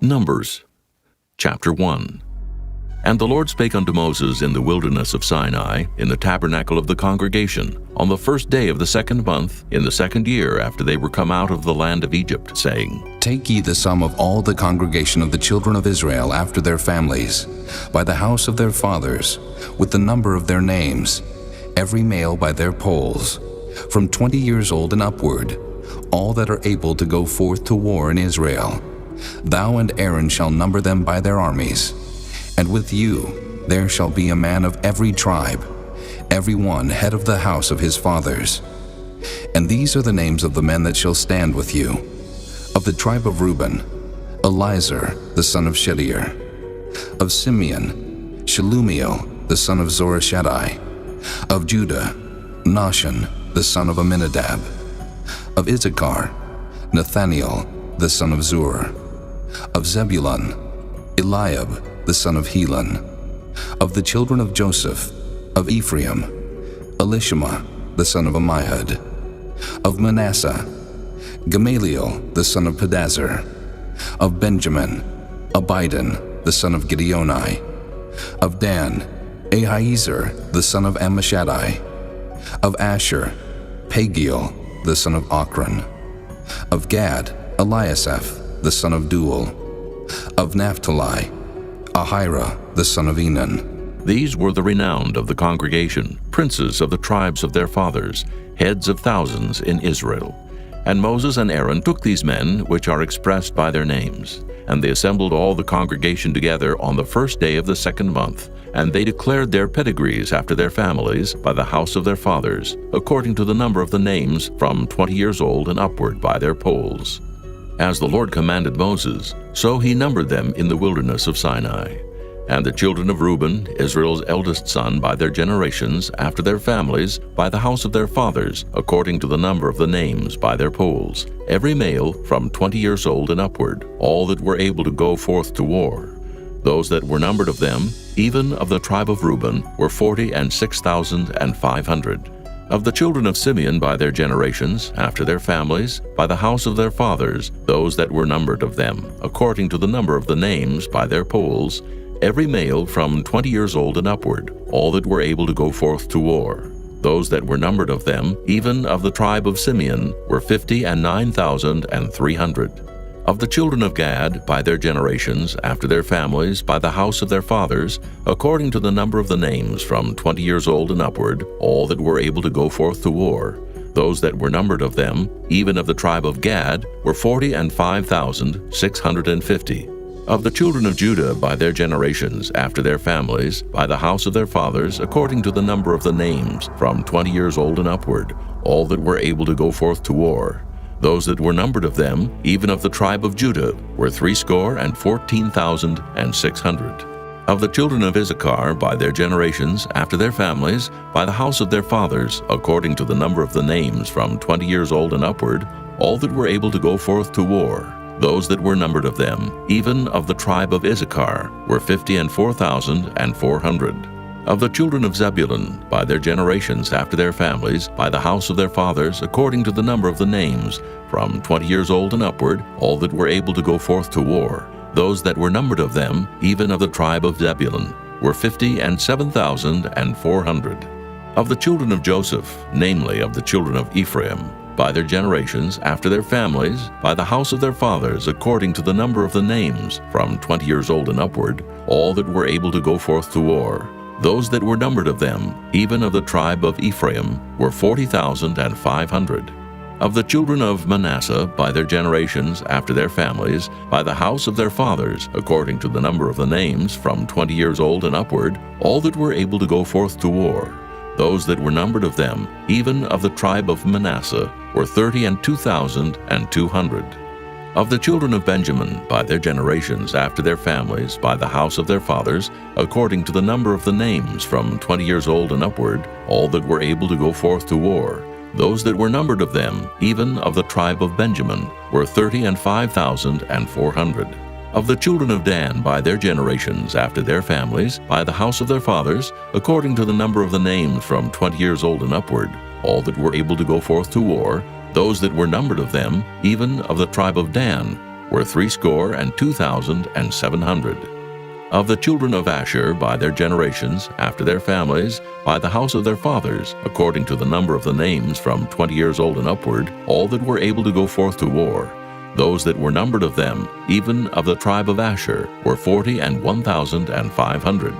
Numbers, chapter 1. And the Lord spake unto Moses in the wilderness of Sinai, in the tabernacle of the congregation, on the first day of the 2nd month, in the 2nd year after they were come out of the land of Egypt, saying, Take ye the sum of all the congregation of the children of Israel after their families, by the house of their fathers, with the number of their names, every male by their polls, from 20 years old and upward, all that are able to go forth to war in Israel. Thou and Aaron shall number them by their armies. And with you there shall be a man of every tribe, every one head of the house of his fathers. And these are the names of the men that shall stand with you. Of the tribe of Reuben, Elizur the son of Shedeur. Of Simeon, Shelumiel the son of Zorishaddai. Of Judah, Nahshon the son of Amminadab. Of Issachar, Nathaniel the son of Zur. Of Zebulun, Eliab the son of Helon. Of the children of Joseph, of Ephraim, Elishama the son of Ammihud. Of Manasseh, Gamaliel the son of Pedazur. Of Benjamin, Abidan the son of Gideoni. Of Dan, Ahiezer the son of Ammishaddai. Of Asher, Pagiel the son of Ochran. Of Gad, Eliasaph the son of Duel. Of Naphtali, Ahira the son of Enan. These were the renowned of the congregation, princes of the tribes of their fathers, heads of thousands in Israel. And Moses and Aaron took these men, which are expressed by their names, and they assembled all the congregation together on the first day of the 2nd month, and they declared their pedigrees after their families by the house of their fathers, according to the number of the names from 20 years old and upward by their polls. As the Lord commanded Moses, so he numbered them in the wilderness of Sinai. And the children of Reuben, Israel's eldest son, by their generations, after their families, by the house of their fathers, according to the number of the names by their polls, every male from 20 years old and upward, all that were able to go forth to war. Those that were numbered of them, even of the tribe of Reuben, were 46,500. Of the children of Simeon by their generations, after their families, by the house of their fathers, those that were numbered of them, according to the number of the names by their polls, every male from 20 years old and upward, all that were able to go forth to war. Those that were numbered of them, even of the tribe of Simeon, were 59,300. Of the children of Gad, by their generations, after their families, by the house of their fathers, according to the number of the names from 20 years old and upward, all that were able to go forth to war. Those that were numbered of them, even of the tribe of Gad, were 45,650. Of the children of Judah by their generations, after their families, by the house of their fathers, according to the number of the names, from 20 years old and upward, all that were able to go forth to war. Those that were numbered of them, even of the tribe of Judah, were 314,600. Of the children of Issachar by their generations, after their families, by the house of their fathers, according to the number of the names, from 20 years old and upward, all that were able to go forth to war. Those that were numbered of them, even of the tribe of Issachar, were 54,400. Of the children of Zebulun, by their generations after their families, by the house of their fathers, according to the number of the names, from 20 years old and upward, all that were able to go forth to war. Those that were numbered of them, even of the tribe of Zebulun, were 57,400. Of the children of Joseph, namely of the children of Ephraim, by their generations, after their families, by the house of their fathers, according to the number of the names, from 20 years old and upward, all that were able to go forth to war. Those that were numbered of them, even of the tribe of Ephraim, were 40,500. Of the children of Manasseh, by their generations, after their families, by the house of their fathers, according to the number of the names, from 20 years old and upward, all that were able to go forth to war. Those that were numbered of them, even of the tribe of Manasseh, were 32,200. Of the children of Benjamin, by their generations, after their families, by the house of their fathers, according to the number of the names, from 20 years old and upward, all that were able to go forth to war. Those that were numbered of them, even of the tribe of Benjamin, were 35,400. Of the children of Dan, by their generations, after their families, by the house of their fathers, according to the number of the names, from 20 years old and upward, all that were able to go forth to war, those that were numbered of them, even of the tribe of Dan, were 62,700. Of the children of Asher by their generations, after their families, by the house of their fathers, according to the number of the names from 20 years old and upward, all that were able to go forth to war, those that were numbered of them, even of the tribe of Asher, were 41,500.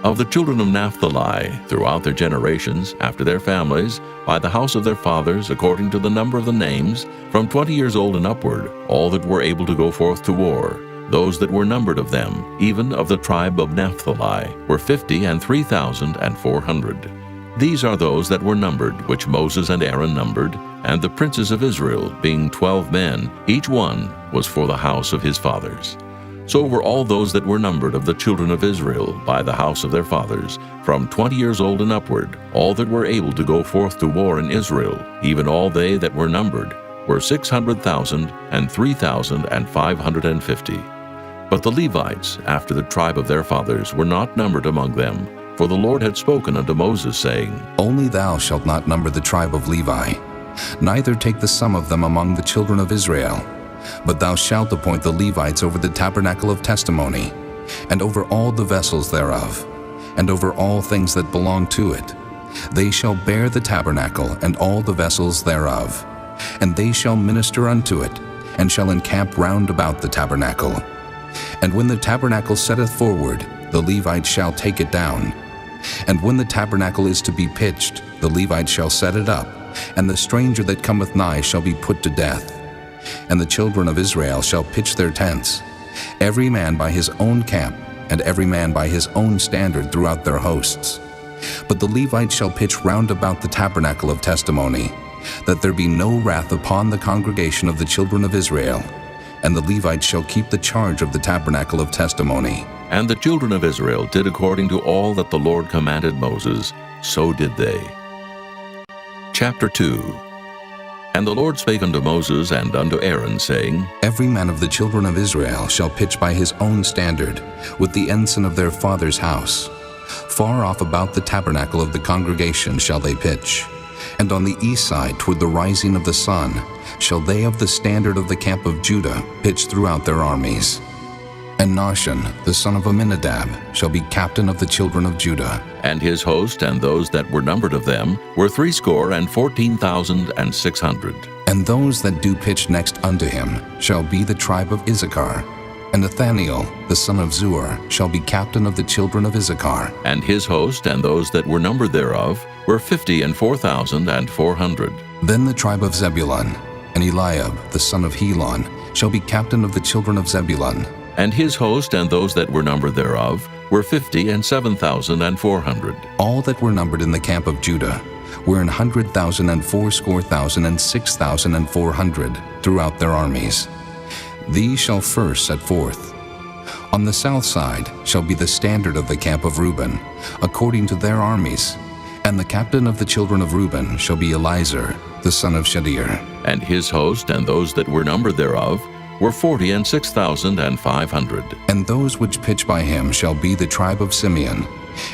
Of the children of Naphtali, throughout their generations, after their families, by the house of their fathers, according to the number of the names, from 20 years old and upward, all that were able to go forth to war, those that were numbered of them, even of the tribe of Naphtali, were 53,400. These are those that were numbered, which Moses and Aaron numbered, and the princes of Israel, being 12 men, each one was for the house of his fathers. So were all those that were numbered of the children of Israel by the house of their fathers, from 20 years old and upward, all that were able to go forth to war in Israel, even all they that were numbered, were 600,003,550. But the Levites, after the tribe of their fathers, were not numbered among them, for the Lord had spoken unto Moses, saying, Only thou shalt not number the tribe of Levi, neither take the sum of them among the children of Israel. But thou shalt appoint the Levites over the tabernacle of testimony, and over all the vessels thereof, and over all things that belong to it. They shall bear the tabernacle and all the vessels thereof, and they shall minister unto it, and shall encamp round about the tabernacle. And when the tabernacle setteth forward, the Levites shall take it down. And when the tabernacle is to be pitched, the Levites shall set it up, and the stranger that cometh nigh shall be put to death. And the children of Israel shall pitch their tents, every man by his own camp, and every man by his own standard throughout their hosts. But the Levites shall pitch round about the tabernacle of testimony, that there be no wrath upon the congregation of the children of Israel. And the Levites shall keep the charge of the tabernacle of testimony. And the children of Israel did according to all that the Lord commanded Moses, so did they. Chapter 2. And the Lord spake unto Moses and unto Aaron, saying, Every man of the children of Israel shall pitch by his own standard, with the ensign of their father's house. Far off about the tabernacle of the congregation shall they pitch. And on the east side toward the rising of the sun shall they of the standard of the camp of Judah pitch throughout their armies. And Nahshon, the son of Amminadab, shall be captain of the children of Judah. And his host and those that were numbered of them were 614,600. And those that do pitch next unto him shall be the tribe of Issachar. And Nathaniel, the son of Zuar, shall be captain of the children of Issachar. And his host and those that were numbered thereof were 54,400. Then the tribe of Zebulun, and Eliab, the son of Helon, shall be captain of the children of Zebulun. And his host and those that were numbered thereof were 57,400. All that were numbered in the camp of Judah were 100,000 and 80,000 and 6,400 throughout their armies. These shall first set forth. On the south side shall be the standard of the camp of Reuben, according to their armies. And the captain of the children of Reuben shall be Elizur, the son of Shedeur. And his host and those that were numbered thereof were 46,500. And those which pitch by him shall be the tribe of Simeon.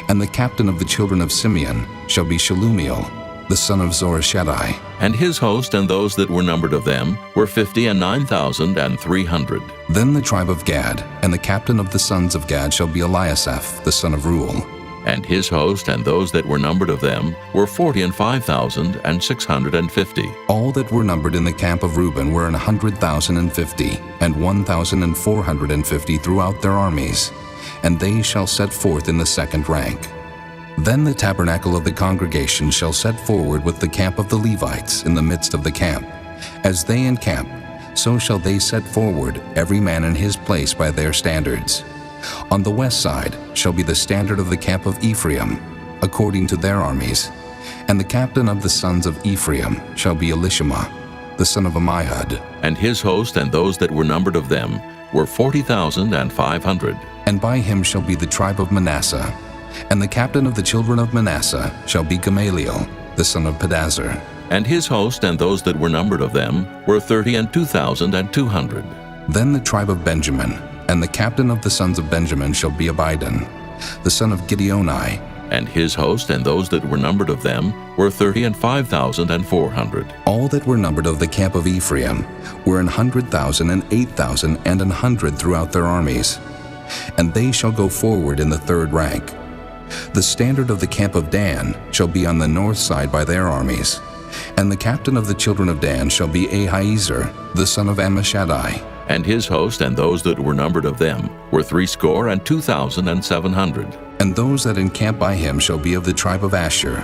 And the captain of the children of Simeon shall be Shelumiel, the son of Zorishaddai. And his host and those that were numbered of them were 59,300. Then the tribe of Gad, and the captain of the sons of Gad shall be Eliasaph, the son of Reuel. And his host and those that were numbered of them were 45,650. All that were numbered in the camp of Reuben were 100,050, and 1,450 throughout their armies, and they shall set forth in the second rank. Then the tabernacle of the congregation shall set forward with the camp of the Levites in the midst of the camp. As they encamp, so shall they set forward, every man in his place by their standards. On the west side shall be the standard of the camp of Ephraim, according to their armies. And the captain of the sons of Ephraim shall be Elishama, the son of Ammihud. And his host and those that were numbered of them were 40,500. And by him shall be the tribe of Manasseh. And the captain of the children of Manasseh shall be Gamaliel, the son of Pedazur. And his host and those that were numbered of them were 32,200. Then the tribe of Benjamin, and the captain of the sons of Benjamin shall be Abidan, the son of Gideoni. And his host and those that were numbered of them were 35,400. All that were numbered of the camp of Ephraim were 100,000 and 8,000 and 100 throughout their armies. And they shall go forward in the third rank. The standard of the camp of Dan shall be on the north side by their armies. And the captain of the children of Dan shall be Ahiezer, the son of Ammishaddai. And his host and those that were numbered of them were 62,700. And those that encamp by him shall be of the tribe of Asher.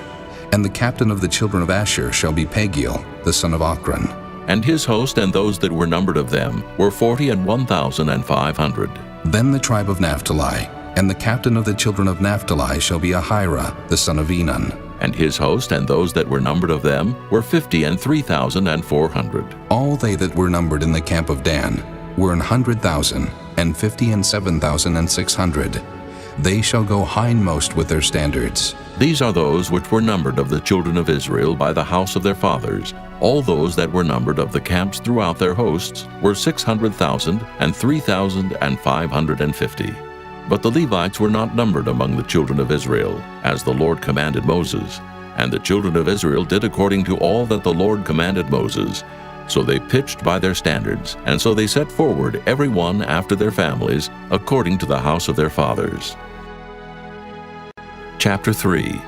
And the captain of the children of Asher shall be Pagiel, the son of Ochran. And his host and those that were numbered of them were 41,500. Then the tribe of Naphtali, and the captain of the children of Naphtali shall be Ahira, the son of Enan. And his host and those that were numbered of them were 53,400. All they that were numbered in the camp of Dan were 100,000, and 57,600. They shall go hindmost with their standards. These are those which were numbered of the children of Israel by the house of their fathers. All those that were numbered of the camps throughout their hosts were 600,000 and 3,550. But the Levites were not numbered among the children of Israel, as the Lord commanded Moses. And the children of Israel did according to all that the Lord commanded Moses. So they pitched by their standards, and so they set forward every one after their families, according to the house of their fathers. Chapter 3.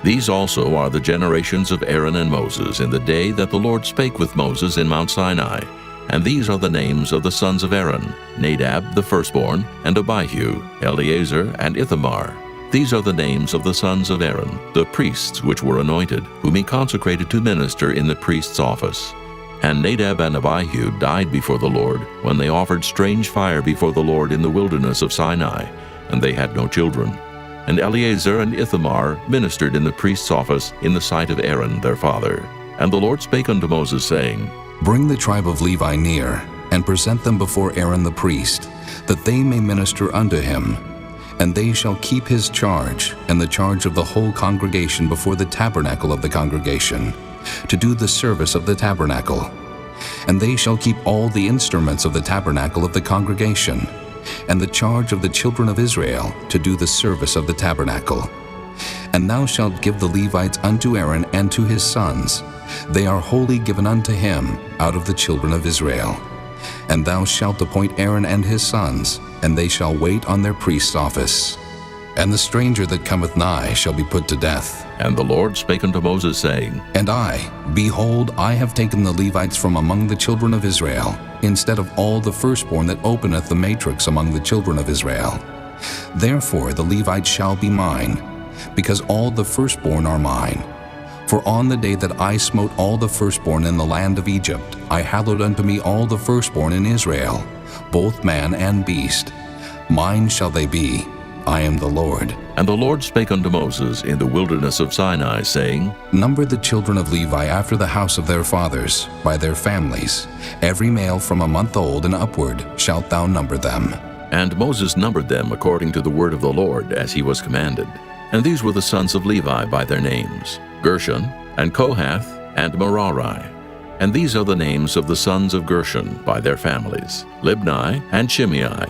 These also are the generations of Aaron and Moses in the day that the Lord spake with Moses in Mount Sinai. And these are the names of the sons of Aaron, Nadab the firstborn, and Abihu, Eleazar, and Ithamar. These are the names of the sons of Aaron, the priests which were anointed, whom he consecrated to minister in the priest's office. And Nadab and Abihu died before the Lord, when they offered strange fire before the Lord in the wilderness of Sinai, and they had no children. And Eleazar and Ithamar ministered in the priest's office in the sight of Aaron their father. And the Lord spake unto Moses, saying, Bring the tribe of Levi near, and present them before Aaron the priest, that they may minister unto him. And they shall keep his charge, and the charge of the whole congregation before the tabernacle of the congregation, to do the service of the tabernacle. And they shall keep all the instruments of the tabernacle of the congregation, and the charge of the children of Israel to do the service of the tabernacle. And thou shalt give the Levites unto Aaron and to his sons. They are wholly given unto him out of the children of Israel. And thou shalt appoint Aaron and his sons, and they shall wait on their priest's office. And the stranger that cometh nigh shall be put to death. And the Lord spake unto Moses, saying, And I, behold, I have taken the Levites from among the children of Israel, instead of all the firstborn that openeth the matrix among the children of Israel. Therefore the Levites shall be mine, because all the firstborn are mine. For on the day that I smote all the firstborn in the land of Egypt, I hallowed unto me all the firstborn in Israel, both man and beast. Mine shall they be. I am the Lord. And the Lord spake unto Moses in the wilderness of Sinai, saying, Number the children of Levi after the house of their fathers, by their families. Every male from a month old and upward shalt thou number them. And Moses numbered them according to the word of the Lord, as he was commanded. And these were the sons of Levi by their names, Gershon, and Kohath, and Merari. And these are the names of the sons of Gershon by their families, Libni and Shimei.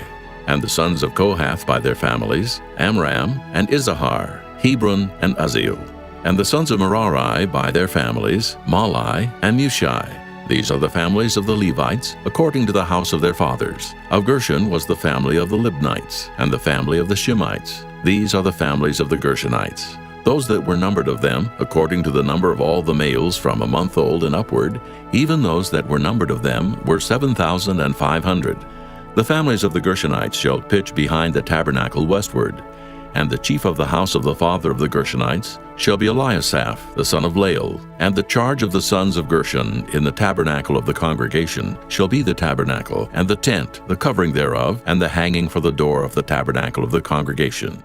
And the sons of Kohath by their families, Amram and Izahar, Hebron and Uzziel. And the sons of Merari by their families, Mahli and Mushi. These are the families of the Levites, according to the house of their fathers. Of Gershon was the family of the Libnites, and the family of the Shimeites. These are the families of the Gershonites. Those that were numbered of them, according to the number of all the males from a month old and upward, even those that were numbered of them were 7,500. The families of the Gershonites shall pitch behind the tabernacle westward. And the chief of the house of the father of the Gershonites shall be Eliasaph, the son of Lael. And the charge of the sons of Gershon in the tabernacle of the congregation shall be the tabernacle, and the tent, the covering thereof, and the hanging for the door of the tabernacle of the congregation,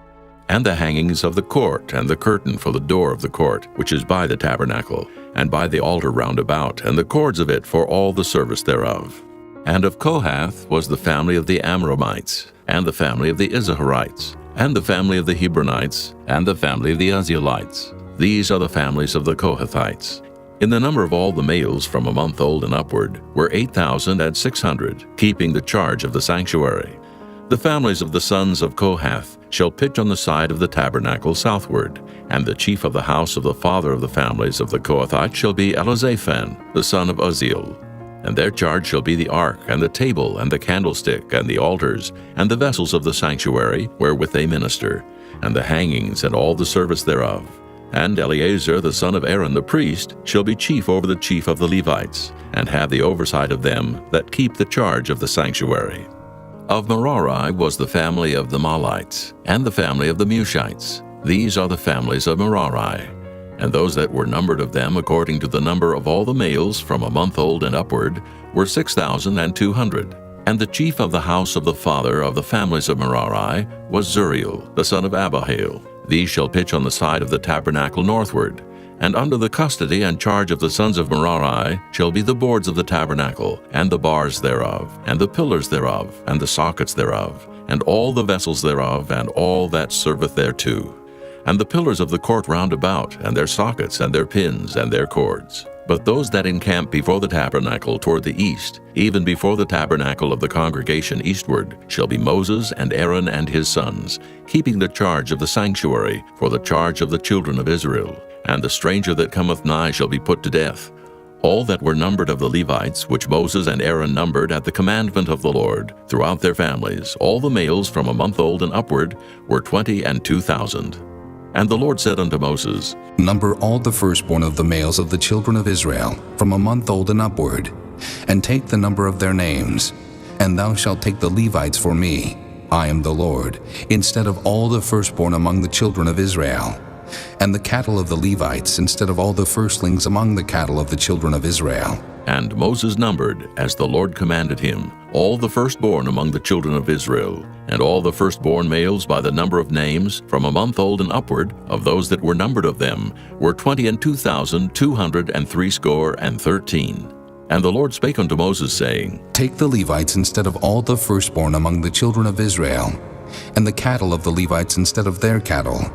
and the hangings of the court, and the curtain for the door of the court, which is by the tabernacle, and by the altar round about, and the cords of it for all the service thereof. And of Kohath was the family of the Amramites, and the family of the Izaharites, and the family of the Hebronites, and the family of the Uzzielites. These are the families of the Kohathites. In the number of all the males from a month old and upward were 8,600, keeping the charge of the sanctuary. The families of the sons of Kohath shall pitch on the side of the tabernacle southward, and the chief of the house of the father of the families of the Kohathites shall be Elizaphan, the son of Uzziel. And their charge shall be the ark, and the table, and the candlestick, and the altars, and the vessels of the sanctuary, wherewith they minister, and the hangings, and all the service thereof. And Eleazar the son of Aaron the priest shall be chief over the chief of the Levites, and have the oversight of them that keep the charge of the sanctuary. Of Merari was the family of the Mahlites, and the family of the Mushites. These are the families of Merari. And those that were numbered of them according to the number of all the males from a month old and upward were 6,200. And the chief of the house of the father of the families of Merari was Zuriel, the son of Abihail. These shall pitch on the side of the tabernacle northward. And under the custody and charge of the sons of Merari shall be the boards of the tabernacle, and the bars thereof, and the pillars thereof, and the sockets thereof, and all the vessels thereof, and all that serveth thereto. And the pillars of the court round about, and their sockets, and their pins, and their cords. But those that encamp before the tabernacle toward the east, even before the tabernacle of the congregation eastward, shall be Moses and Aaron and his sons, keeping the charge of the sanctuary for the charge of the children of Israel. And the stranger that cometh nigh shall be put to death. All that were numbered of the Levites, which Moses and Aaron numbered at the commandment of the Lord, throughout their families, all the males from a month old and upward, were 22,000. And the Lord said unto Moses, Number all the firstborn of the males of the children of Israel, from a month old and upward, and take the number of their names. And thou shalt take the Levites for me, I am the Lord, instead of all the firstborn among the children of Israel, and the cattle of the Levites instead of all the firstlings among the cattle of the children of Israel. And Moses numbered, as the Lord commanded him, all the firstborn among the children of Israel, and all the firstborn males by the number of names, from a month old and upward, of those that were numbered of them, were 22,213. And the Lord spake unto Moses, saying, Take the Levites instead of all the firstborn among the children of Israel, and the cattle of the Levites instead of their cattle,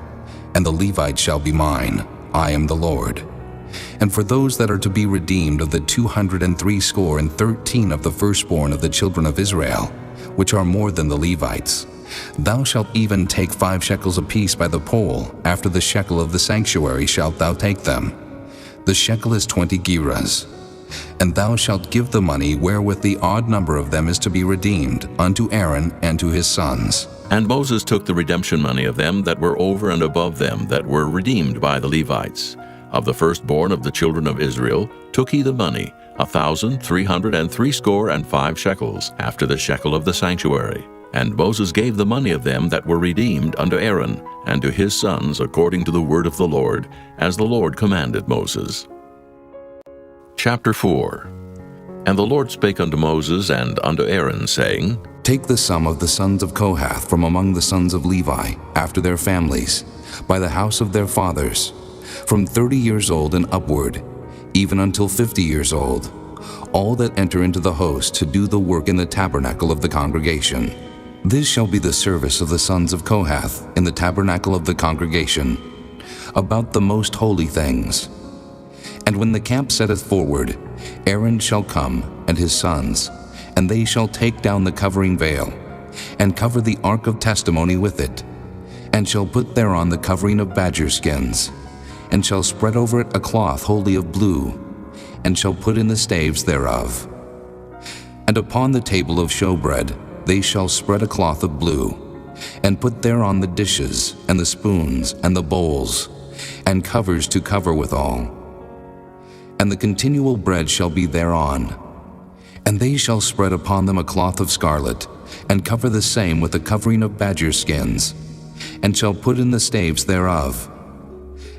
and the Levites shall be mine, I am the Lord. And for those that are to be redeemed of the 213 of the firstborn of the children of Israel, which are more than the Levites, thou shalt even take 5 shekels apiece by the poll. After the shekel of the sanctuary shalt thou take them. The shekel is 20 gerahs. And thou shalt give the money wherewith the odd number of them is to be redeemed unto Aaron and to his sons. And Moses took the redemption money of them that were over and above them that were redeemed by the Levites. Of the firstborn of the children of Israel took he the money, 1,365 shekels, after the shekel of the sanctuary. And Moses gave the money of them that were redeemed unto Aaron and to his sons according to the word of the Lord, as the Lord commanded Moses. Chapter 4. And the Lord spake unto Moses and unto Aaron, saying, Take the sum of the sons of Kohath from among the sons of Levi, after their families, by the house of their fathers, from 30 years old and upward, even until 50 years old, all that enter into the host to do the work in the tabernacle of the congregation. This shall be the service of the sons of Kohath in the tabernacle of the congregation, about the most holy things. And when the camp setteth forward, Aaron shall come, and his sons, and they shall take down the covering veil, and cover the ark of testimony with it, and shall put thereon the covering of badger skins, and shall spread over it a cloth wholly of blue, and shall put in the staves thereof. And upon the table of showbread they shall spread a cloth of blue, and put thereon the dishes, and the spoons, and the bowls, and covers to cover withal. And the continual bread shall be thereon. And they shall spread upon them a cloth of scarlet, and cover the same with a covering of badger skins, and shall put in the staves thereof.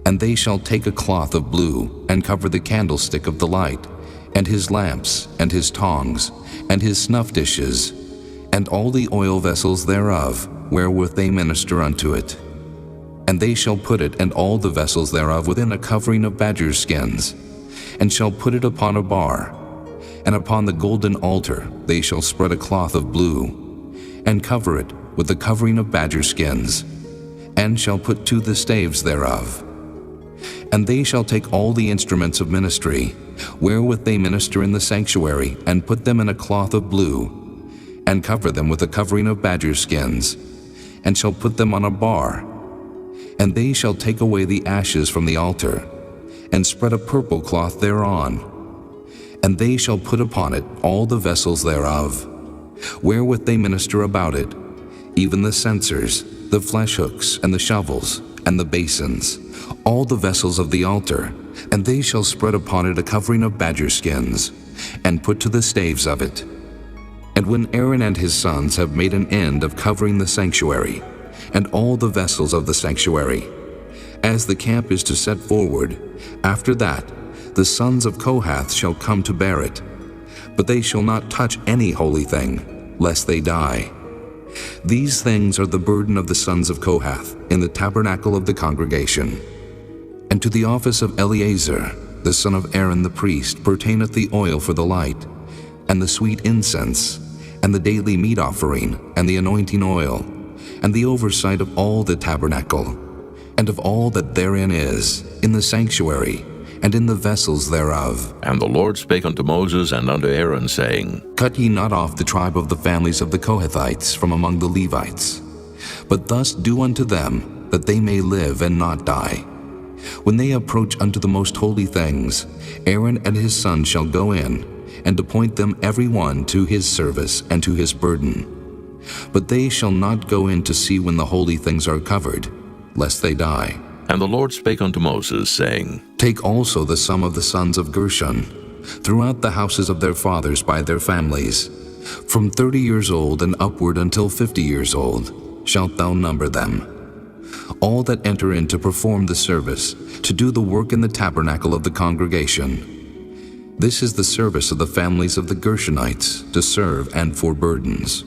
And they shall take a cloth of blue, and cover the candlestick of the light, and his lamps, and his tongs, and his snuff dishes, and all the oil vessels thereof, wherewith they minister unto it. And they shall put it and all the vessels thereof within a covering of badger skins, and shall put it upon a bar. And upon the golden altar they shall spread a cloth of blue, and cover it with the covering of badger skins, and shall put to the staves thereof. And they shall take all the instruments of ministry, wherewith they minister in the sanctuary, and put them in a cloth of blue, and cover them with a covering of badger skins, and shall put them on a bar. And they shall take away the ashes from the altar, and spread a purple cloth thereon. And they shall put upon it all the vessels thereof, wherewith they minister about it, even the censers, the flesh hooks, and the shovels, and the basins, all the vessels of the altar. And they shall spread upon it a covering of badger skins, and put to the staves of it. And when Aaron and his sons have made an end of covering the sanctuary, and all the vessels of the sanctuary, as the camp is to set forward, after that the sons of Kohath shall come to bear it. But they shall not touch any holy thing, lest they die. These things are the burden of the sons of Kohath in the tabernacle of the congregation. And to the office of Eleazar, the son of Aaron the priest, pertaineth the oil for the light, and the sweet incense, and the daily meat offering, and the anointing oil, and the oversight of all the tabernacle, and of all that therein is, in the sanctuary, and in the vessels thereof. And the Lord spake unto Moses and unto Aaron, saying, Cut ye not off the tribe of the families of the Kohathites from among the Levites, but thus do unto them, that they may live and not die. When they approach unto the most holy things, Aaron and his sons shall go in, and appoint them every one to his service and to his burden. But they shall not go in to see when the holy things are covered, lest they die. And the Lord spake unto Moses, saying, Take also the sum of the sons of Gershon, throughout the houses of their fathers by their families, from 30 years old and upward until 50 years old, shalt thou number them. All that enter in to perform the service, to do the work in the tabernacle of the congregation. This is the service of the families of the Gershonites, to serve and for burdens.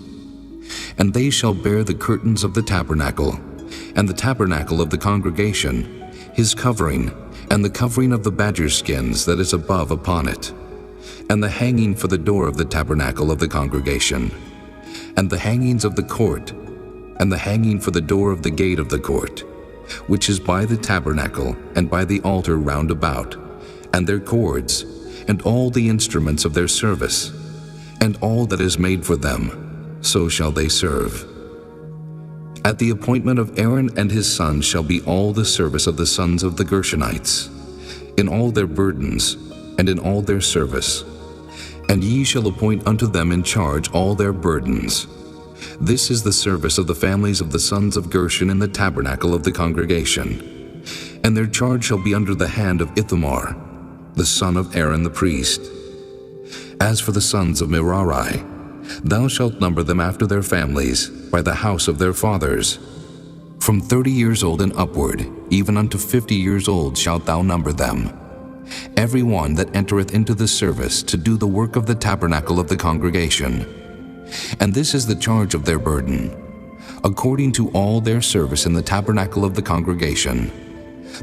And they shall bear the curtains of the tabernacle, and the tabernacle of the congregation, his covering, and the covering of the badger skins that is above upon it, and the hanging for the door of the tabernacle of the congregation, and the hangings of the court, and the hanging for the door of the gate of the court, which is by the tabernacle and by the altar round about, and their cords, and all the instruments of their service, and all that is made for them, so shall they serve. At the appointment of Aaron and his sons shall be all the service of the sons of the Gershonites, in all their burdens, and in all their service. And ye shall appoint unto them in charge all their burdens. This is the service of the families of the sons of Gershon in the tabernacle of the congregation. And their charge shall be under the hand of Ithamar, the son of Aaron the priest. As for the sons of Merari, thou shalt number them after their families, by the house of their fathers. From 30 years old and upward, even unto 50 years old shalt thou number them. Every one that entereth into the service to do the work of the tabernacle of the congregation. And this is the charge of their burden, according to all their service in the tabernacle of the congregation,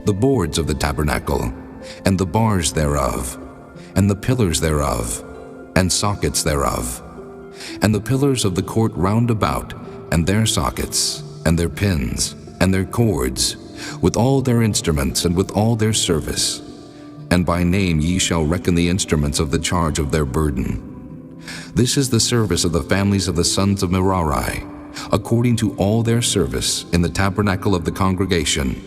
the boards of the tabernacle, and the bars thereof, and the pillars thereof, and sockets thereof, and the pillars of the court round about, and their sockets, and their pins, and their cords, with all their instruments, and with all their service. And by name ye shall reckon the instruments of the charge of their burden. This is the service of the families of the sons of Merari, according to all their service in the tabernacle of the congregation,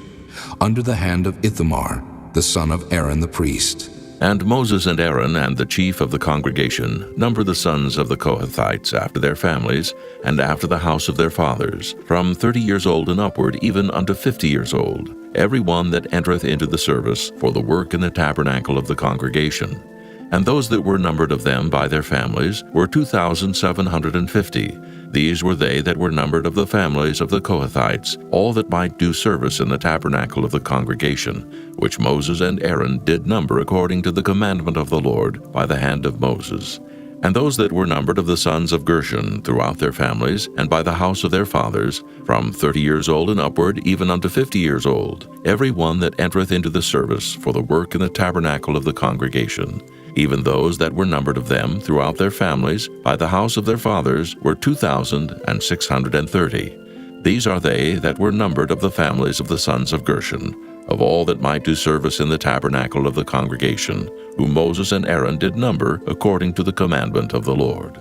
under the hand of Ithamar, the son of Aaron the priest. And Moses and Aaron and the chief of the congregation number the sons of the Kohathites after their families, and after the house of their fathers, from 30 years old and upward, even unto 50 years old, every one that entereth into the service for the work in the tabernacle of the congregation. And those that were numbered of them by their families were 2,750. These were they that were numbered of the families of the Kohathites, all that might do service in the tabernacle of the congregation, which Moses and Aaron did number according to the commandment of the Lord by the hand of Moses. And those that were numbered of the sons of Gershon throughout their families, and by the house of their fathers, from 30 years old and upward, even unto 50 years old, every one that entereth into the service for the work in the tabernacle of the congregation. Even those that were numbered of them throughout their families, by the house of their fathers, were 2,630. These are they that were numbered of the families of the sons of Gershon, of all that might do service in the tabernacle of the congregation, whom Moses and Aaron did number according to the commandment of the Lord.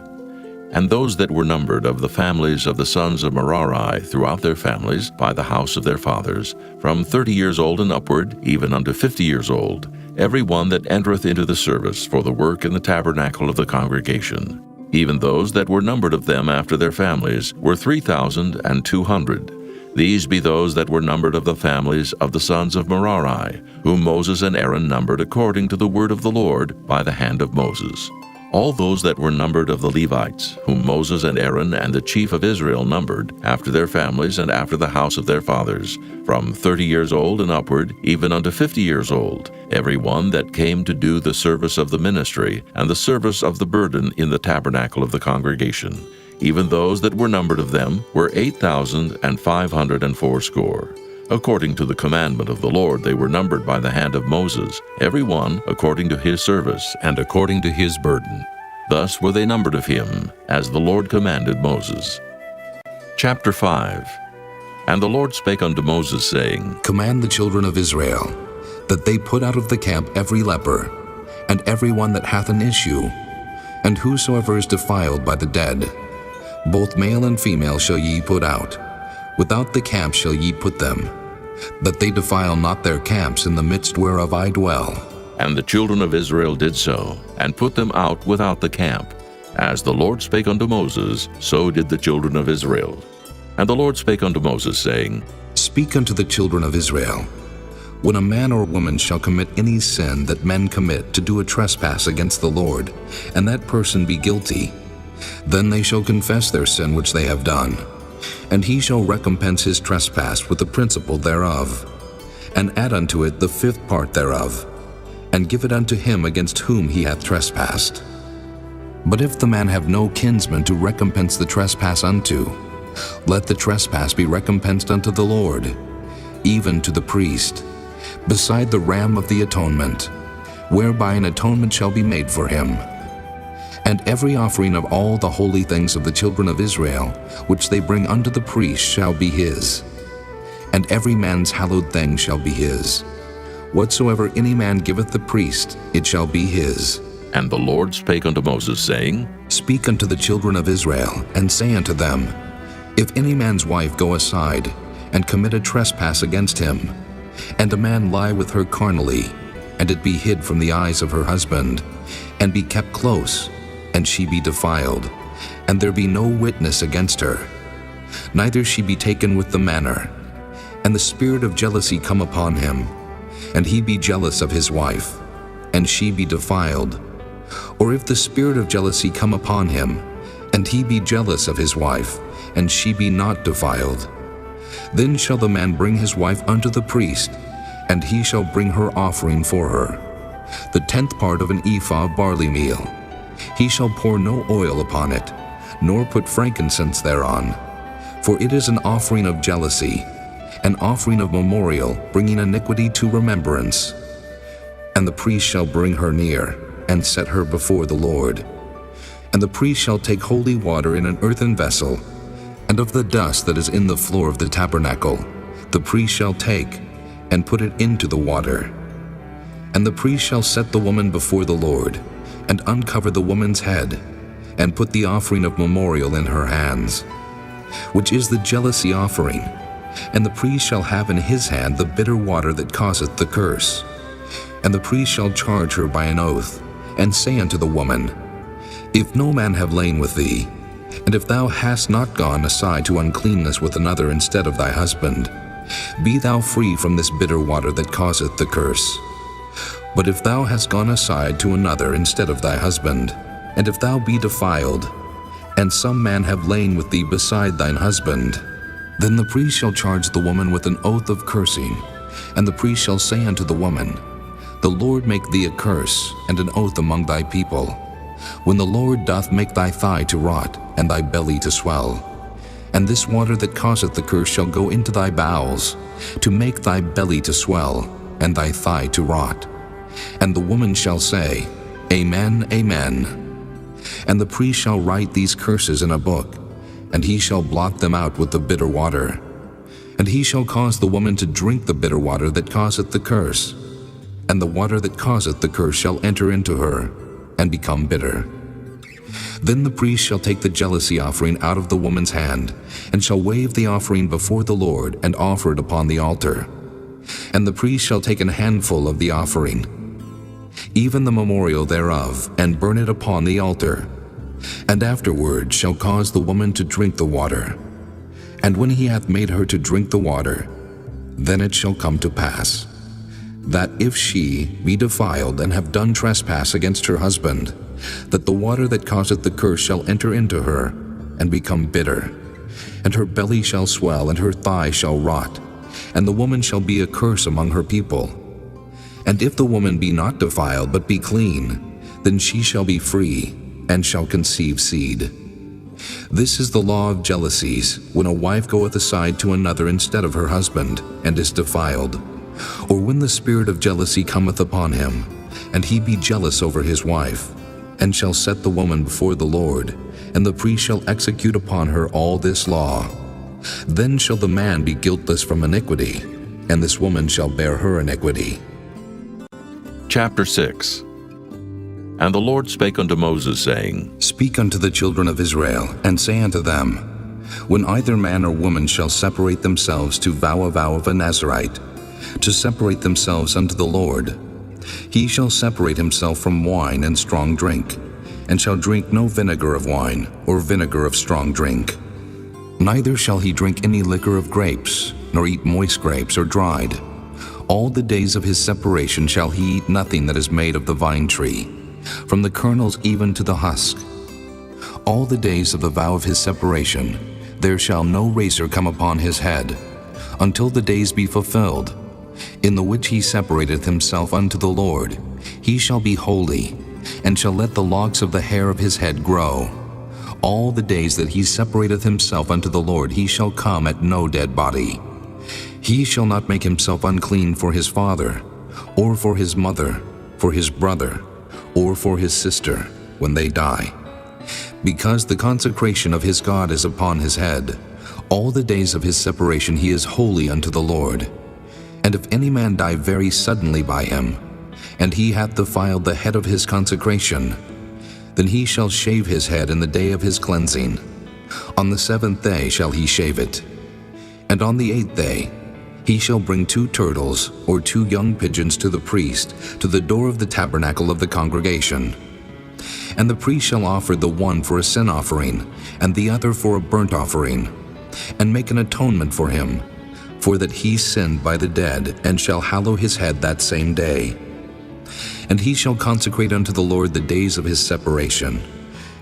And those that were numbered of the families of the sons of Merari throughout their families, by the house of their fathers, from 30 years old and upward, even unto 50 years old, every one that entereth into the service for the work in the tabernacle of the congregation. Even those that were numbered of them after their families were 3,200. These be those that were numbered of the families of the sons of Merari, whom Moses and Aaron numbered according to the word of the Lord by the hand of Moses. All those that were numbered of the Levites, whom Moses and Aaron and the chief of Israel numbered, after their families and after the house of their fathers, from 30 years old and upward, even unto 50 years old, every one that came to do the service of the ministry and the service of the burden in the tabernacle of the congregation. Even those that were numbered of them were 8,580. According to the commandment of the Lord they were numbered by the hand of Moses, every one according to his service and according to his burden. Thus were they numbered of him, as the Lord commanded Moses. Chapter 5. And the Lord spake unto Moses, saying, Command the children of Israel, that they put out of the camp every leper, and every one that hath an issue, and whosoever is defiled by the dead. Both male and female shall ye put out. Without the camp shall ye put them, that they defile not their camps in the midst whereof I dwell. And the children of Israel did so, and put them out without the camp. As the Lord spake unto Moses, so did the children of Israel. And the Lord spake unto Moses, saying, Speak unto the children of Israel, when a man or woman shall commit any sin that men commit to do a trespass against the Lord, and that person be guilty, then they shall confess their sin which they have done, and he shall recompense his trespass with the principal thereof, and add unto it the 5th part thereof, and give it unto him against whom he hath trespassed. But if the man have no kinsman to recompense the trespass unto, let the trespass be recompensed unto the Lord, even to the priest, beside the ram of the atonement, whereby an atonement shall be made for him. And every offering of all the holy things of the children of Israel, which they bring unto the priest, shall be his. And every man's hallowed thing shall be his. Whatsoever any man giveth the priest, it shall be his. And the Lord spake unto Moses, saying, Speak unto the children of Israel, and say unto them, If any man's wife go aside, and commit a trespass against him, and a man lie with her carnally, and it be hid from the eyes of her husband, and be kept close, and she be defiled, and there be no witness against her, neither she be taken with the manner, and the spirit of jealousy come upon him, and he be jealous of his wife, and she be defiled, or if the spirit of jealousy come upon him, and he be jealous of his wife, and she be not defiled, then shall the man bring his wife unto the priest, and he shall bring her offering for her, the 10th part of an ephah of barley meal. He shall pour no oil upon it, nor put frankincense thereon, for it is an offering of jealousy, an offering of memorial, bringing iniquity to remembrance. And the priest shall bring her near, and set her before the Lord. And the priest shall take holy water in an earthen vessel, and of the dust that is in the floor of the tabernacle, the priest shall take, and put it into the water. And the priest shall set the woman before the Lord, and uncover the woman's head, and put the offering of memorial in her hands, which is the jealousy offering. And the priest shall have in his hand the bitter water that causeth the curse. And the priest shall charge her by an oath, and say unto the woman, If no man have lain with thee, and if thou hast not gone aside to uncleanness with another instead of thy husband, be thou free from this bitter water that causeth the curse. But if thou hast gone aside to another instead of thy husband, and if thou be defiled, and some man have lain with thee beside thine husband, then the priest shall charge the woman with an oath of cursing, and the priest shall say unto the woman, The Lord make thee a curse and an oath among thy people, when the Lord doth make thy thigh to rot, and thy belly to swell. And this water that causeth the curse shall go into thy bowels, to make thy belly to swell, and thy thigh to rot. And the woman shall say, Amen, Amen. And the priest shall write these curses in a book, and he shall blot them out with the bitter water. And he shall cause the woman to drink the bitter water that causeth the curse, and the water that causeth the curse shall enter into her, and become bitter. Then the priest shall take the jealousy offering out of the woman's hand, and shall wave the offering before the Lord, and offer it upon the altar. And the priest shall take an handful of the offering, even the memorial thereof, and burn it upon the altar, and afterward shall cause the woman to drink the water. And when he hath made her to drink the water, then it shall come to pass, that if she be defiled and have done trespass against her husband, that the water that causeth the curse shall enter into her, and become bitter, and her belly shall swell, and her thigh shall rot, and the woman shall be a curse among her people. And if the woman be not defiled, but be clean, then she shall be free, and shall conceive seed. This is the law of jealousies, when a wife goeth aside to another instead of her husband, and is defiled, or when the spirit of jealousy cometh upon him, and he be jealous over his wife, and shall set the woman before the Lord, and the priest shall execute upon her all this law. Then shall the man be guiltless from iniquity, and this woman shall bear her iniquity. Chapter 6. And the Lord spake unto Moses, saying, Speak unto the children of Israel, and say unto them, When either man or woman shall separate themselves to vow a vow of a Nazarite, to separate themselves unto the Lord, he shall separate himself from wine and strong drink, and shall drink no vinegar of wine, or vinegar of strong drink. Neither shall he drink any liquor of grapes, nor eat moist grapes or dried. All the days of his separation shall he eat nothing that is made of the vine tree, from the kernels even to the husk. All the days of the vow of his separation, there shall no razor come upon his head, until the days be fulfilled, in the which he separateth himself unto the Lord. He shall be holy, and shall let the locks of the hair of his head grow. All the days that he separateth himself unto the Lord, he shall come at no dead body. He shall not make himself unclean for his father, or for his mother, for his brother, or for his sister, when they die. Because the consecration of his God is upon his head, all the days of his separation he is holy unto the Lord. And if any man die very suddenly by him, and he hath defiled the head of his consecration, then he shall shave his head in the day of his cleansing. On the 7th day shall he shave it. And on the 8th day he shall bring 2 turtles or 2 young pigeons to the priest, to the door of the tabernacle of the congregation. And the priest shall offer the one for a sin offering, and the other for a burnt offering, and make an atonement for him, for that he sinned by the dead, and shall hallow his head that same day. And he shall consecrate unto the Lord the days of his separation,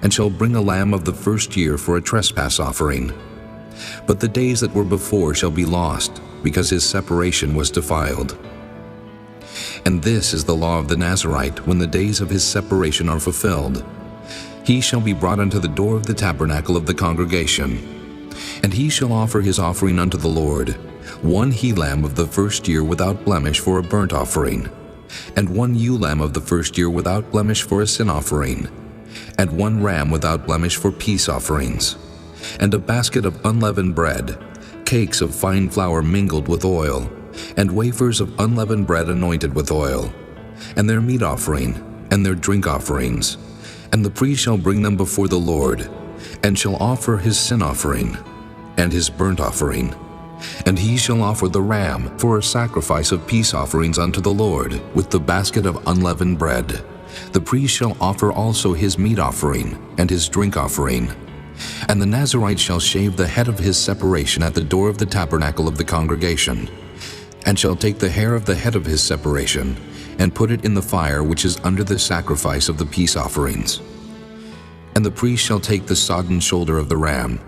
and shall bring a lamb of the first year for a trespass offering. But the days that were before shall be lost, because his separation was defiled. And this is the law of the Nazarite, when the days of his separation are fulfilled. He shall be brought unto the door of the tabernacle of the congregation, and he shall offer his offering unto the Lord, 1 he-lamb of the first year without blemish for a burnt offering, and 1 ewe-lamb of the first year without blemish for a sin offering, and 1 ram without blemish for peace offerings, and a basket of unleavened bread, cakes of fine flour mingled with oil, and wafers of unleavened bread anointed with oil, and their meat offering, and their drink offerings. And the priest shall bring them before the Lord, and shall offer his sin offering, and his burnt offering. And he shall offer the ram for a sacrifice of peace offerings unto the Lord, with the basket of unleavened bread. The priest shall offer also his meat offering, and his drink offering. And the Nazarite shall shave the head of his separation at the door of the tabernacle of the congregation, and shall take the hair of the head of his separation, and put it in the fire which is under the sacrifice of the peace offerings. And the priest shall take the sodden shoulder of the ram,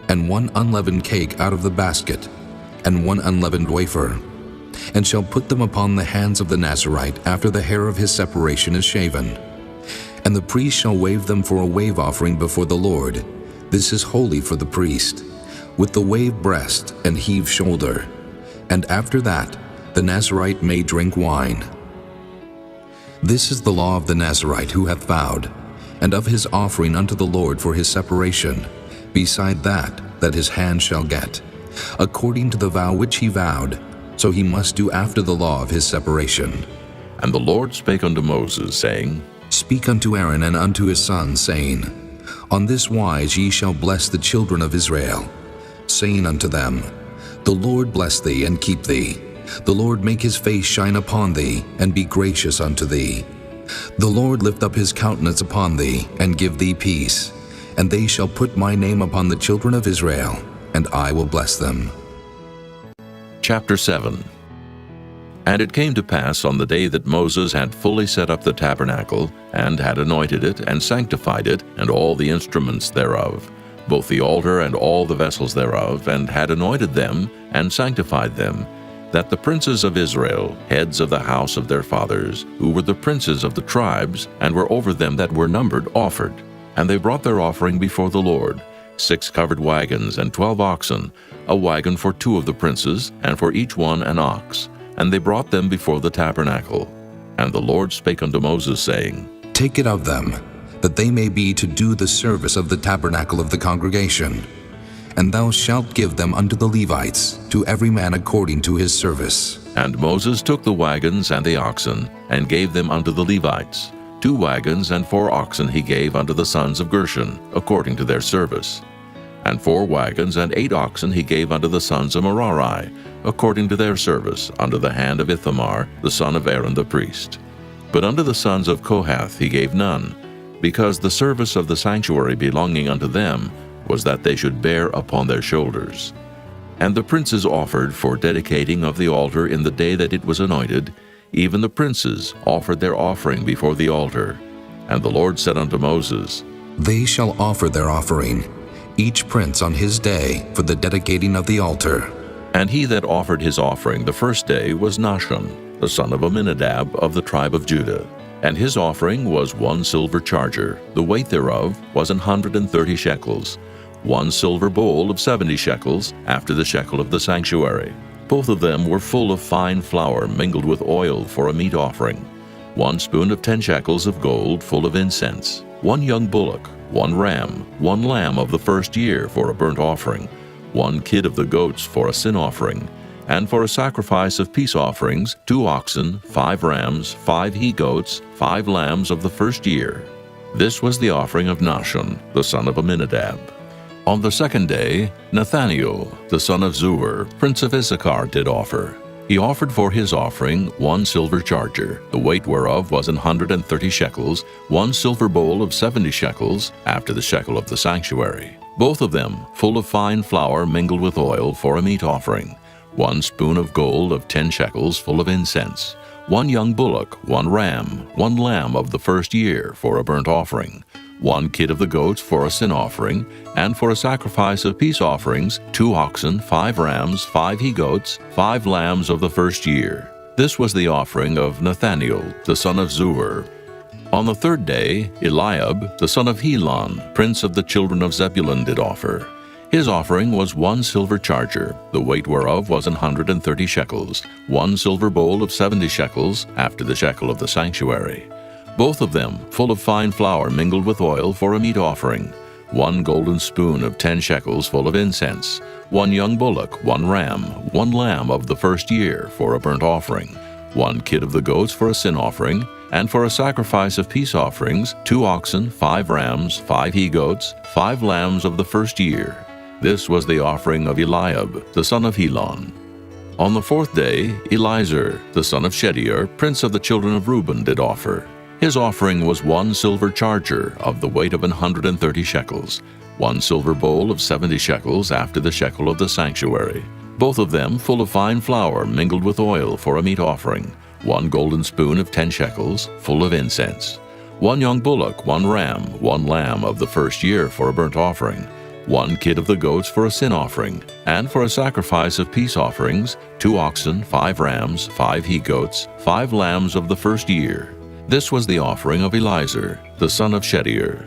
and 1 unleavened cake out of the basket, and 1 unleavened wafer, and shall put them upon the hands of the Nazarite after the hair of his separation is shaven. And the priest shall wave them for a wave offering before the Lord. This is holy for the priest, with the wave breast and heave shoulder. And after that, the Nazarite may drink wine. This is the law of the Nazarite who hath vowed, and of his offering unto the Lord for his separation, beside that his hand shall get, according to the vow which he vowed, so he must do after the law of his separation. And the Lord spake unto Moses, saying, Speak unto Aaron and unto his sons, saying, On this wise ye shall bless the children of Israel, saying unto them, The Lord bless thee and keep thee. The Lord make his face shine upon thee, and be gracious unto thee. The Lord lift up his countenance upon thee, and give thee peace. And they shall put my name upon the children of Israel, and I will bless them. Chapter 7. And it came to pass on the day that Moses had fully set up the tabernacle, and had anointed it, and sanctified it, and all the instruments thereof, both the altar and all the vessels thereof, and had anointed them, and sanctified them, that the princes of Israel, heads of the house of their fathers, who were the princes of the tribes, and were over them that were numbered, offered. And they brought their offering before the Lord, 6 covered wagons, and 12 oxen, a wagon for 2 of the princes, and for each one an ox. And they brought them before the tabernacle. And the Lord spake unto Moses, saying, Take it of them, that they may be to do the service of the tabernacle of the congregation. And thou shalt give them unto the Levites, to every man according to his service. And Moses took the wagons and the oxen, and gave them unto the Levites. 2 wagons and 4 oxen he gave unto the sons of Gershon, according to their service. And 4 wagons and 8 oxen he gave unto the sons of Merari, according to their service, under the hand of Ithamar, the son of Aaron the priest. But unto the sons of Kohath he gave none, because the service of the sanctuary belonging unto them was that they should bear upon their shoulders. And the princes offered for dedicating of the altar in the day that it was anointed, even the princes offered their offering before the altar. And the Lord said unto Moses, They shall offer their offering, each prince on his day, for the dedicating of the altar. And he that offered his offering the first day was Nahshon, the son of Amminadab of the tribe of Judah. And his offering was 1 silver charger, the weight thereof was 130 shekels, 1 silver bowl of 70 shekels, after the shekel of the sanctuary. Both of them were full of fine flour mingled with oil for a meat offering. 1 spoon of 10 shekels of gold full of incense, 1 young bullock, 1 ram, 1 lamb of the first year for a burnt offering, 1 kid of the goats for a sin offering, and for a sacrifice of peace offerings, 2 oxen, 5 rams, 5 he-goats, 5 lambs of the first year. This was the offering of Nahshon, the son of Amminadab. On the second day, Nathaniel, the son of Zuar, prince of Issachar, did offer. He offered for his offering 1 silver charger, the weight whereof was 130 shekels, 1 silver bowl of 70 shekels, after the shekel of the sanctuary. Both of them full of fine flour mingled with oil for a meat offering. 1 spoon of gold of 10 shekels full of incense. 1 young bullock, 1 ram, 1 lamb of the first year for a burnt offering. 1 kid of the goats for a sin offering, and for a sacrifice of peace offerings, 2 oxen, 5 rams, 5 he-goats, 5 lambs of the first year. This was the offering of Nathaniel, the son of Zuar. On the third day, Eliab, the son of Helon, prince of the children of Zebulun, did offer. His offering was 1 silver charger, the weight whereof was 130 shekels, 1 silver bowl of 70 shekels, after the shekel of the sanctuary. Both of them full of fine flour mingled with oil for a meat offering. 1 golden spoon of 10 shekels full of incense. 1 young bullock, 1 ram, 1 lamb of the first year for a burnt offering. 1 kid of the goats for a sin offering, and for a sacrifice of peace offerings, 2 oxen, 5 rams, 5 he-goats, 5 lambs of the first year. This was the offering of Eliab, the son of Helon. On the fourth day, Elizur, the son of Shedeur, prince of the children of Reuben, did offer. His offering was 1 silver charger of the weight of 130 shekels, 1 silver bowl of 70 shekels after the shekel of the sanctuary. Both of them full of fine flour mingled with oil for a meat offering. 1 golden spoon of 10 shekels, full of incense. 1 young bullock, 1 ram, 1 lamb of the first year for a burnt offering. 1 kid of the goats for a sin offering, and for a sacrifice of peace offerings, 2 oxen, 5 rams, 5 he-goats, 5 lambs of the first year. This was the offering of Elizur, the son of Shedeur.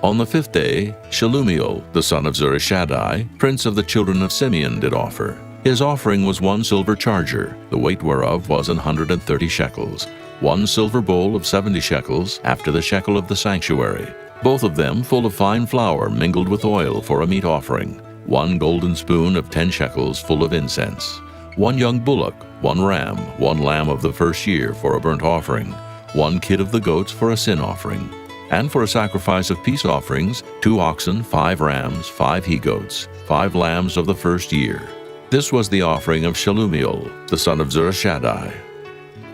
On the fifth day, Shelumiel, the son of Zurishaddai, prince of the children of Simeon, did offer. His offering was 1 silver charger, the weight whereof was 130 shekels, 1 silver bowl of 70 shekels, after the shekel of the sanctuary. Both of them full of fine flour mingled with oil for a meat offering. 1 golden spoon of 10 shekels full of incense. 1 young bullock, 1 ram, 1 lamb of the first year for a burnt offering. 1 kid of the goats for a sin offering. And for a sacrifice of peace offerings, 2 oxen, 5 rams, 5 he-goats, 5 lambs of the first year. This was the offering of Shelumiel, the son of Zurishaddai.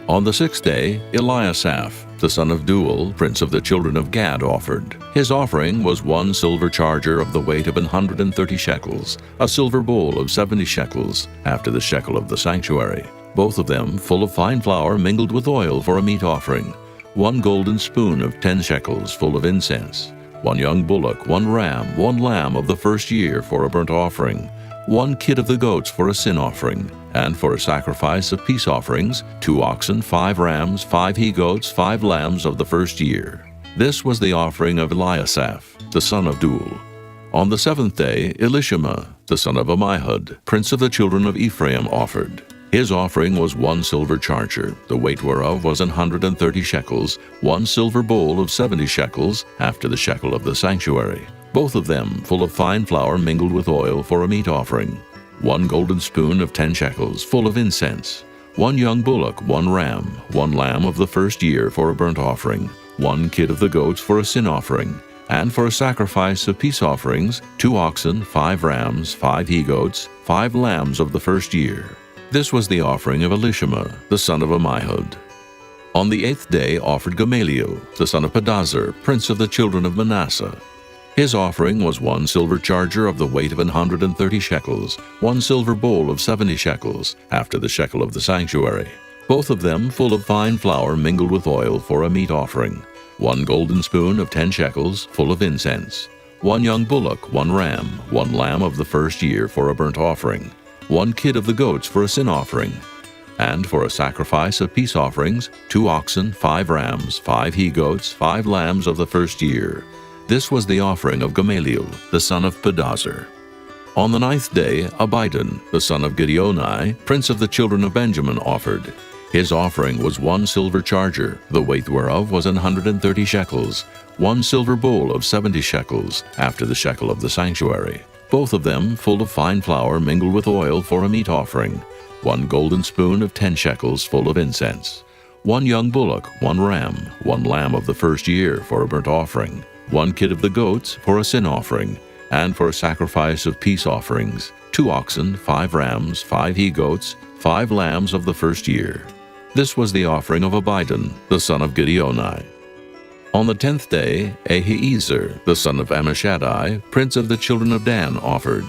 On the 6th day, Eliasaph, the son of Deuel, prince of the children of Gad, offered. His offering was 1 silver charger of the weight of 130 shekels, a silver bowl of 70 shekels, after the shekel of the sanctuary, both of them full of fine flour mingled with oil for a meat offering, 1 golden spoon of 10 shekels full of incense, 1 young bullock, 1 ram, 1 lamb of the first year for a burnt offering, 1 kid of the goats for a sin offering, and for a sacrifice of peace offerings, 2 oxen, 5 rams, 5 he-goats, 5 lambs of the first year. This was the offering of Eliasaph, the son of Deuel. On the 7th day, Elishama, the son of Ammihud, prince of the children of Ephraim, offered. His offering was 1 silver charger, the weight whereof was 130 shekels, 1 silver bowl of 70 shekels, after the shekel of the sanctuary, both of them full of fine flour mingled with oil for a meat offering, 1 golden spoon of 10 shekels full of incense, 1 young bullock, 1 ram, 1 lamb of the first year for a burnt offering, 1 kid of the goats for a sin offering, and for a sacrifice of peace offerings, 2 oxen, 5 rams, 5 he-goats, 5 lambs of the first year. This was the offering of Elishama, the son of Ammihud. On the 8th day offered Gamaliel, the son of Pedahzur, prince of the children of Manasseh. His offering was 1 silver charger of the weight of 130 shekels, 1 silver bowl of 70 shekels, after the shekel of the sanctuary, both of them full of fine flour mingled with oil for a meat offering, 1 golden spoon of 10 shekels, full of incense, 1 young bullock, 1 ram, 1 lamb of the first year for a burnt offering, 1 kid of the goats for a sin offering, and for a sacrifice of peace offerings, 2 oxen, 5 rams, 5 he-goats, 5 lambs of the first year. This was the offering of Gamaliel, the son of Pedahzur. On the 9th day, Abidan, the son of Gideoni, prince of the children of Benjamin, offered. His offering was 1 silver charger, the weight whereof was 130 shekels, 1 silver bowl of 70 shekels, after the shekel of the sanctuary, both of them full of fine flour mingled with oil for a meat offering, 1 golden spoon of 10 shekels full of incense, 1 young bullock, 1 ram, 1 lamb of the first year for a burnt offering, 1 kid of the goats for a sin offering, and for a sacrifice of peace offerings, 2 oxen, 5 rams, 5 he-goats, 5 lambs of the first year. This was the offering of Abidan, the son of Gideoni. On the 10th day, Ahiezer, the son of Ammishaddai, prince of the children of Dan, offered.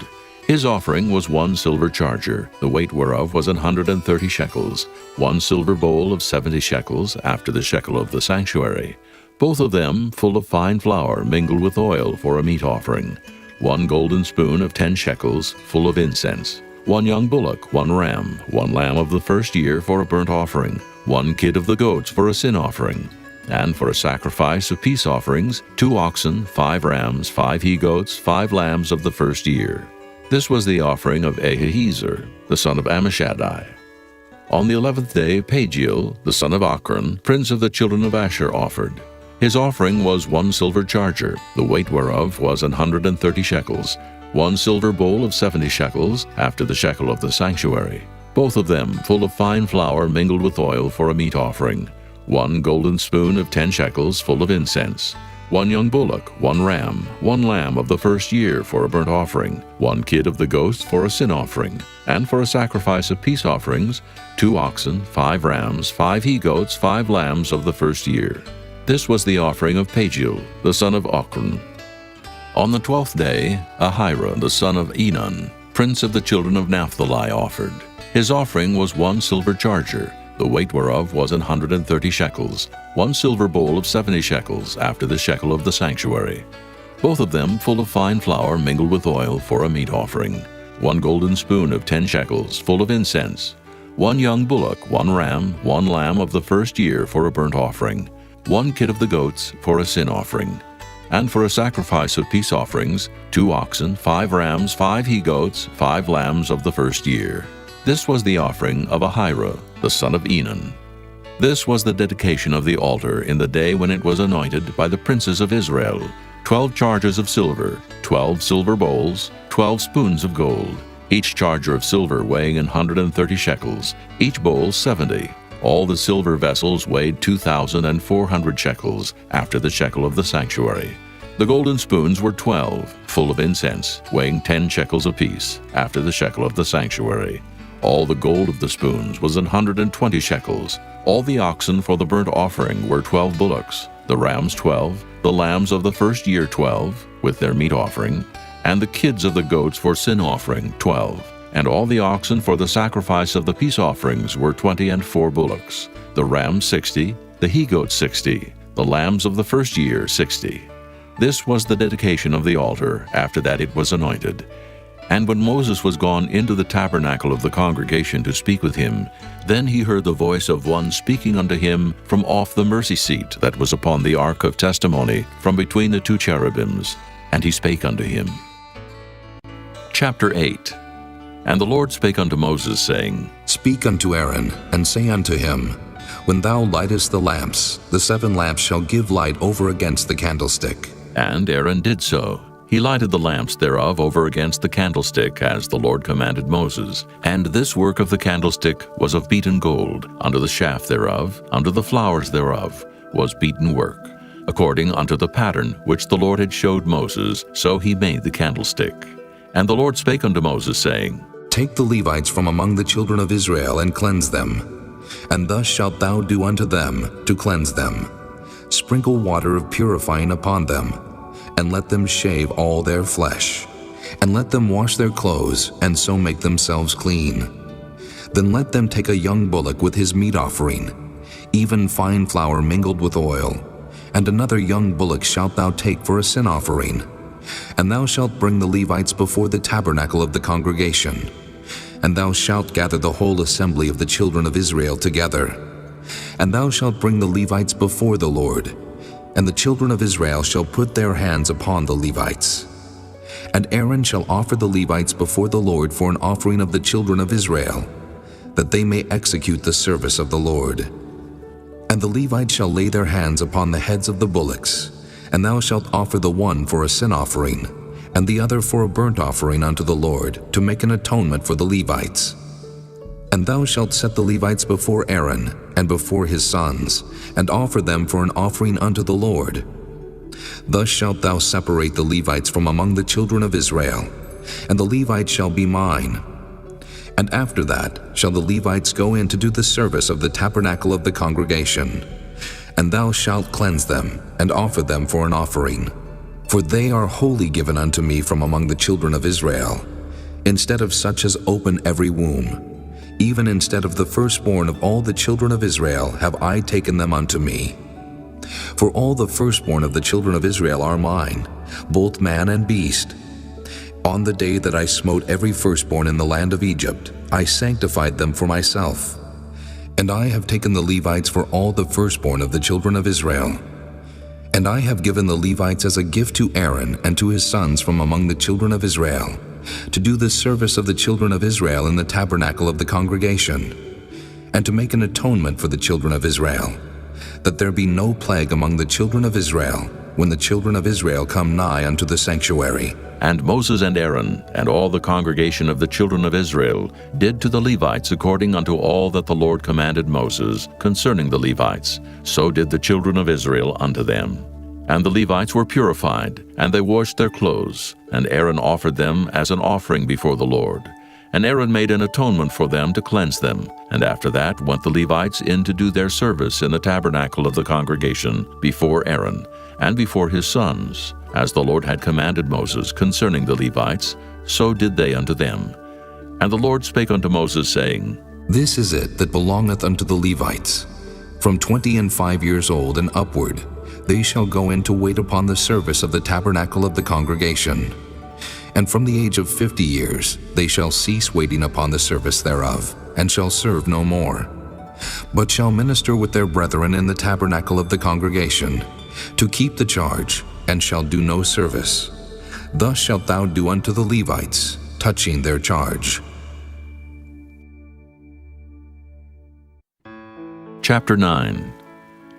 His offering was 1 silver charger, the weight whereof was 130 shekels, 1 silver bowl of 70 shekels, after the shekel of the sanctuary, both of them full of fine flour mingled with oil for a meat offering, 1 golden spoon of 10 shekels, full of incense, 1 young bullock, 1 ram, 1 lamb of the first year for a burnt offering, 1 kid of the goats for a sin offering, and for a sacrifice of peace offerings, 2 oxen, 5 rams, 5 he-goats, 5 lambs of the first year. This was the offering of Ahiezer, the son of Ammishaddai. On the 11th day, Pagiel, the son of Ochran, prince of the children of Asher, offered. His offering was 1 silver charger, the weight whereof was 130 shekels, 1 silver bowl of 70 shekels, after the shekel of the sanctuary, both of them full of fine flour mingled with oil for a meat offering, 1 golden spoon of 10 shekels full of incense, 1 young bullock, 1 ram, 1 lamb of the first year for a burnt offering, 1 kid of the goats for a sin offering, and for a sacrifice of peace offerings, 2 oxen, 5 rams, 5 he-goats, 5 lambs of the first year. This was the offering of Pagiel, the son of Ochran. On the 12th day, Ahira, the son of Enan, prince of the children of Naphtali, offered. His offering was 1 silver charger, the weight whereof was 130 shekels, 1 silver bowl of 70 shekels, after the shekel of the sanctuary, both of them full of fine flour mingled with oil for a meat offering, 1 golden spoon of 10 shekels, full of incense, 1 young bullock, 1 ram, 1 lamb of the first year for a burnt offering, 1 kid of the goats for a sin offering, and for a sacrifice of peace offerings, 2 oxen, 5 rams, 5 he-goats, 5 lambs of the first year. This was the offering of Ahira, the son of Enan. This was the dedication of the altar in the day when it was anointed by the princes of Israel, 12 chargers of silver, 12 silver bowls, 12 spoons of gold, each charger of silver weighing 130 shekels, each bowl 70, All the silver vessels weighed 2,400 shekels, after the shekel of the sanctuary. The golden spoons were 12, full of incense, weighing 10 shekels apiece, after the shekel of the sanctuary. All the gold of the spoons was 120 shekels. All the oxen for the burnt offering were 12 bullocks, the rams 12, the lambs of the first year 12, with their meat offering, and the kids of the goats for sin offering 12. And all the oxen for the sacrifice of the peace offerings were 20 and 4 bullocks, the rams 60, the he-goats 60, the lambs of the first year 60. This was the dedication of the altar. After that it was anointed. And when Moses was gone into the tabernacle of the congregation to speak with him, then he heard the voice of one speaking unto him from off the mercy seat that was upon the ark of testimony, from between the 2 cherubims. And he spake unto him. Chapter 8. And the Lord spake unto Moses, saying, Speak unto Aaron, and say unto him, When thou lightest the lamps, the 7 lamps shall give light over against the candlestick. And Aaron did so. He lighted the lamps thereof over against the candlestick, as the Lord commanded Moses. And this work of the candlestick was of beaten gold. Under the shaft thereof, under the flowers thereof, was beaten work. According unto the pattern which the Lord had showed Moses, so he made the candlestick. And the Lord spake unto Moses, saying, Take the Levites from among the children of Israel, and cleanse them. And thus shalt thou do unto them, to cleanse them. Sprinkle water of purifying upon them, and let them shave all their flesh, and let them wash their clothes, and so make themselves clean. Then let them take a young bullock with his meat offering, even fine flour mingled with oil, and another young bullock shalt thou take for a sin offering. And thou shalt bring the Levites before the tabernacle of the congregation, and thou shalt gather the whole assembly of the children of Israel together. And thou shalt bring the Levites before the Lord, and the children of Israel shall put their hands upon the Levites. And Aaron shall offer the Levites before the Lord for an offering of the children of Israel, that they may execute the service of the Lord. And the Levites shall lay their hands upon the heads of the bullocks, and thou shalt offer the one for a sin offering, and the other for a burnt offering unto the Lord, to make an atonement for the Levites. And thou shalt set the Levites before Aaron, and before his sons, and offer them for an offering unto the Lord. Thus shalt thou separate the Levites from among the children of Israel, and the Levites shall be mine. And after that shall the Levites go in to do the service of the tabernacle of the congregation. And thou shalt cleanse them, and offer them for an offering. For they are wholly given unto me from among the children of Israel, instead of such as open every womb. Even instead of the firstborn of all the children of Israel have I taken them unto me. For all the firstborn of the children of Israel are mine, both man and beast. On the day that I smote every firstborn in the land of Egypt, I sanctified them for myself. And I have taken the Levites for all the firstborn of the children of Israel. And I have given the Levites as a gift to Aaron and to his sons from among the children of Israel, to do the service of the children of Israel in the tabernacle of the congregation, and to make an atonement for the children of Israel, that there be no plague among the children of Israel, when the children of Israel come nigh unto the sanctuary. And Moses and Aaron, and all the congregation of the children of Israel, did to the Levites according unto all that the Lord commanded Moses concerning the Levites. So did the children of Israel unto them. And the Levites were purified, and they washed their clothes, and Aaron offered them as an offering before the Lord. And Aaron made an atonement for them to cleanse them. And after that went the Levites in to do their service in the tabernacle of the congregation before Aaron, and before his sons. As the Lord had commanded Moses concerning the Levites, so did they unto them. And the Lord spake unto Moses, saying, This is it that belongeth unto the Levites. From 25 years old and upward, they shall go in to wait upon the service of the tabernacle of the congregation. And from the age of 50 years they shall cease waiting upon the service thereof, and shall serve no more, but shall minister with their brethren in the tabernacle of the congregation, to keep the charge, and shall do no service. Thus shalt thou do unto the Levites, touching their charge. Chapter 9.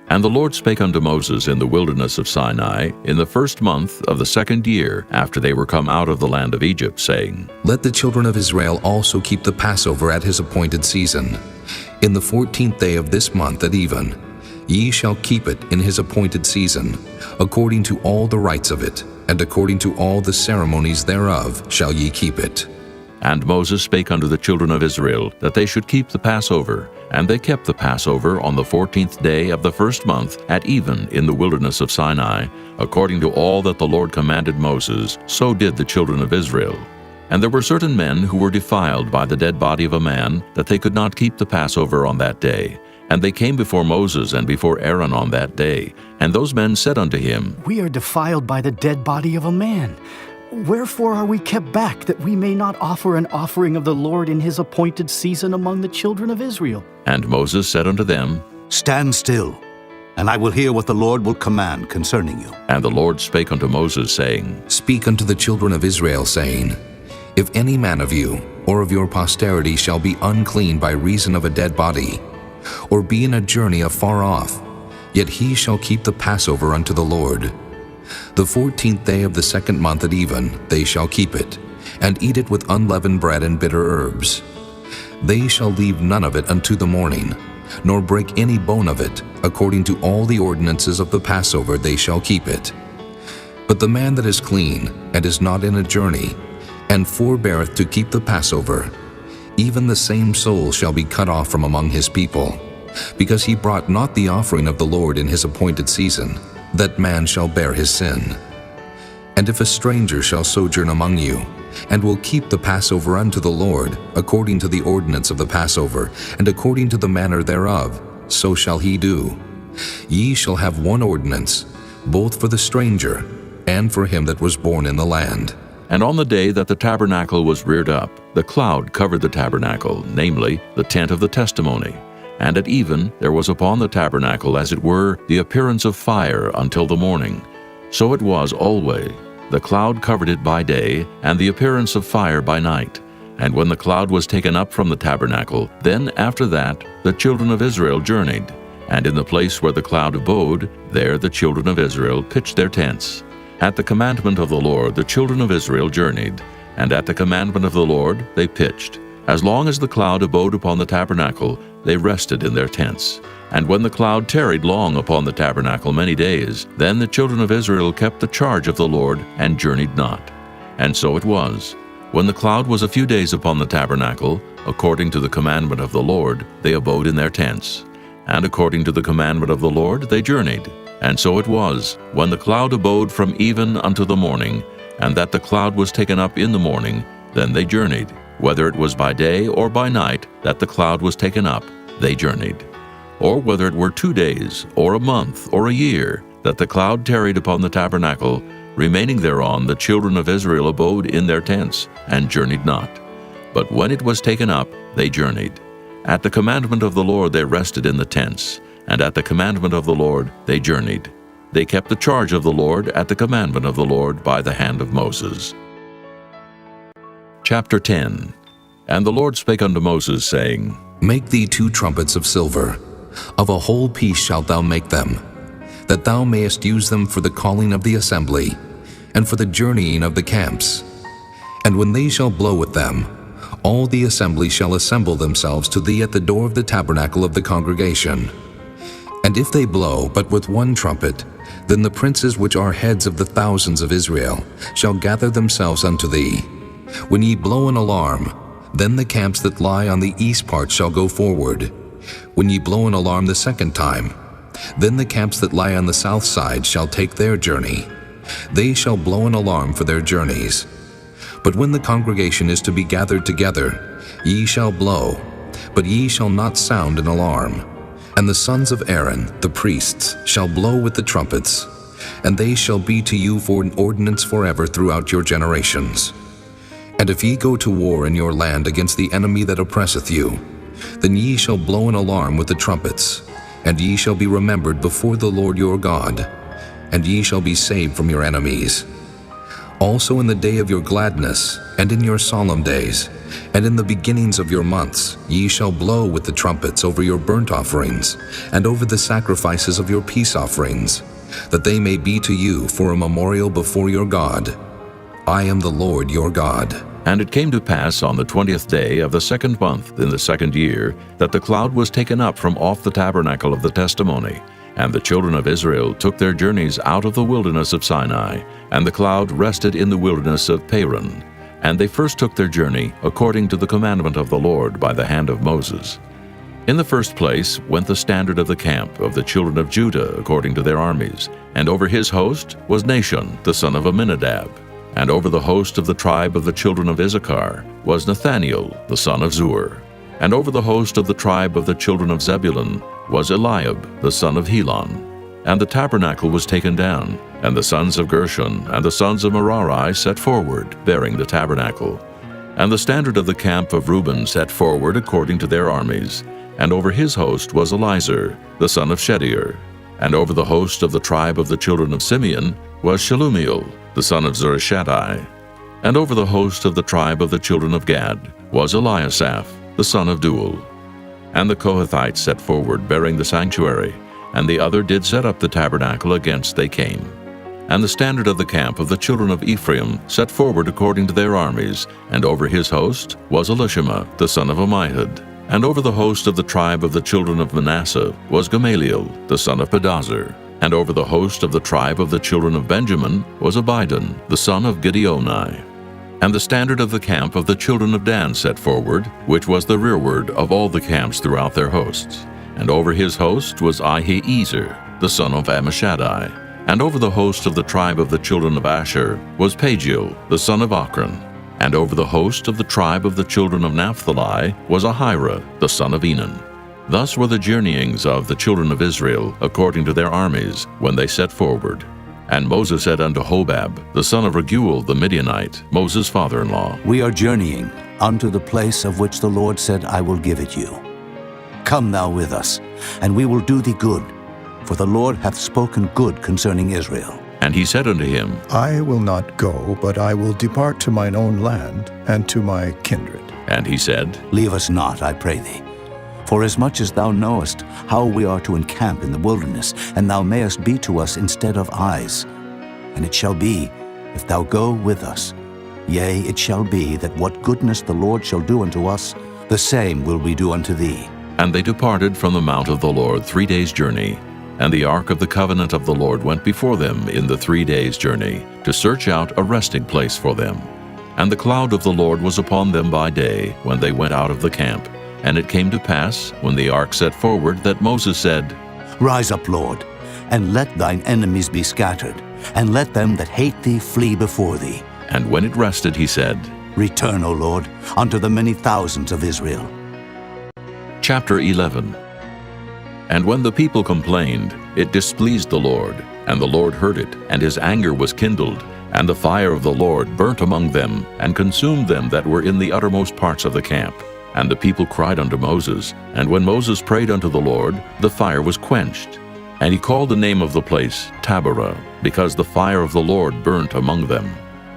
And the Lord spake unto Moses in the wilderness of Sinai in the 1st month of the 2nd year after they were come out of the land of Egypt, saying, Let the children of Israel also keep the Passover at his appointed season. In the 14th day of this month at even, ye shall keep it in his appointed season, according to all the rites of it, and according to all the ceremonies thereof shall ye keep it. And Moses spake unto the children of Israel that they should keep the Passover. And they kept the Passover on the 14th day of the first month at even in the wilderness of Sinai, according to all that the Lord commanded Moses, so did the children of Israel. And there were certain men who were defiled by the dead body of a man, that they could not keep the Passover on that day. And they came before Moses and before Aaron on that day. And those men said unto him, We are defiled by the dead body of a man. Wherefore are we kept back, that we may not offer an offering of the Lord in his appointed season among the children of Israel? And Moses said unto them, Stand still, and I will hear what the Lord will command concerning you. And the Lord spake unto Moses, saying, Speak unto the children of Israel, saying, If any man of you or of your posterity shall be unclean by reason of a dead body, or be in a journey afar off, yet he shall keep the Passover unto the Lord. The 14th day of the second month at even they shall keep it, and eat it with unleavened bread and bitter herbs. They shall leave none of it unto the morning, nor break any bone of it. According to all the ordinances of the Passover they shall keep it. But the man that is clean, and is not in a journey, and forbeareth to keep the Passover, even the same soul shall be cut off from among his people, because he brought not the offering of the Lord in his appointed season. That man shall bear his sin. And if a stranger shall sojourn among you, and will keep the Passover unto the Lord, according to the ordinance of the Passover, and according to the manner thereof, so shall he do. Ye shall have one ordinance, both for the stranger, and for him that was born in the land. And on the day that the tabernacle was reared up, the cloud covered the tabernacle, namely, the tent of the testimony. And at even there was upon the tabernacle, as it were, the appearance of fire until the morning. So it was always. The cloud covered it by day, and the appearance of fire by night. And when the cloud was taken up from the tabernacle, then after that the children of Israel journeyed. And in the place where the cloud abode, there the children of Israel pitched their tents. At the commandment of the Lord the children of Israel journeyed, and at the commandment of the Lord they pitched. As long as the cloud abode upon the tabernacle, they rested in their tents. And when the cloud tarried long upon the tabernacle many days, then the children of Israel kept the charge of the Lord, and journeyed not. And so it was. When the cloud was a few days upon the tabernacle, according to the commandment of the Lord, they abode in their tents. And according to the commandment of the Lord they journeyed. And so it was, when the cloud abode from even unto the morning, and that the cloud was taken up in the morning, then they journeyed. Whether it was by day or by night that the cloud was taken up, they journeyed. Or whether it were 2 days, or a month, or a year, that the cloud tarried upon the tabernacle, remaining thereon the children of Israel abode in their tents, and journeyed not. But when it was taken up, they journeyed. At the commandment of the Lord they rested in the tents, and at the commandment of the Lord they journeyed. They kept the charge of the Lord at the commandment of the Lord by the hand of Moses. Chapter 10. And the Lord spake unto Moses, saying, Make thee 2 trumpets of silver, of a whole piece shalt thou make them, that thou mayest use them for the calling of the assembly, and for the journeying of the camps. And when they shall blow with them, all the assembly shall assemble themselves to thee at the door of the tabernacle of the congregation. And if they blow but with 1 trumpet, then the princes which are heads of the thousands of Israel shall gather themselves unto thee. When ye blow an alarm, then the camps that lie on the east part shall go forward. When ye blow an alarm the second time, then the camps that lie on the south side shall take their journey. They shall blow an alarm for their journeys. But when the congregation is to be gathered together, ye shall blow, but ye shall not sound an alarm. And the sons of Aaron, the priests, shall blow with the trumpets, and they shall be to you for an ordinance forever throughout your generations. And if ye go to war in your land against the enemy that oppresseth you, then ye shall blow an alarm with the trumpets, and ye shall be remembered before the Lord your God, and ye shall be saved from your enemies. Also in the day of your gladness, and in your solemn days, and in the beginnings of your months, ye shall blow with the trumpets over your burnt offerings, and over the sacrifices of your peace offerings, that they may be to you for a memorial before your God. I am the Lord your God. And it came to pass on the 20th day of the second month in the second year that the cloud was taken up from off the tabernacle of the testimony. And the children of Israel took their journeys out of the wilderness of Sinai, and the cloud rested in the wilderness of Paran. And they first took their journey according to the commandment of the Lord by the hand of Moses. In the first place went the standard of the camp of the children of Judah according to their armies, and over his host was Nahshon the son of Amminadab. And over the host of the tribe of the children of Issachar was Nathaniel the son of Zuar. And over the host of the tribe of the children of Zebulun was Eliab the son of Helon. And the tabernacle was taken down, and the sons of Gershon and the sons of Merari set forward, bearing the tabernacle. And the standard of the camp of Reuben set forward according to their armies, and over his host was Elizur the son of Shedeur. And over the host of the tribe of the children of Simeon was Shelumiel the son of Zurishaddai. And over the host of the tribe of the children of Gad was Eliasaph the son of Deuel. And the Kohathites set forward, bearing the sanctuary, and the other did set up the tabernacle against they came. And the standard of the camp of the children of Ephraim set forward according to their armies, and over his host was Elishama the son of Ammihud. And over the host of the tribe of the children of Manasseh was Gamaliel the son of Pedazur. And over the host of the tribe of the children of Benjamin was Abidan the son of Gideoni. And the standard of the camp of the children of Dan set forward, which was the rearward of all the camps throughout their hosts. And over his host was Ahiezer the son of Ammishaddai. And over the host of the tribe of the children of Asher was Pagiel the son of Ochran. And over the host of the tribe of the children of Naphtali was Ahira the son of Enan. Thus were the journeyings of the children of Israel according to their armies when they set forward. And Moses said unto Hobab the son of Raguel the Midianite, Moses' father-in-law, We are journeying unto the place of which the Lord said, I will give it you. Come thou with us, and we will do thee good, for the Lord hath spoken good concerning Israel. And he said unto him, I will not go, but I will depart to mine own land and to my kindred. And he said, Leave us not, I pray thee. For as much as thou knowest how we are to encamp in the wilderness, and thou mayest be to us instead of eyes. And it shall be, if thou go with us, yea, it shall be that what goodness the Lord shall do unto us, the same will we do unto thee. And they departed from the mount of the Lord 3 days' journey. And the ark of the covenant of the Lord went before them in the 3 days' journey, to search out a resting place for them. And the cloud of the Lord was upon them by day, when they went out of the camp. And it came to pass, when the ark set forward, that Moses said, Rise up, Lord, and let thine enemies be scattered, and let them that hate thee flee before thee. And when it rested, he said, Return, O Lord, unto the many thousands of Israel. Chapter 11. And when the people complained, it displeased the Lord, and the Lord heard it, and his anger was kindled, and the fire of the Lord burnt among them, and consumed them that were in the uttermost parts of the camp. And the people cried unto Moses, and when Moses prayed unto the Lord, the fire was quenched. And he called the name of the place Taberah, because the fire of the Lord burnt among them.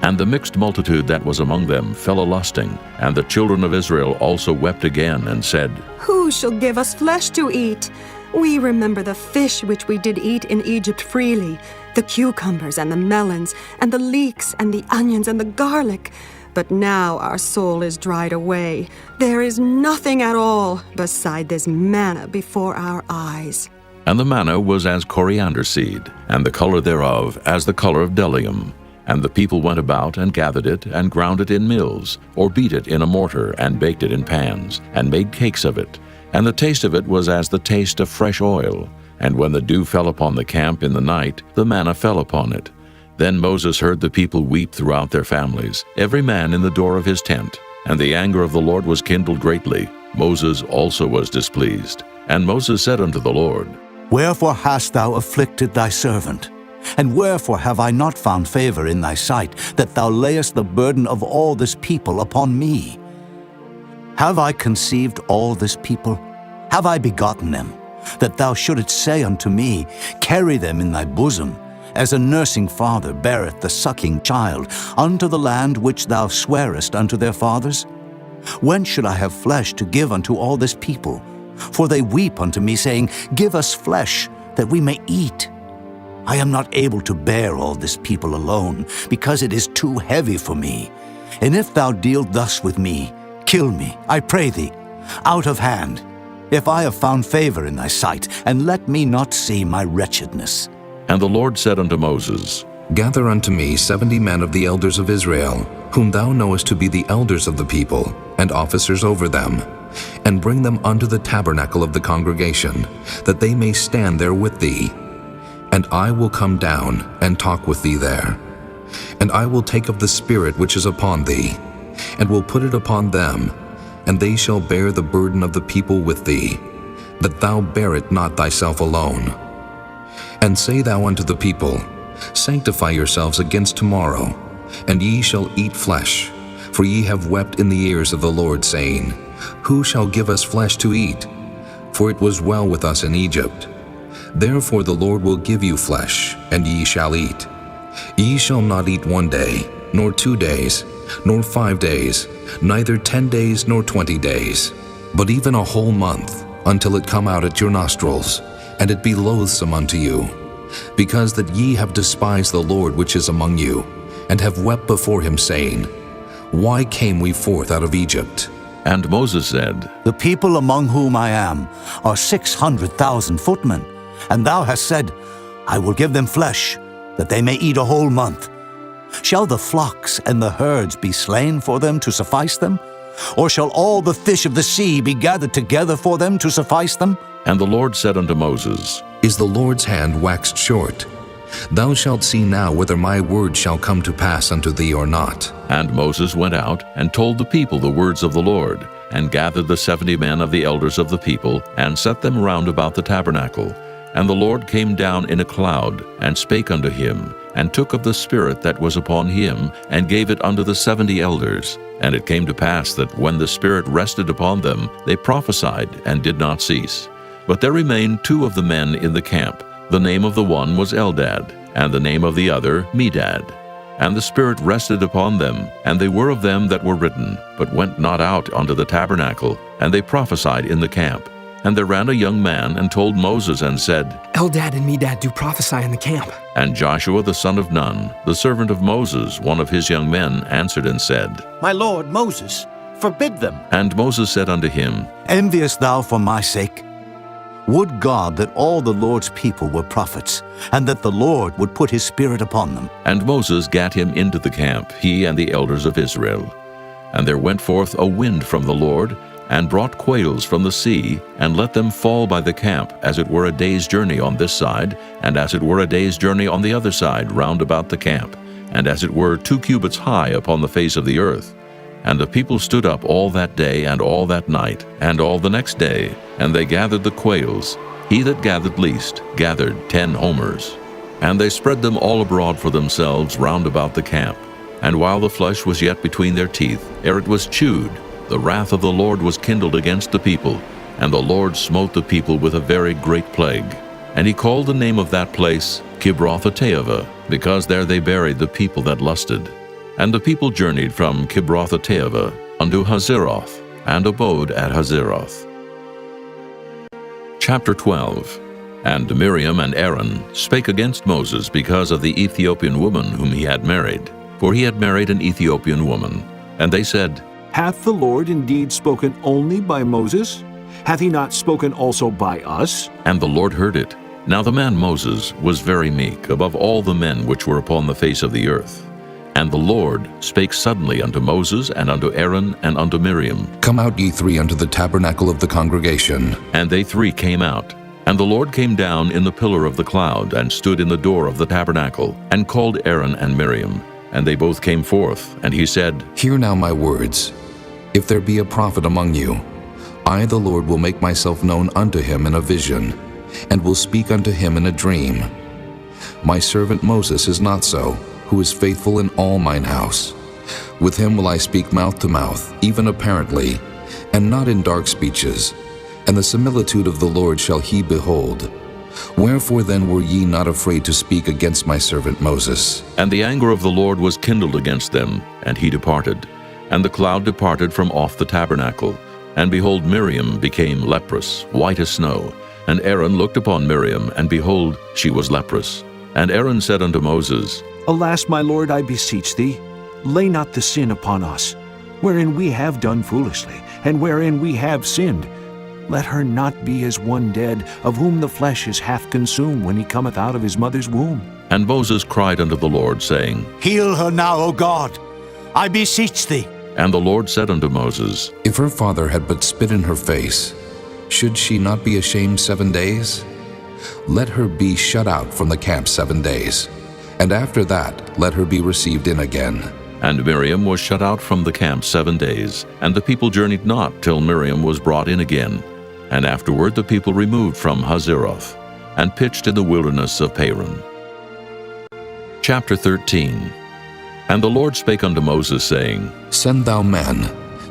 And the mixed multitude that was among them fell a-lusting, and the children of Israel also wept again, and said, Who shall give us flesh to eat? We remember the fish which we did eat in Egypt freely, the cucumbers and the melons, and the leeks and the onions and the garlic. But now our soul is dried away. There is nothing at all beside this manna before our eyes. And the manna was as coriander seed, and the color thereof as the color of bdellium. And the people went about and gathered it, and ground it in mills, or beat it in a mortar, and baked it in pans, and made cakes of it. And the taste of it was as the taste of fresh oil. And when the dew fell upon the camp in the night, the manna fell upon it. Then Moses heard the people weep throughout their families, every man in the door of his tent. And the anger of the Lord was kindled greatly. Moses also was displeased. And Moses said unto the Lord, Wherefore hast thou afflicted thy servant? And wherefore have I not found favor in thy sight, that thou layest the burden of all this people upon me? Have I conceived all this people? Have I begotten them? That thou shouldest say unto me, Carry them in thy bosom, as a nursing father beareth the sucking child, unto the land which thou swarest unto their fathers? When should I have flesh to give unto all this people? For they weep unto me, saying, Give us flesh, that we may eat. I am not able to bear all this people alone, because it is too heavy for me. And if thou deal thus with me, kill me, I pray thee, out of hand, if I have found favor in thy sight, and let me not see my wretchedness. And the Lord said unto Moses, Gather unto me 70 men of the elders of Israel, whom thou knowest to be the elders of the people, and officers over them, and bring them unto the tabernacle of the congregation, that they may stand there with thee. And I will come down and talk with thee there. And I will take of the Spirit which is upon thee, and will put it upon them, and they shall bear the burden of the people with thee, that thou bear it not thyself alone. And say thou unto the people, Sanctify yourselves against tomorrow, and ye shall eat flesh, for ye have wept in the ears of the Lord, saying, Who shall give us flesh to eat? For it was well with us in Egypt. Therefore the Lord will give you flesh, and ye shall eat. Ye shall not eat 1 day, nor 2 days, nor 5 days, neither 10 days nor 20 days, but even a whole month, until it come out at your nostrils, and it be loathsome unto you, because that ye have despised the Lord which is among you, and have wept before him, saying, Why came we forth out of Egypt? And Moses said, The people among whom I am are 600,000 footmen, and thou hast said, I will give them flesh, that they may eat a whole month. Shall the flocks and the herds be slain for them to suffice them? Or shall all the fish of the sea be gathered together for them to suffice them? And the Lord said unto Moses, Is the Lord's hand waxed short? Thou shalt see now whether my word shall come to pass unto thee or not. And Moses went out and told the people the words of the Lord, and gathered the 70 men of the elders of the people, and set them round about the tabernacle. And the Lord came down in a cloud, and spake unto him, and took of the Spirit that was upon him, and gave it unto the 70 elders. And it came to pass that when the Spirit rested upon them, they prophesied, and did not cease. But there remained 2 of the men in the camp. The name of the one was Eldad, and the name of the other Medad. And the Spirit rested upon them, and they were of them that were written, but went not out unto the tabernacle, and they prophesied in the camp. And there ran a young man, and told Moses, and said, Eldad and Medad do prophesy in the camp. And Joshua the son of Nun, the servant of Moses, one of his young men, answered and said, My lord Moses, forbid them. And Moses said unto him, Enviest thou for my sake? Would God that all the Lord's people were prophets, and that the Lord would put his Spirit upon them. And Moses gat him into the camp, he and the elders of Israel. And there went forth a wind from the Lord, and brought quails from the sea, and let them fall by the camp, as it were a day's journey on this side, and as it were a day's journey on the other side round about the camp, and as it were 2 cubits high upon the face of the earth. And the people stood up all that day and all that night, and all the next day, and they gathered the quails. He that gathered least gathered 10 homers. And they spread them all abroad for themselves round about the camp. And while the flesh was yet between their teeth, ere it was chewed, the wrath of the Lord was kindled against the people, and the Lord smote the people with a very great plague. And he called the name of that place Kibroth-hattaavah, because there they buried the people that lusted. And the people journeyed from Kibroth-hattaavah unto Hazeroth, and abode at Hazeroth. Chapter 12. And Miriam and Aaron spake against Moses because of the Ethiopian woman whom he had married, for he had married an Ethiopian woman. And they said, Hath the Lord indeed spoken only by Moses? Hath he not spoken also by us? And the Lord heard it. Now the man Moses was very meek above all the men which were upon the face of the earth. And the Lord spake suddenly unto Moses, and unto Aaron, and unto Miriam. Come out, ye 3, unto the tabernacle of the congregation. And they 3 came out. And the Lord came down in the pillar of the cloud, and stood in the door of the tabernacle, and called Aaron and Miriam. And they both came forth, and he said, Hear now my words. If there be a prophet among you, I the Lord will make myself known unto him in a vision, and will speak unto him in a dream. My servant Moses is not so, who is faithful in all mine house. With him will I speak mouth to mouth, even apparently, and not in dark speeches. And the similitude of the Lord shall he behold. Wherefore then were ye not afraid to speak against my servant Moses? And the anger of the Lord was kindled against them, and he departed. And the cloud departed from off the tabernacle. And behold, Miriam became leprous, white as snow. And Aaron looked upon Miriam, and behold, she was leprous. And Aaron said unto Moses, Alas, my lord, I beseech thee, lay not the sin upon us, wherein we have done foolishly, and wherein we have sinned. Let her not be as one dead, of whom the flesh is half consumed when he cometh out of his mother's womb. And Moses cried unto the Lord, saying, Heal her now, O God, I beseech thee. And the Lord said unto Moses, If her father had but spit in her face, should she not be ashamed 7 days? Let her be shut out from the camp 7 days, and after that let her be received in again. And Miriam was shut out from the camp 7 days, and the people journeyed not till Miriam was brought in again. And afterward the people removed from Hazeroth, and pitched in the wilderness of Paran. Chapter 13. And the Lord spake unto Moses, saying, Send thou men,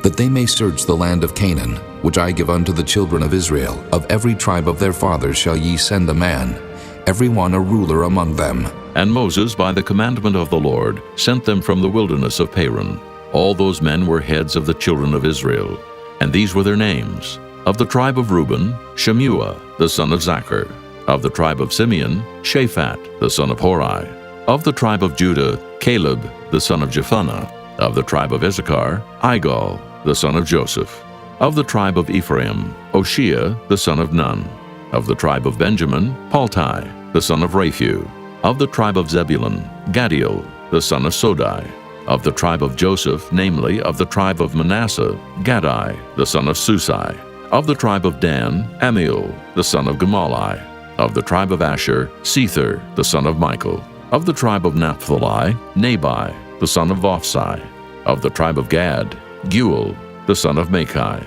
that they may search the land of Canaan, which I give unto the children of Israel. Of every tribe of their fathers shall ye send a man, every one a ruler among them. And Moses, by the commandment of the Lord, sent them from the wilderness of Paran. All those men were heads of the children of Israel, and these were their names. Of the tribe of Reuben, Shemuah, the son of Zachar. Of the tribe of Simeon, Shaphat, the son of Hori. Of the tribe of Judah, Caleb, the son of Jephunneh. Of the tribe of Issachar, Igal, the son of Joseph. Of the tribe of Ephraim, Oshea, the son of Nun. Of the tribe of Benjamin, Paltai, the son of Raphu. Of the tribe of Zebulun, Gadiel, the son of Sodai. Of the tribe of Joseph, namely, of the tribe of Manasseh, Gadai, the son of Susai. Of the tribe of Dan, Amiel, the son of Gemalli. Of the tribe of Asher, Sether, the son of Michael. Of the tribe of Naphtali, Nabai, the son of Vophsi. Of the tribe of Gad, Guel, the son of Machi.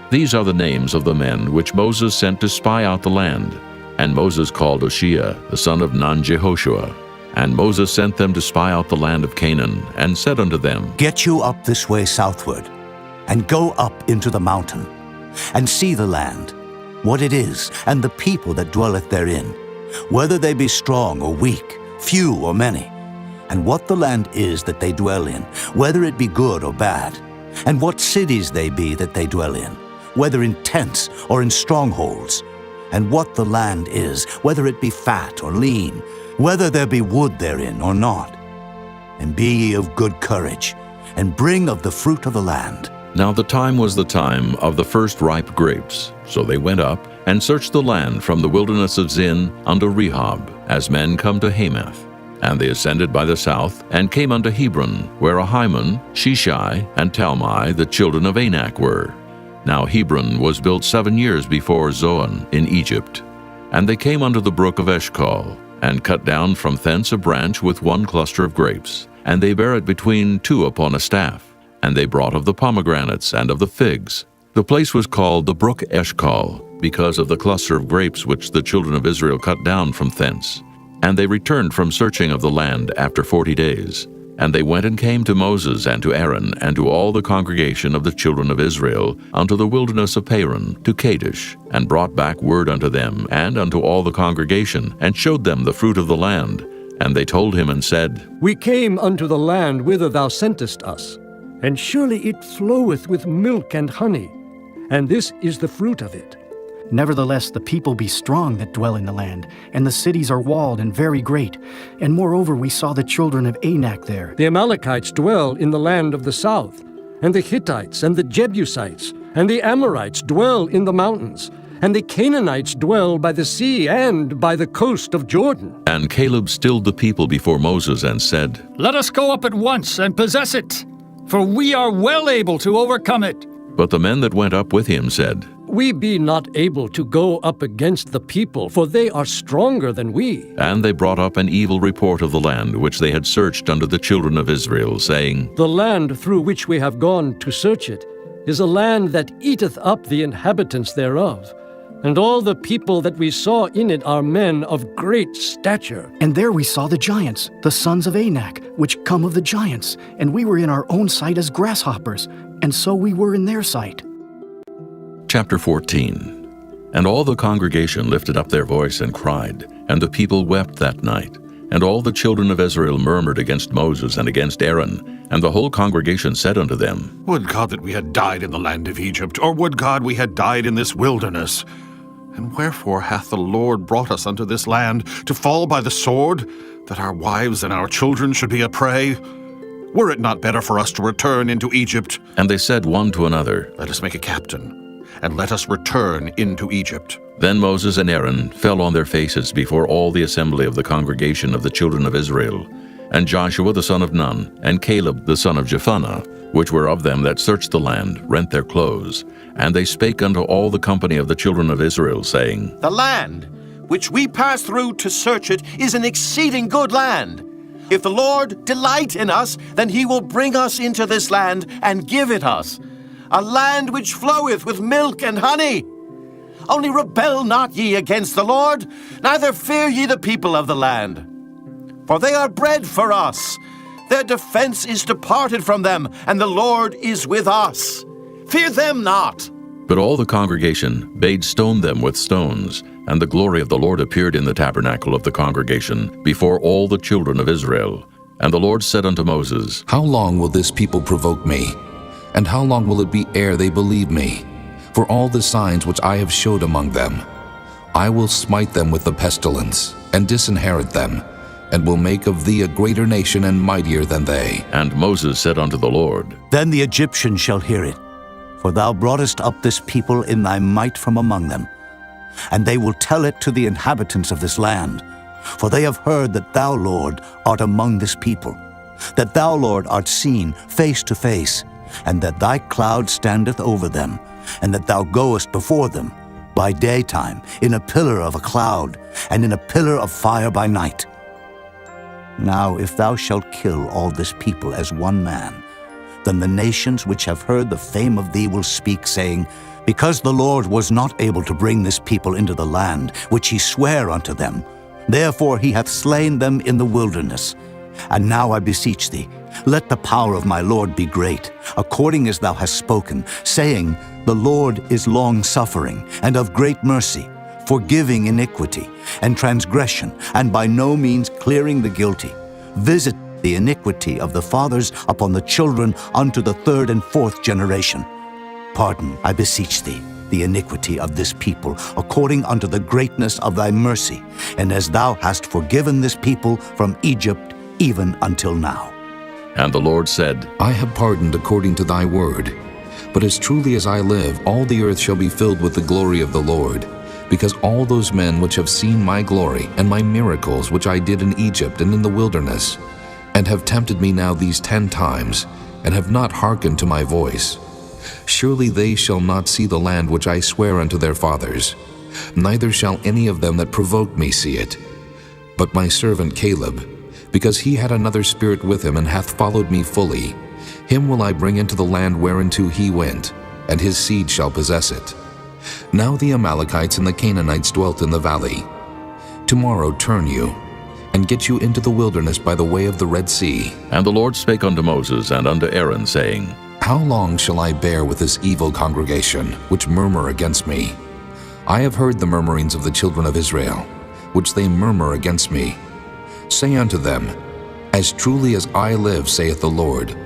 These are the names of the men which Moses sent to spy out the land. And Moses called Oshea, the son of Nun-Jehoshua. And Moses sent them to spy out the land of Canaan, and said unto them, Get you up this way southward, and go up into the mountain, and see the land, what it is, and the people that dwelleth therein, whether they be strong or weak, few or many, and what the land is that they dwell in, whether it be good or bad, and what cities they be that they dwell in, whether in tents or in strongholds, and what the land is, whether it be fat or lean, whether there be wood therein or not. And be ye of good courage, and bring of the fruit of the land. Now the time was the time of the first ripe grapes. So they went up, and searched the land from the wilderness of Zin unto Rehob, as men come to Hamath. And they ascended by the south, and came unto Hebron, where Ahiman, Sheshai, and Talmai, the children of Anak, were. Now Hebron was built 7 years before Zoan in Egypt. And they came unto the brook of Eshcol, and cut down from thence a branch with one cluster of grapes, and they bare it between two upon a staff. And they brought of the pomegranates and of the figs. The place was called the brook Eshcol, because of the cluster of grapes which the children of Israel cut down from thence. And they returned from searching of the land after 40 days. And they went and came to Moses and to Aaron and to all the congregation of the children of Israel unto the wilderness of Paran, to Kadesh, and brought back word unto them and unto all the congregation, and showed them the fruit of the land. And they told him and said, We came unto the land whither thou sentest us, and surely it floweth with milk and honey, and this is the fruit of it. Nevertheless, the people be strong that dwell in the land, and the cities are walled and very great. And moreover, we saw the children of Anak there. The Amalekites dwell in the land of the south, and the Hittites and the Jebusites and the Amorites dwell in the mountains, and the Canaanites dwell by the sea and by the coast of Jordan. And Caleb stilled the people before Moses and said, Let us go up at once and possess it, for we are well able to overcome it. But the men that went up with him said, We be not able to go up against the people, for they are stronger than we. And they brought up an evil report of the land which they had searched unto the children of Israel, saying, The land through which we have gone to search it is a land that eateth up the inhabitants thereof. And all the people that we saw in it are men of great stature. And there we saw the giants, the sons of Anak, which come of the giants. And we were in our own sight as grasshoppers, and so we were in their sight. Chapter 14. And all the congregation lifted up their voice and cried, and the people wept that night. And all the children of Israel murmured against Moses and against Aaron. And the whole congregation said unto them, Would God that we had died in the land of Egypt, or would God we had died in this wilderness? And wherefore hath the Lord brought us unto this land, to fall by the sword, that our wives and our children should be a prey? Were it not better for us to return into Egypt? And they said one to another, Let us make a captain, and let us return into Egypt. Then Moses and Aaron fell on their faces before all the assembly of the congregation of the children of Israel. And Joshua the son of Nun, and Caleb the son of Jephunneh, which were of them that searched the land, rent their clothes. And they spake unto all the company of the children of Israel, saying, The land which we passed through to search it is an exceeding good land. If the Lord delight in us, then he will bring us into this land and give it us, a land which floweth with milk and honey. Only rebel not ye against the Lord, neither fear ye the people of the land. For they are bread for us. Their defense is departed from them, and the Lord is with us. Fear them not. But all the congregation bade stone them with stones, and the glory of the Lord appeared in the tabernacle of the congregation before all the children of Israel. And the Lord said unto Moses, How long will this people provoke me? And how long will it be ere they believe me? For all the signs which I have showed among them, I will smite them with the pestilence, and disinherit them, and will make of thee a greater nation and mightier than they. And Moses said unto the Lord, Then the Egyptians shall hear it, for thou broughtest up this people in thy might from among them. And they will tell it to the inhabitants of this land, for they have heard that thou, Lord, art among this people, that thou, Lord, art seen face to face, and that thy cloud standeth over them, and that thou goest before them by daytime in a pillar of a cloud, and in a pillar of fire by night. Now if thou shalt kill all this people as one man, then the nations which have heard the fame of thee will speak, saying, Because the Lord was not able to bring this people into the land which he sware unto them, therefore he hath slain them in the wilderness. And now I beseech thee, let the power of my Lord be great, according as thou hast spoken, saying, The Lord is long-suffering, and of great mercy, forgiving iniquity and transgression, and by no means clearing the guilty. Visit the iniquity of the fathers upon the children unto the third and fourth generation. Pardon, I beseech thee, the iniquity of this people, according unto the greatness of thy mercy, and as thou hast forgiven this people from Egypt even until now. And the Lord said, I have pardoned according to thy word. But as truly as I live, all the earth shall be filled with the glory of the Lord, because all those men which have seen my glory and my miracles which I did in Egypt and in the wilderness, and have tempted me now these 10 times, and have not hearkened to my voice, surely they shall not see the land which I swear unto their fathers, neither shall any of them that provoked me see it. But my servant Caleb, because he had another spirit with him, and hath followed me fully, him will I bring into the land whereinto he went, and his seed shall possess it. Now the Amalekites and the Canaanites dwelt in the valley. Tomorrow turn you, and get you into the wilderness by the way of the Red Sea. And the Lord spake unto Moses and unto Aaron, saying, How long shall I bear with this evil congregation, which murmur against me? I have heard the murmurings of the children of Israel, which they murmur against me. Say unto them, As truly as I live, saith the Lord,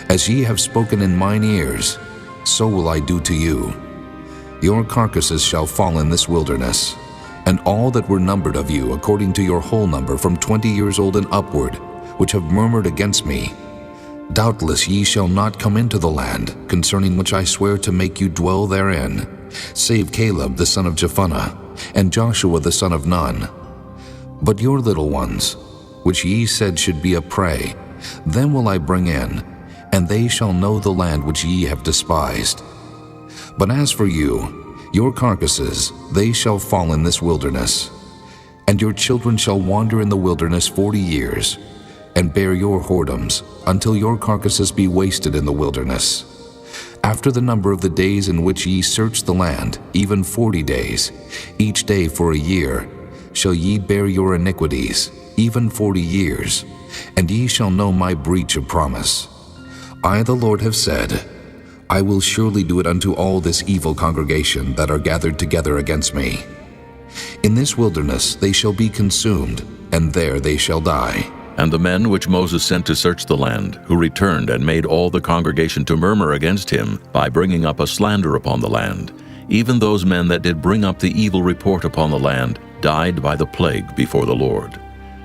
as ye have spoken in mine ears, so will I do to you. Your carcasses shall fall in this wilderness, and all that were numbered of you according to your whole number from 20 years old and upward, which have murmured against me. Doubtless ye shall not come into the land, concerning which I swear to make you dwell therein, save Caleb the son of Jephunneh, and Joshua the son of Nun. But your little ones, which ye said should be a prey, them will I bring in, and they shall know the land which ye have despised. But as for you, your carcasses, they shall fall in this wilderness. And your children shall wander in the wilderness 40 years, and bear your whoredoms, until your carcasses be wasted in the wilderness. After the number of the days in which ye search the land, even 40 days, each day for a year, shall ye bear your iniquities, even 40 years, and ye shall know my breach of promise. I, the Lord, have said, I will surely do it unto all this evil congregation that are gathered together against me. In this wilderness they shall be consumed, and there they shall die. And the men which Moses sent to search the land, who returned and made all the congregation to murmur against him, by bringing up a slander upon the land, even those men that did bring up the evil report upon the land, died by the plague before the Lord.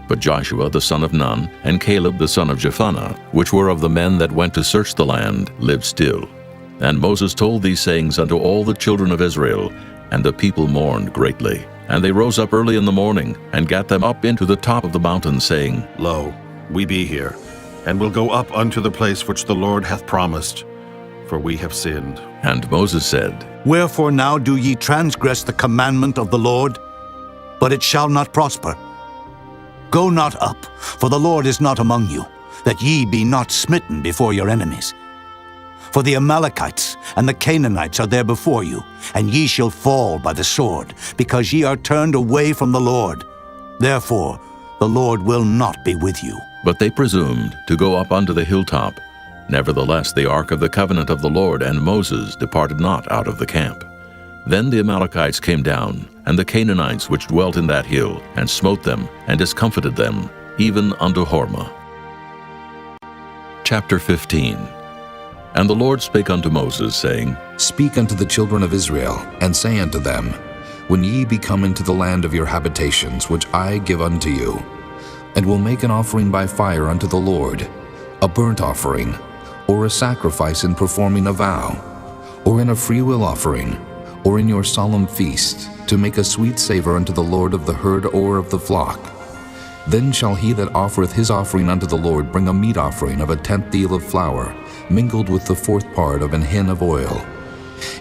But Joshua the son of Nun, and Caleb the son of Jephunneh, which were of the men that went to search the land, lived still. And Moses told these sayings unto all the children of Israel, and the people mourned greatly. And they rose up early in the morning, and gat them up into the top of the mountain, saying, Lo, we be here, and will go up unto the place which the Lord hath promised, for we have sinned. And Moses said, Wherefore now do ye transgress the commandment of the Lord? But it shall not prosper. Go not up, for the Lord is not among you, that ye be not smitten before your enemies. For the Amalekites and the Canaanites are there before you, and ye shall fall by the sword, because ye are turned away from the Lord. Therefore the Lord will not be with you. But they presumed to go up unto the hilltop. Nevertheless the ark of the covenant of the Lord and Moses departed not out of the camp. Then the Amalekites came down, and the Canaanites which dwelt in that hill, and smote them, and discomfited them, even unto Hormah. Chapter 15. And the Lord spake unto Moses, saying, Speak unto the children of Israel, and say unto them, When ye be come into the land of your habitations, which I give unto you, and will make an offering by fire unto the Lord, a burnt offering, or a sacrifice in performing a vow, or in a freewill offering, or in your solemn feast, to make a sweet savor unto the Lord of the herd or of the flock. Then shall he that offereth his offering unto the Lord bring a meat offering of a 10th deal of flour, mingled with the 4th part of an hin of oil.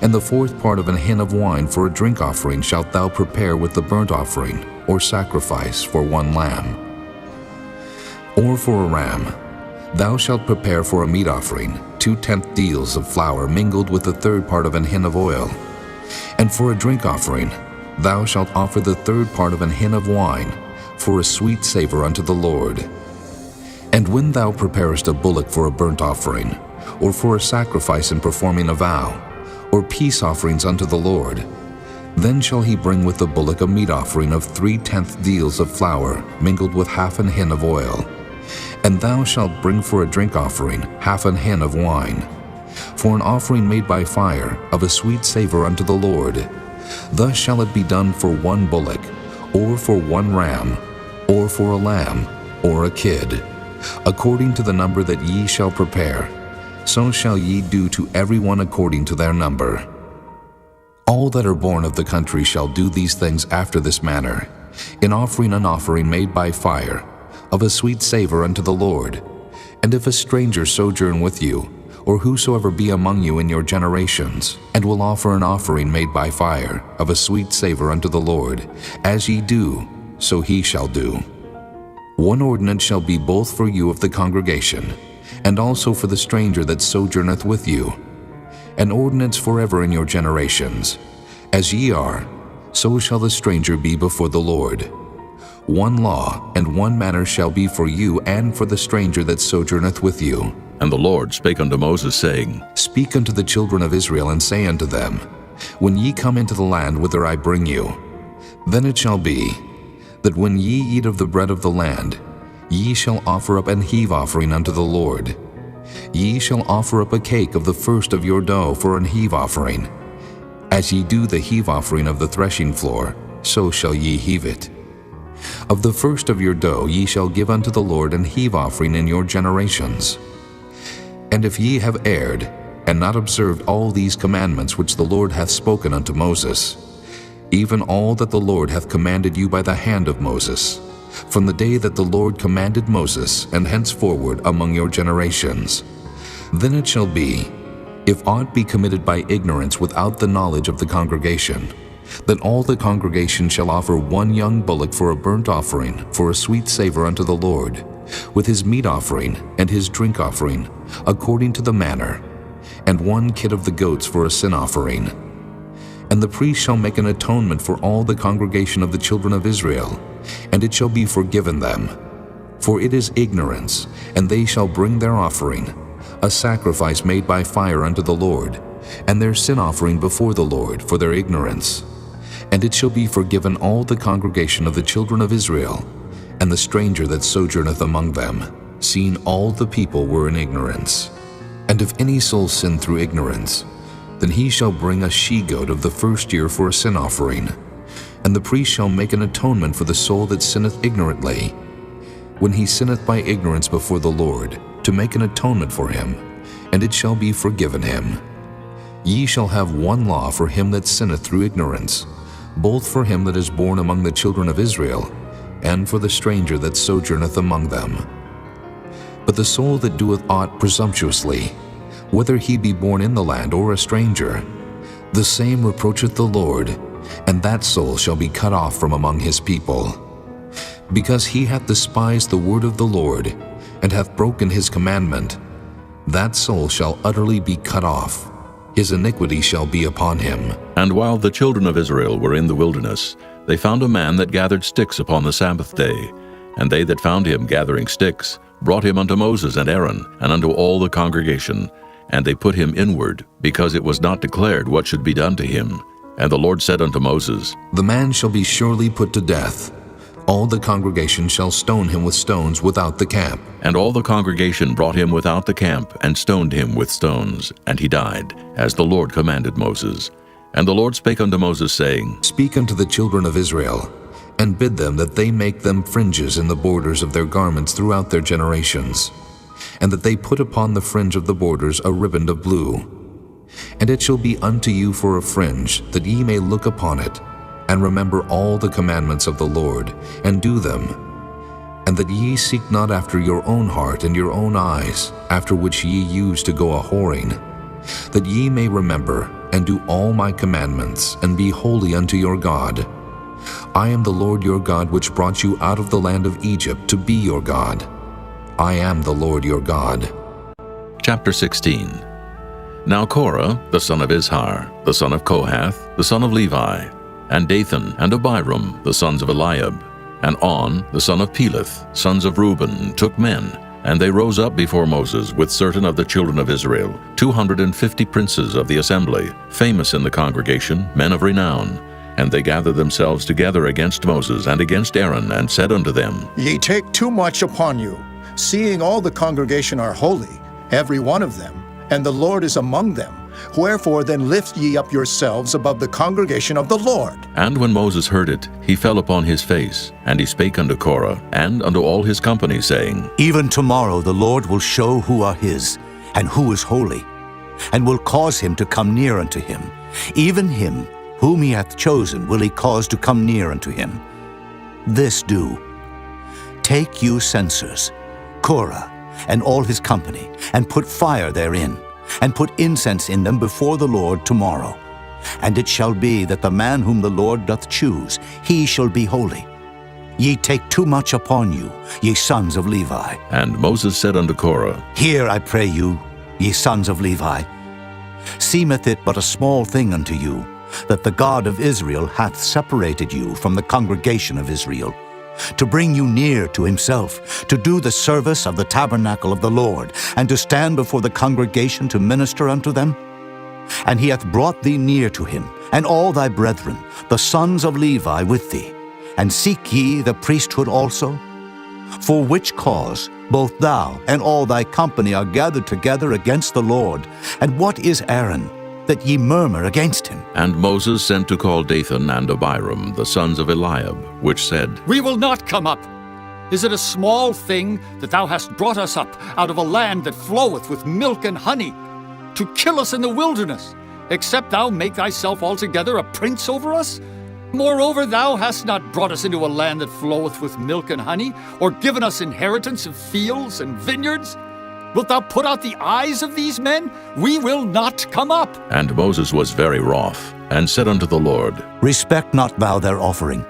And the 4th part of an hin of wine for a drink offering shalt thou prepare with the burnt offering, or sacrifice for 1 lamb. Or for a ram, thou shalt prepare for a meat offering 2 10th deals of flour mingled with the 3rd part of an hin of oil. And for a drink offering, thou shalt offer the 3rd part of an hin of wine, for a sweet savor unto the Lord. And when thou preparest a bullock for a burnt offering, or for a sacrifice in performing a vow, or peace offerings unto the Lord, then shall he bring with the bullock a meat offering of 3 10th deals of flour, mingled with half an hin of oil. And thou shalt bring for a drink offering half an hin of wine, for an offering made by fire of a sweet savor unto the Lord. Thus shall it be done for 1 bullock, or for 1 ram, or for a lamb, or a kid, according to the number that ye shall prepare. So shall ye do to every one according to their number. All that are born of the country shall do these things after this manner, in offering an offering made by fire, of a sweet savor unto the Lord. And if a stranger sojourn with you, or whosoever be among you in your generations, and will offer an offering made by fire, of a sweet savor unto the Lord, as ye do, so he shall do. 1 ordinance shall be both for you of the congregation, and also for the stranger that sojourneth with you. An ordinance forever in your generations. As ye are, so shall the stranger be before the Lord. 1 law and 1 manner shall be for you and for the stranger that sojourneth with you. And the Lord spake unto Moses, saying, Speak unto the children of Israel, and say unto them, When ye come into the land whither I bring you, then it shall be, that when ye eat of the bread of the land, ye shall offer up an heave offering unto the Lord. Ye shall offer up a cake of the first of your dough for an heave offering. As ye do the heave offering of the threshing floor, so shall ye heave it. Of the first of your dough ye shall give unto the Lord an heave offering in your generations. And if ye have erred, and not observed all these commandments which the Lord hath spoken unto Moses, even all that the Lord hath commanded you by the hand of Moses, from the day that the Lord commanded Moses, and henceforward among your generations, then it shall be, if aught be committed by ignorance without the knowledge of the congregation, then all the congregation shall offer 1 young bullock for a burnt offering, for a sweet savor unto the Lord, with his meat offering and his drink offering, according to the manner, and 1 kid of the goats for a sin offering. And the priest shall make an atonement for all the congregation of the children of Israel, and it shall be forgiven them. For it is ignorance, and they shall bring their offering, a sacrifice made by fire unto the Lord, and their sin offering before the Lord for their ignorance. And it shall be forgiven all the congregation of the children of Israel, and the stranger that sojourneth among them, seeing all the people were in ignorance. And if any soul sin through ignorance, then he shall bring a she-goat of the first year for a sin offering. And the priest shall make an atonement for the soul that sinneth ignorantly, when he sinneth by ignorance before the Lord, to make an atonement for him, and it shall be forgiven him. Ye shall have one law for him that sinneth through ignorance, both for him that is born among the children of Israel, and for the stranger that sojourneth among them. But the soul that doeth aught presumptuously, whether he be born in the land or a stranger, the same reproacheth the Lord, and that soul shall be cut off from among his people. Because he hath despised the word of the Lord, and hath broken his commandment, that soul shall utterly be cut off. His iniquity shall be upon him. And while the children of Israel were in the wilderness, they found a man that gathered sticks upon the Sabbath day. And they that found him gathering sticks brought him unto Moses and Aaron, and unto all the congregation. And they put him inward, because it was not declared what should be done to him. And the Lord said unto Moses, The man shall be surely put to death. All the congregation shall stone him with stones without the camp. And all the congregation brought him without the camp, and stoned him with stones. And he died, as the Lord commanded Moses. And the Lord spake unto Moses, saying, Speak unto the children of Israel, and bid them that they make them fringes in the borders of their garments throughout their generations, and that they put upon the fringe of the borders a riband of blue. And it shall be unto you for a fringe, that ye may look upon it, and remember all the commandments of the Lord, and do them, and that ye seek not after your own heart and your own eyes, after which ye used to go a-whoring, that ye may remember and do all my commandments, and be holy unto your God. I am the Lord your God, which brought you out of the land of Egypt to be your God. I am the Lord your God. Chapter 16. Now Korah, the son of Izhar, the son of Kohath, the son of Levi, and Dathan and Abiram, the sons of Eliab, and On, the son of Peleth, sons of Reuben, took men, and they rose up before Moses with certain of the children of Israel, 250 princes of the assembly, famous in the congregation, men of renown. And they gathered themselves together against Moses and against Aaron, and said unto them, Ye take too much upon you, seeing all the congregation are holy, every one of them, and the Lord is among them. Wherefore then lift ye up yourselves above the congregation of the Lord. And when Moses heard it, he fell upon his face, and he spake unto Korah, and unto all his company, saying, Even tomorrow the Lord will show who are his, and who is holy, and will cause him to come near unto him. Even him whom he hath chosen will he cause to come near unto him. This do. Take you censers, Korah, and all his company, and put fire therein, and put incense in them before the Lord tomorrow. And it shall be that the man whom the Lord doth choose, he shall be holy. Ye take too much upon you, ye sons of Levi. And Moses said unto Korah, Hear, I pray you, ye sons of Levi. Seemeth it but a small thing unto you, that the God of Israel hath separated you from the congregation of Israel, to bring you near to himself, to do the service of the tabernacle of the Lord, and to stand before the congregation to minister unto them? And he hath brought thee near to him, and all thy brethren, the sons of Levi, with thee. And seek ye the priesthood also? For which cause both thou and all thy company are gathered together against the Lord. And what is Aaron, that ye murmur against him? And Moses sent to call Dathan and Abiram, the sons of Eliab, which said, We will not come up. Is it a small thing that thou hast brought us up out of a land that floweth with milk and honey, to kill us in the wilderness, except thou make thyself altogether a prince over us? Moreover, thou hast not brought us into a land that floweth with milk and honey, or given us inheritance of fields and vineyards. Wilt thou put out the eyes of these men? We will not come up. And Moses was very wroth, and said unto the Lord, Respect not thou their offering.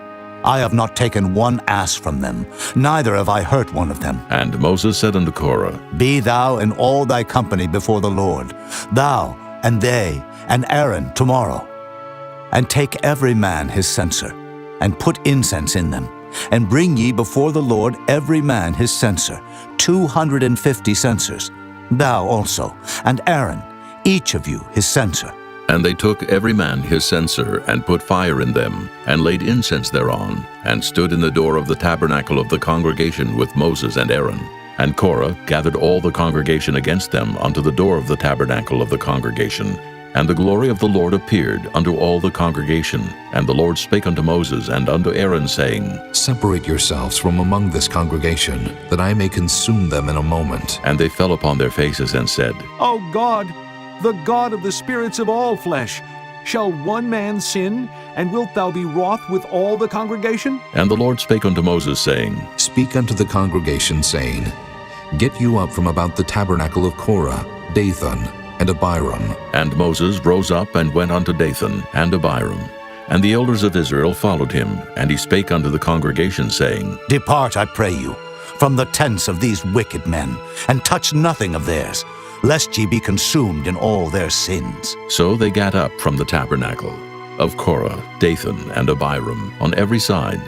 I have not taken one ass from them, neither have I hurt one of them. And Moses said unto Korah, Be thou and all thy company before the Lord, thou and they and Aaron tomorrow. And take every man his censer, and put incense in them, and bring ye before the Lord every man his censer, 250 censers, thou also, and Aaron, each of you his censer. And they took every man his censer, and put fire in them, and laid incense thereon, and stood in the door of the tabernacle of the congregation with Moses and Aaron. And Korah gathered all the congregation against them unto the door of the tabernacle of the congregation, And the glory of the Lord appeared unto all the congregation. And the Lord spake unto Moses and unto Aaron, saying, Separate yourselves from among this congregation, that I may consume them in a moment. And they fell upon their faces and said, O God, the God of the spirits of all flesh, shall one man sin, and wilt thou be wroth with all the congregation? And the Lord spake unto Moses, saying, Speak unto the congregation, saying, Get you up from about the tabernacle of Korah, Dathan, and Abiram. And Moses rose up and went unto Dathan and Abiram. And the elders of Israel followed him, and he spake unto the congregation, saying, Depart, I pray you, from the tents of these wicked men, and touch nothing of theirs, lest ye be consumed in all their sins. So they gat up from the tabernacle of Korah, Dathan, and Abiram on every side.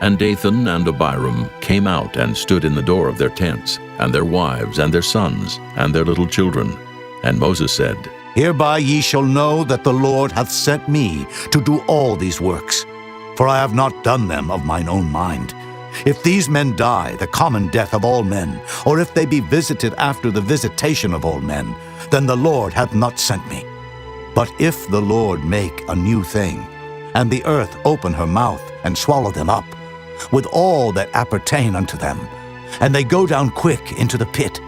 And Dathan and Abiram came out and stood in the door of their tents, and their wives, and their sons, and their little children. And Moses said, Hereby ye shall know that the Lord hath sent me to do all these works, for I have not done them of mine own mind. If these men die the common death of all men, or if they be visited after the visitation of all men, then the Lord hath not sent me. But if the Lord make a new thing, and the earth open her mouth and swallow them up, with all that appertain unto them, and they go down quick into the pit,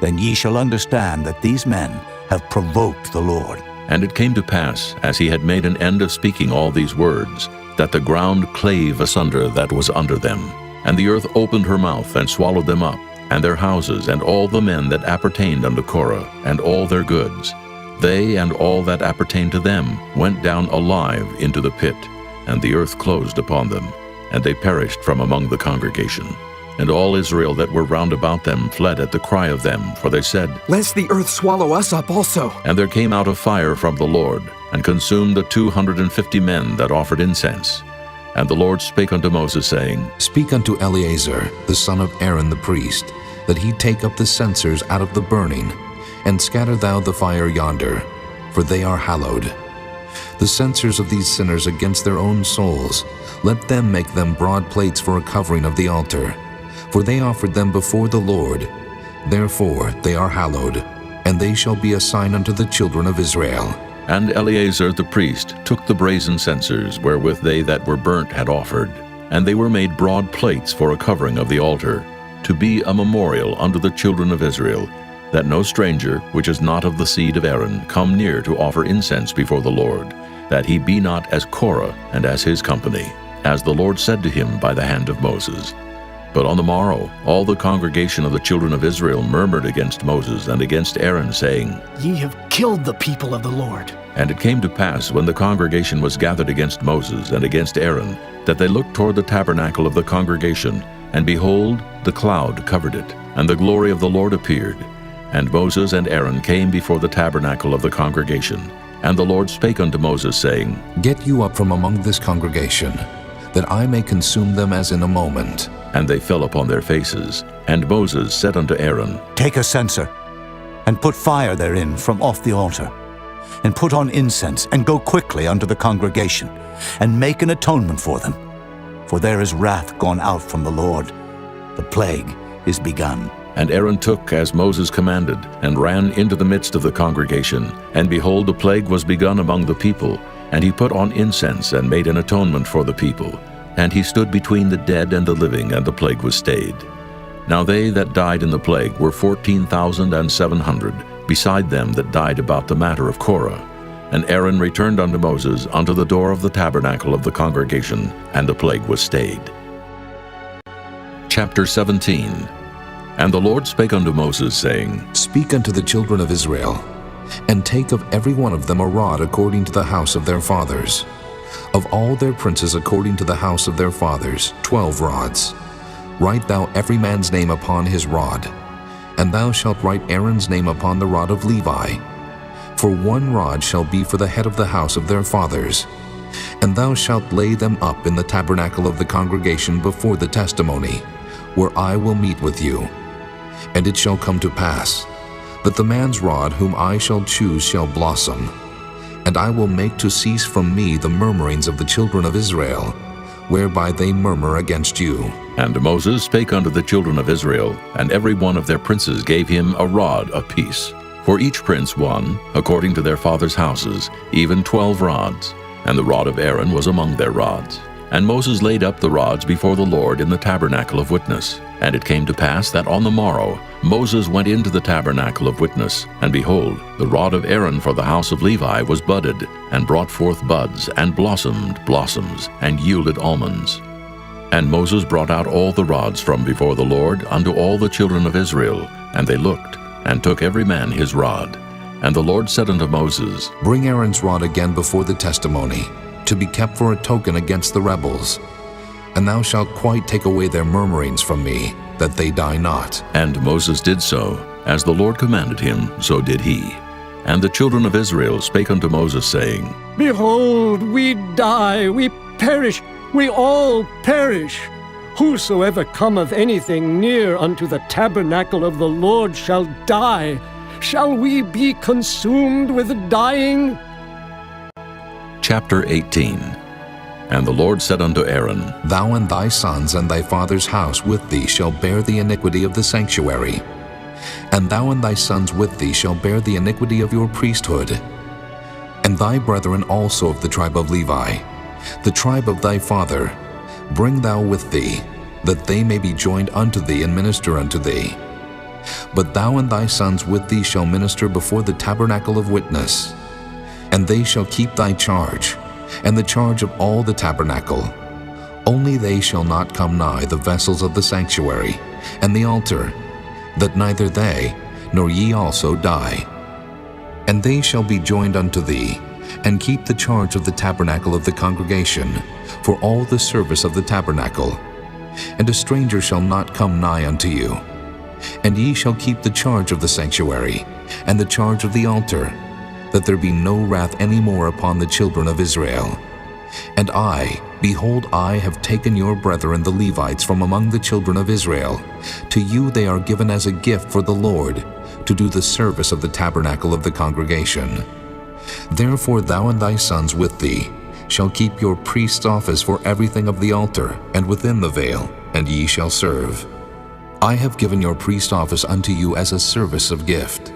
then ye shall understand that these men have provoked the Lord. And it came to pass, as he had made an end of speaking all these words, that the ground clave asunder that was under them. And the earth opened her mouth and swallowed them up, and their houses, and all the men that appertained unto Korah, and all their goods. They and all that appertained to them went down alive into the pit, and the earth closed upon them, and they perished from among the congregation. And all Israel that were round about them fled at the cry of them, for they said, Lest the earth swallow us up also. And there came out a fire from the Lord, and consumed the 250 men that offered incense. And the Lord spake unto Moses, saying, Speak unto Eleazar, the son of Aaron the priest, that he take up the censers out of the burning, and scatter thou the fire yonder, for they are hallowed. The censers of these sinners against their own souls, let them make them broad plates for a covering of the altar. For they offered them before the Lord. Therefore they are hallowed, and they shall be a sign unto the children of Israel. And Eleazar the priest took the brazen censers wherewith they that were burnt had offered, and they were made broad plates for a covering of the altar, to be a memorial unto the children of Israel, that no stranger, which is not of the seed of Aaron, come near to offer incense before the Lord, that he be not as Korah and as his company, as the Lord said to him by the hand of Moses. But on the morrow all the congregation of the children of Israel murmured against Moses and against Aaron, saying, Ye have killed the people of the Lord. And it came to pass, when the congregation was gathered against Moses and against Aaron, that they looked toward the tabernacle of the congregation, and behold, the cloud covered it, and the glory of the Lord appeared. And Moses and Aaron came before the tabernacle of the congregation. And the Lord spake unto Moses, saying, Get you up from among this congregation, that I may consume them as in a moment. And they fell upon their faces. And Moses said unto Aaron, Take a censer, and put fire therein from off the altar, and put on incense, and go quickly unto the congregation, and make an atonement for them. For there is wrath gone out from the Lord. The plague is begun. And Aaron took as Moses commanded, and ran into the midst of the congregation. And behold, the plague was begun among the people. And he put on incense, and made an atonement for the people. And he stood between the dead and the living, and the plague was stayed. Now they that died in the plague were 14,700, beside them that died about the matter of Korah. And Aaron returned unto Moses unto the door of the tabernacle of the congregation, and the plague was stayed. Chapter 17. And the Lord spake unto Moses, saying, Speak unto the children of Israel, and take of every one of them a rod according to the house of their fathers. Of all their princes according to the house of their fathers, 12 rods. Write thou every man's name upon his rod, and thou shalt write Aaron's name upon the rod of Levi. For 1 rod shall be for the head of the house of their fathers. And thou shalt lay them up in the tabernacle of the congregation before the testimony, where I will meet with you. And it shall come to pass, that the man's rod whom I shall choose shall blossom, and I will make to cease from me the murmurings of the children of Israel, whereby they murmur against you. And Moses spake unto the children of Israel, and every one of their princes gave him a rod apiece. For each prince one, according to their fathers' houses, even 12 rods, and the rod of Aaron was among their rods. And Moses laid up the rods before the Lord in the tabernacle of witness. And it came to pass that on the morrow Moses went into the tabernacle of witness, and behold, the rod of Aaron for the house of Levi was budded, and brought forth buds, and blossomed blossoms, and yielded almonds. And Moses brought out all the rods from before the Lord unto all the children of Israel, and they looked, and took every man his rod. And the Lord said unto Moses, Bring Aaron's rod again before the testimony, to be kept for a token against the rebels. And thou shalt quite take away their murmurings from me, that they die not. And Moses did so. As the Lord commanded him, so did he. And the children of Israel spake unto Moses, saying, Behold, we die, we perish, we all perish. Whosoever cometh anything near unto the tabernacle of the Lord shall die. Shall we be consumed with dying? Chapter 18. And the Lord said unto Aaron, Thou and thy sons and thy father's house with thee shall bear the iniquity of the sanctuary. And thou and thy sons with thee shall bear the iniquity of your priesthood. And thy brethren also of the tribe of Levi, the tribe of thy father, bring thou with thee, that they may be joined unto thee and minister unto thee. But thou and thy sons with thee shall minister before the tabernacle of witness. And they shall keep thy charge, and the charge of all the tabernacle. Only they shall not come nigh the vessels of the sanctuary, and the altar, that neither they, nor ye also die. And they shall be joined unto thee, and keep the charge of the tabernacle of the congregation, for all the service of the tabernacle. And a stranger shall not come nigh unto you. And ye shall keep the charge of the sanctuary, and the charge of the altar, that there be no wrath any more upon the children of Israel. And I, behold, I have taken your brethren the Levites from among the children of Israel. To you they are given as a gift for the Lord, to do the service of the tabernacle of the congregation. Therefore thou and thy sons with thee shall keep your priest's office for everything of the altar, and within the veil, and ye shall serve. I have given your priest office unto you as a service of gift.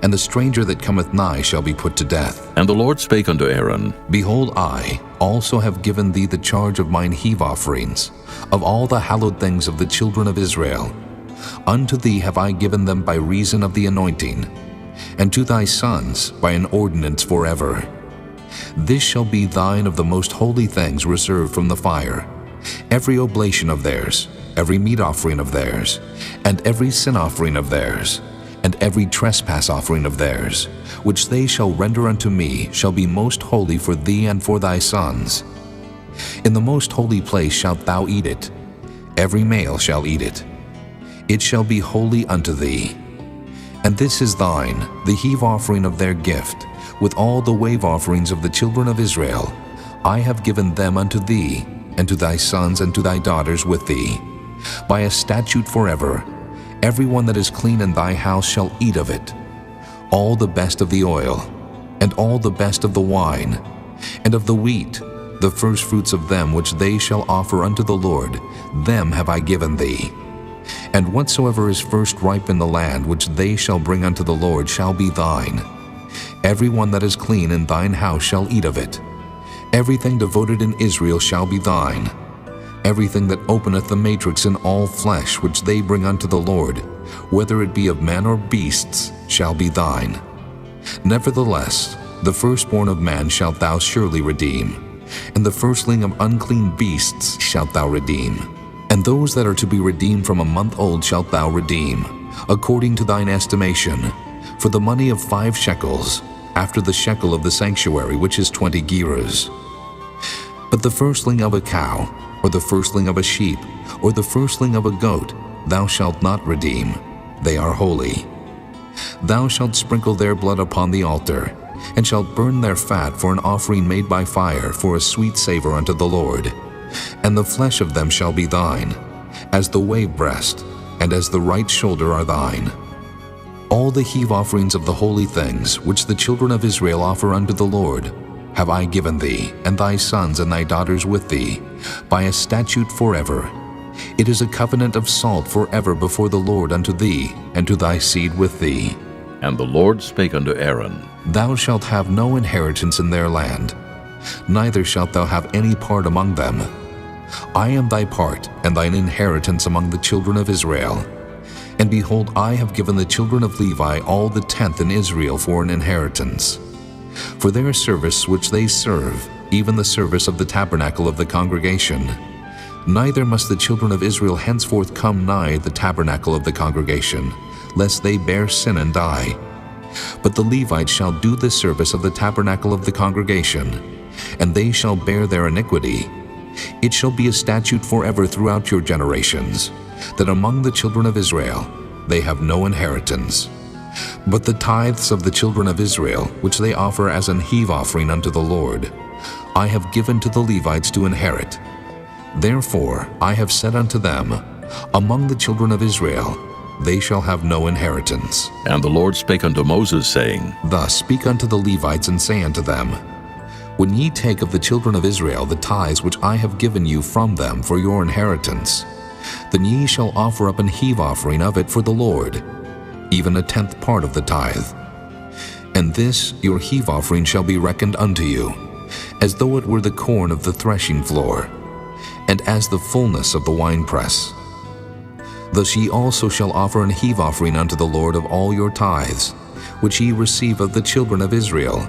And the stranger that cometh nigh shall be put to death. And the Lord spake unto Aaron, Behold, I also have given thee the charge of mine heave offerings, of all the hallowed things of the children of Israel. Unto thee have I given them by reason of the anointing, and to thy sons by an ordinance forever. This shall be thine of the most holy things reserved from the fire, every oblation of theirs, every meat offering of theirs, and every sin offering of theirs, and every trespass offering of theirs, which they shall render unto me, shall be most holy for thee and for thy sons. In the most holy place shalt thou eat it. Every male shall eat it. It shall be holy unto thee. And this is thine, the heave offering of their gift, with all the wave offerings of the children of Israel. I have given them unto thee, and to thy sons and to thy daughters with thee, by a statute forever. Every one that is clean in thy house shall eat of it, all the best of the oil, and all the best of the wine, and of the wheat, the firstfruits of them which they shall offer unto the Lord, them have I given thee. And whatsoever is first ripe in the land which they shall bring unto the Lord shall be thine. Every one that is clean in thine house shall eat of it. Everything devoted in Israel shall be thine. Everything that openeth the matrix in all flesh which they bring unto the Lord, whether it be of man or beasts, shall be thine. Nevertheless, the firstborn of man shalt thou surely redeem, and the firstling of unclean beasts shalt thou redeem. And those that are to be redeemed from a month old shalt thou redeem, according to thine estimation, for the money of 5 shekels, after the shekel of the sanctuary, which is 20 gerahs. But the firstling of a cow, or the firstling of a sheep, or the firstling of a goat, thou shalt not redeem. They are holy. Thou shalt sprinkle their blood upon the altar, and shalt burn their fat for an offering made by fire, for a sweet savor unto the Lord. And the flesh of them shall be thine, as the wave breast, and as the right shoulder are thine. All the heave offerings of the holy things, which the children of Israel offer unto the Lord, have I given thee, and thy sons and thy daughters with thee, by a statute forever. It is a covenant of salt forever before the Lord unto thee, and to thy seed with thee. And the Lord spake unto Aaron, Thou shalt have no inheritance in their land, neither shalt thou have any part among them. I am thy part and thine inheritance among the children of Israel. And behold, I have given the children of Levi all the tenth in Israel for an inheritance, for their service which they serve, even the service of the tabernacle of the congregation. Neither must the children of Israel henceforth come nigh the tabernacle of the congregation, lest they bear sin and die. But the Levites shall do the service of the tabernacle of the congregation, and they shall bear their iniquity. It shall be a statute forever throughout your generations, that among the children of Israel they have no inheritance. But the tithes of the children of Israel, which they offer as an heave offering unto the Lord, I have given to the Levites to inherit. Therefore I have said unto them, Among the children of Israel they shall have no inheritance. And the Lord spake unto Moses, saying, Thus speak unto the Levites, and say unto them, When ye take of the children of Israel the tithes which I have given you from them for your inheritance, then ye shall offer up an heave offering of it for the Lord, even a tenth part of the tithe. And this your heave offering shall be reckoned unto you, as though it were the corn of the threshing floor, and as the fullness of the winepress. Thus ye also shall offer an heave offering unto the Lord of all your tithes, which ye receive of the children of Israel,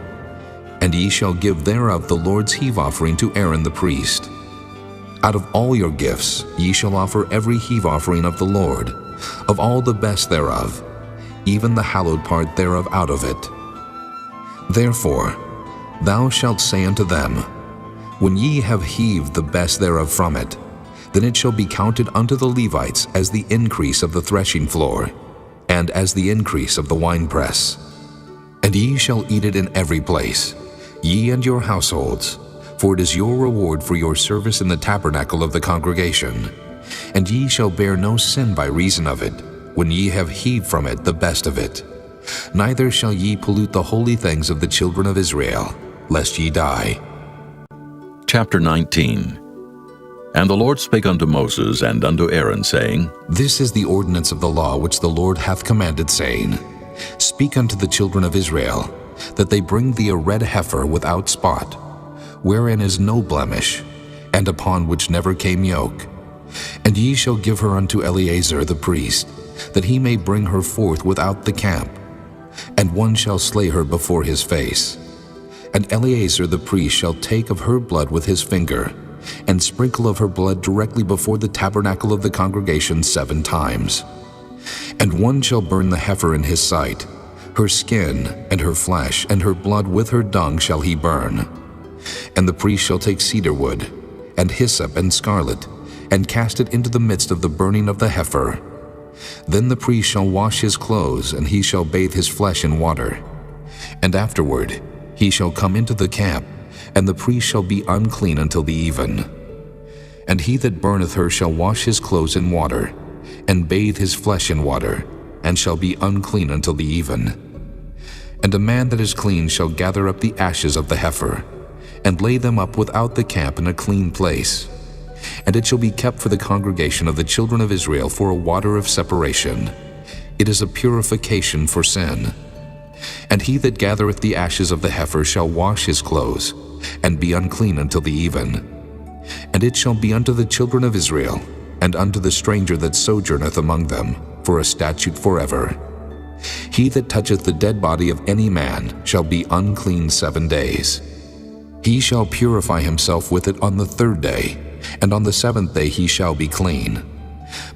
and ye shall give thereof the Lord's heave offering to Aaron the priest. Out of all your gifts ye shall offer every heave offering of the Lord, of all the best thereof, even the hallowed part thereof out of it. Therefore thou shalt say unto them, When ye have heaved the best thereof from it, then it shall be counted unto the Levites as the increase of the threshing floor, and as the increase of the winepress. And ye shall eat it in every place, ye and your households, for it is your reward for your service in the tabernacle of the congregation. And ye shall bear no sin by reason of it, when ye have heaved from it the best of it. Neither shall ye pollute the holy things of the children of Israel, lest ye die. Chapter 19. And the Lord spake unto Moses and unto Aaron, saying, This is the ordinance of the law which the Lord hath commanded, saying, Speak unto the children of Israel, that they bring thee a red heifer without spot, wherein is no blemish, and upon which never came yoke. And ye shall give her unto Eleazar the priest, that he may bring her forth without the camp. And one shall slay her before his face. And Eleazar the priest shall take of her blood with his finger, and sprinkle of her blood directly before the tabernacle of the congregation 7 times. And one shall burn the heifer in his sight, her skin and her flesh and her blood with her dung shall he burn. And the priest shall take cedar wood, and hyssop and scarlet, and cast it into the midst of the burning of the heifer. Then the priest shall wash his clothes, and he shall bathe his flesh in water. And afterward he shall come into the camp, and the priest shall be unclean until the even. And he that burneth her shall wash his clothes in water, and bathe his flesh in water, and shall be unclean until the even. And a man that is clean shall gather up the ashes of the heifer, and lay them up without the camp in a clean place. And it shall be kept for the congregation of the children of Israel for a water of separation. It is a purification for sin. And he that gathereth the ashes of the heifer shall wash his clothes, and be unclean until the even. And it shall be unto the children of Israel, and unto the stranger that sojourneth among them, for a statute forever. He that toucheth the dead body of any man shall be unclean 7 days. He shall purify himself with it on the 3rd day, and on the 7th day he shall be clean.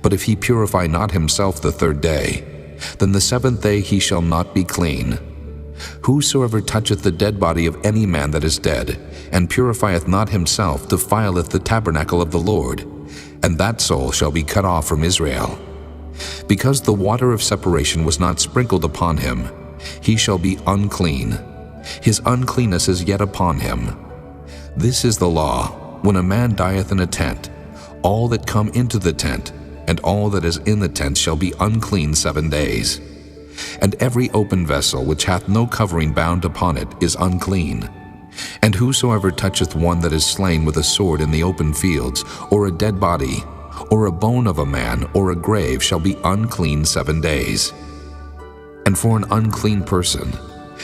But if he purify not himself the 3rd day, then the 7th day he shall not be clean. Whosoever toucheth the dead body of any man that is dead, and purifieth not himself, defileth the tabernacle of the Lord, and that soul shall be cut off from Israel. Because the water of separation was not sprinkled upon him, he shall be unclean. His uncleanness is yet upon him. This is the law, when a man dieth in a tent, all that come into the tent, and all that is in the tent shall be unclean 7 days. And every open vessel which hath no covering bound upon it is unclean. And whosoever toucheth one that is slain with a sword in the open fields, or a dead body, or a bone of a man, or a grave, shall be unclean 7 days. And for an unclean person,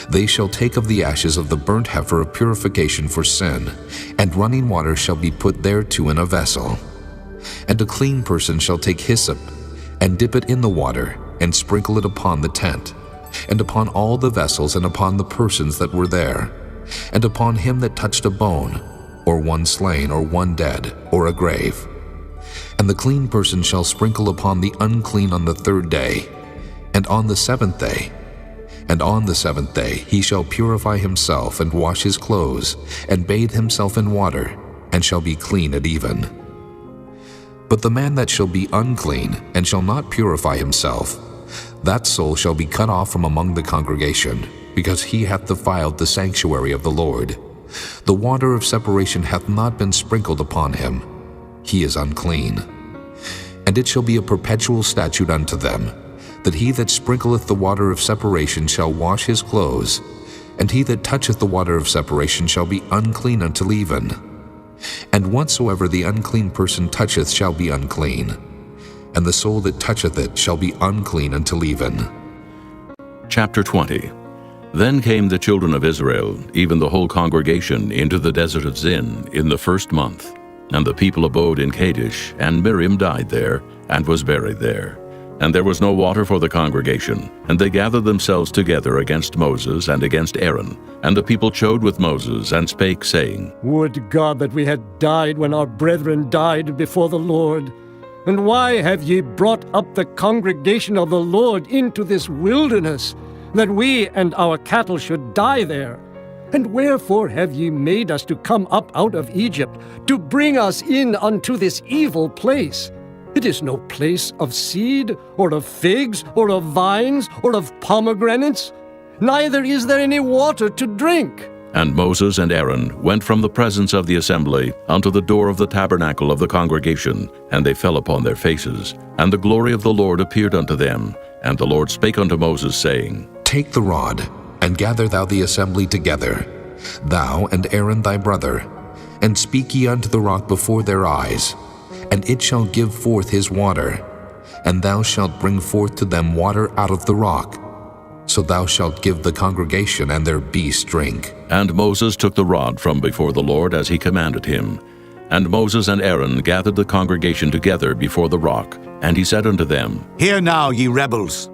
they shall take of the ashes of the burnt heifer of purification for sin, and running water shall be put thereto in a vessel. And a clean person shall take hyssop, and dip it in the water, and sprinkle it upon the tent, and upon all the vessels, and upon the persons that were there, and upon him that touched a bone, or one slain, or one dead, or a grave. And the clean person shall sprinkle upon the unclean on the 3rd day, and on the 7th day. And on the 7th day he shall purify himself, and wash his clothes, and bathe himself in water, and shall be clean at even. But the man that shall be unclean, and shall not purify himself, that soul shall be cut off from among the congregation, because he hath defiled the sanctuary of the Lord. The water of separation hath not been sprinkled upon him. He is unclean. And it shall be a perpetual statute unto them, that he that sprinkleth the water of separation shall wash his clothes, and he that toucheth the water of separation shall be unclean until even. And whatsoever the unclean person toucheth shall be unclean, and the soul that toucheth it shall be unclean until even. Chapter 20. Then came the children of Israel, even the whole congregation, into the desert of Zin in the 1st month. And the people abode in Kadesh, and Miriam died there, and was buried there. And there was no water for the congregation, and they gathered themselves together against Moses and against Aaron. And the people chode with Moses, and spake, saying, Would God that we had died when our brethren died before the Lord! And why have ye brought up the congregation of the Lord into this wilderness, that we and our cattle should die there? And wherefore have ye made us to come up out of Egypt, to bring us in unto this evil place? It is no place of seed, or of figs, or of vines, or of pomegranates, neither is there any water to drink. And Moses and Aaron went from the presence of the assembly unto the door of the tabernacle of the congregation, and they fell upon their faces. And the glory of the Lord appeared unto them. And the Lord spake unto Moses, saying, Take the rod, and gather thou the assembly together, thou and Aaron thy brother, and speak ye unto the rock before their eyes, and it shall give forth his water, and thou shalt bring forth to them water out of the rock. So thou shalt give the congregation and their beasts drink. And Moses took the rod from before the Lord as he commanded him. And Moses and Aaron gathered the congregation together before the rock, and he said unto them, Hear now, ye rebels,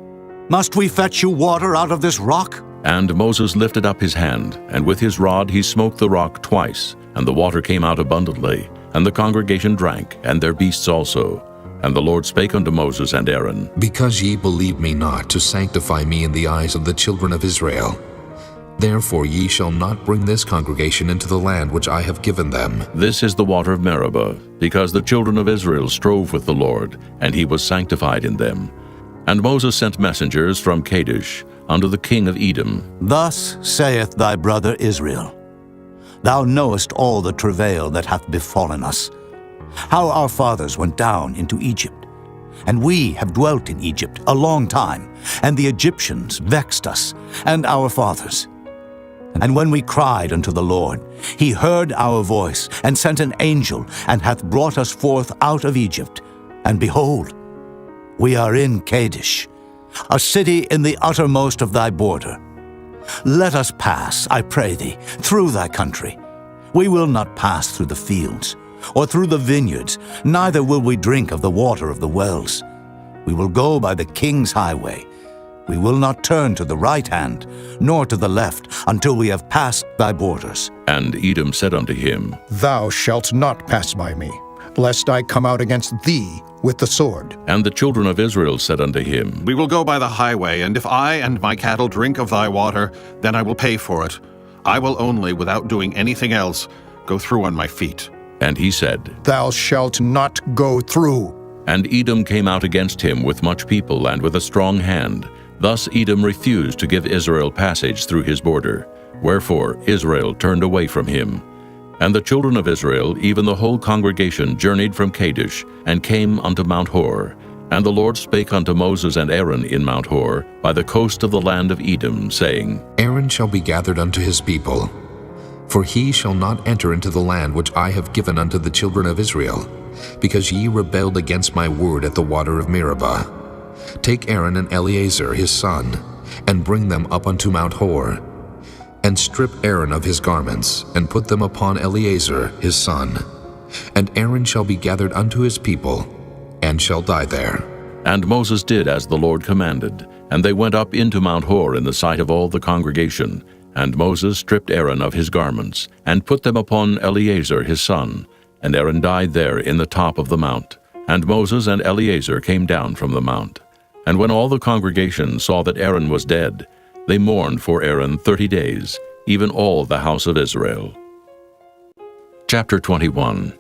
must we fetch you water out of this rock? And Moses lifted up his hand, and with his rod he smote the rock twice, and the water came out abundantly, and the congregation drank, and their beasts also. And the Lord spake unto Moses and Aaron, Because ye believe me not to sanctify me in the eyes of the children of Israel, therefore ye shall not bring this congregation into the land which I have given them. This is the water of Meribah, because the children of Israel strove with the Lord, and he was sanctified in them. And Moses sent messengers from Kadesh unto the king of Edom. Thus saith thy brother Israel, Thou knowest all the travail that hath befallen us, how our fathers went down into Egypt. And we have dwelt in Egypt a long time, and the Egyptians vexed us, and our fathers. And when we cried unto the Lord, he heard our voice, and sent an angel, and hath brought us forth out of Egypt. And behold, we are in Kadesh, a city in the uttermost of thy border. Let us pass, I pray thee, through thy country. We will not pass through the fields, or through the vineyards, neither will we drink of the water of the wells. We will go by the king's highway. We will not turn to the right hand, nor to the left, until we have passed thy borders. And Edom said unto him, Thou shalt not pass by me, lest I come out against thee with the sword. And the children of Israel said unto him, We will go by the highway, and if I and my cattle drink of thy water, then I will pay for it. I will only, without doing anything else, go through on my feet. And he said, Thou shalt not go through. And Edom came out against him with much people and with a strong hand. Thus Edom refused to give Israel passage through his border. Wherefore Israel turned away from him. And the children of Israel, even the whole congregation, journeyed from Kadesh, and came unto Mount Hor. And the Lord spake unto Moses and Aaron in Mount Hor, by the coast of the land of Edom, saying, Aaron shall be gathered unto his people, for he shall not enter into the land which I have given unto the children of Israel, because ye rebelled against my word at the water of Meribah. Take Aaron and Eleazar his son, and bring them up unto Mount Hor, and strip Aaron of his garments, and put them upon Eleazar his son. And Aaron shall be gathered unto his people, and shall die there. And Moses did as the Lord commanded, and they went up into Mount Hor in the sight of all the congregation. And Moses stripped Aaron of his garments, and put them upon Eleazar his son. And Aaron died there in the top of the mount. And Moses and Eleazar came down from the mount. And when all the congregation saw that Aaron was dead, they mourned for Aaron 30 days, even all the house of Israel. Chapter 21.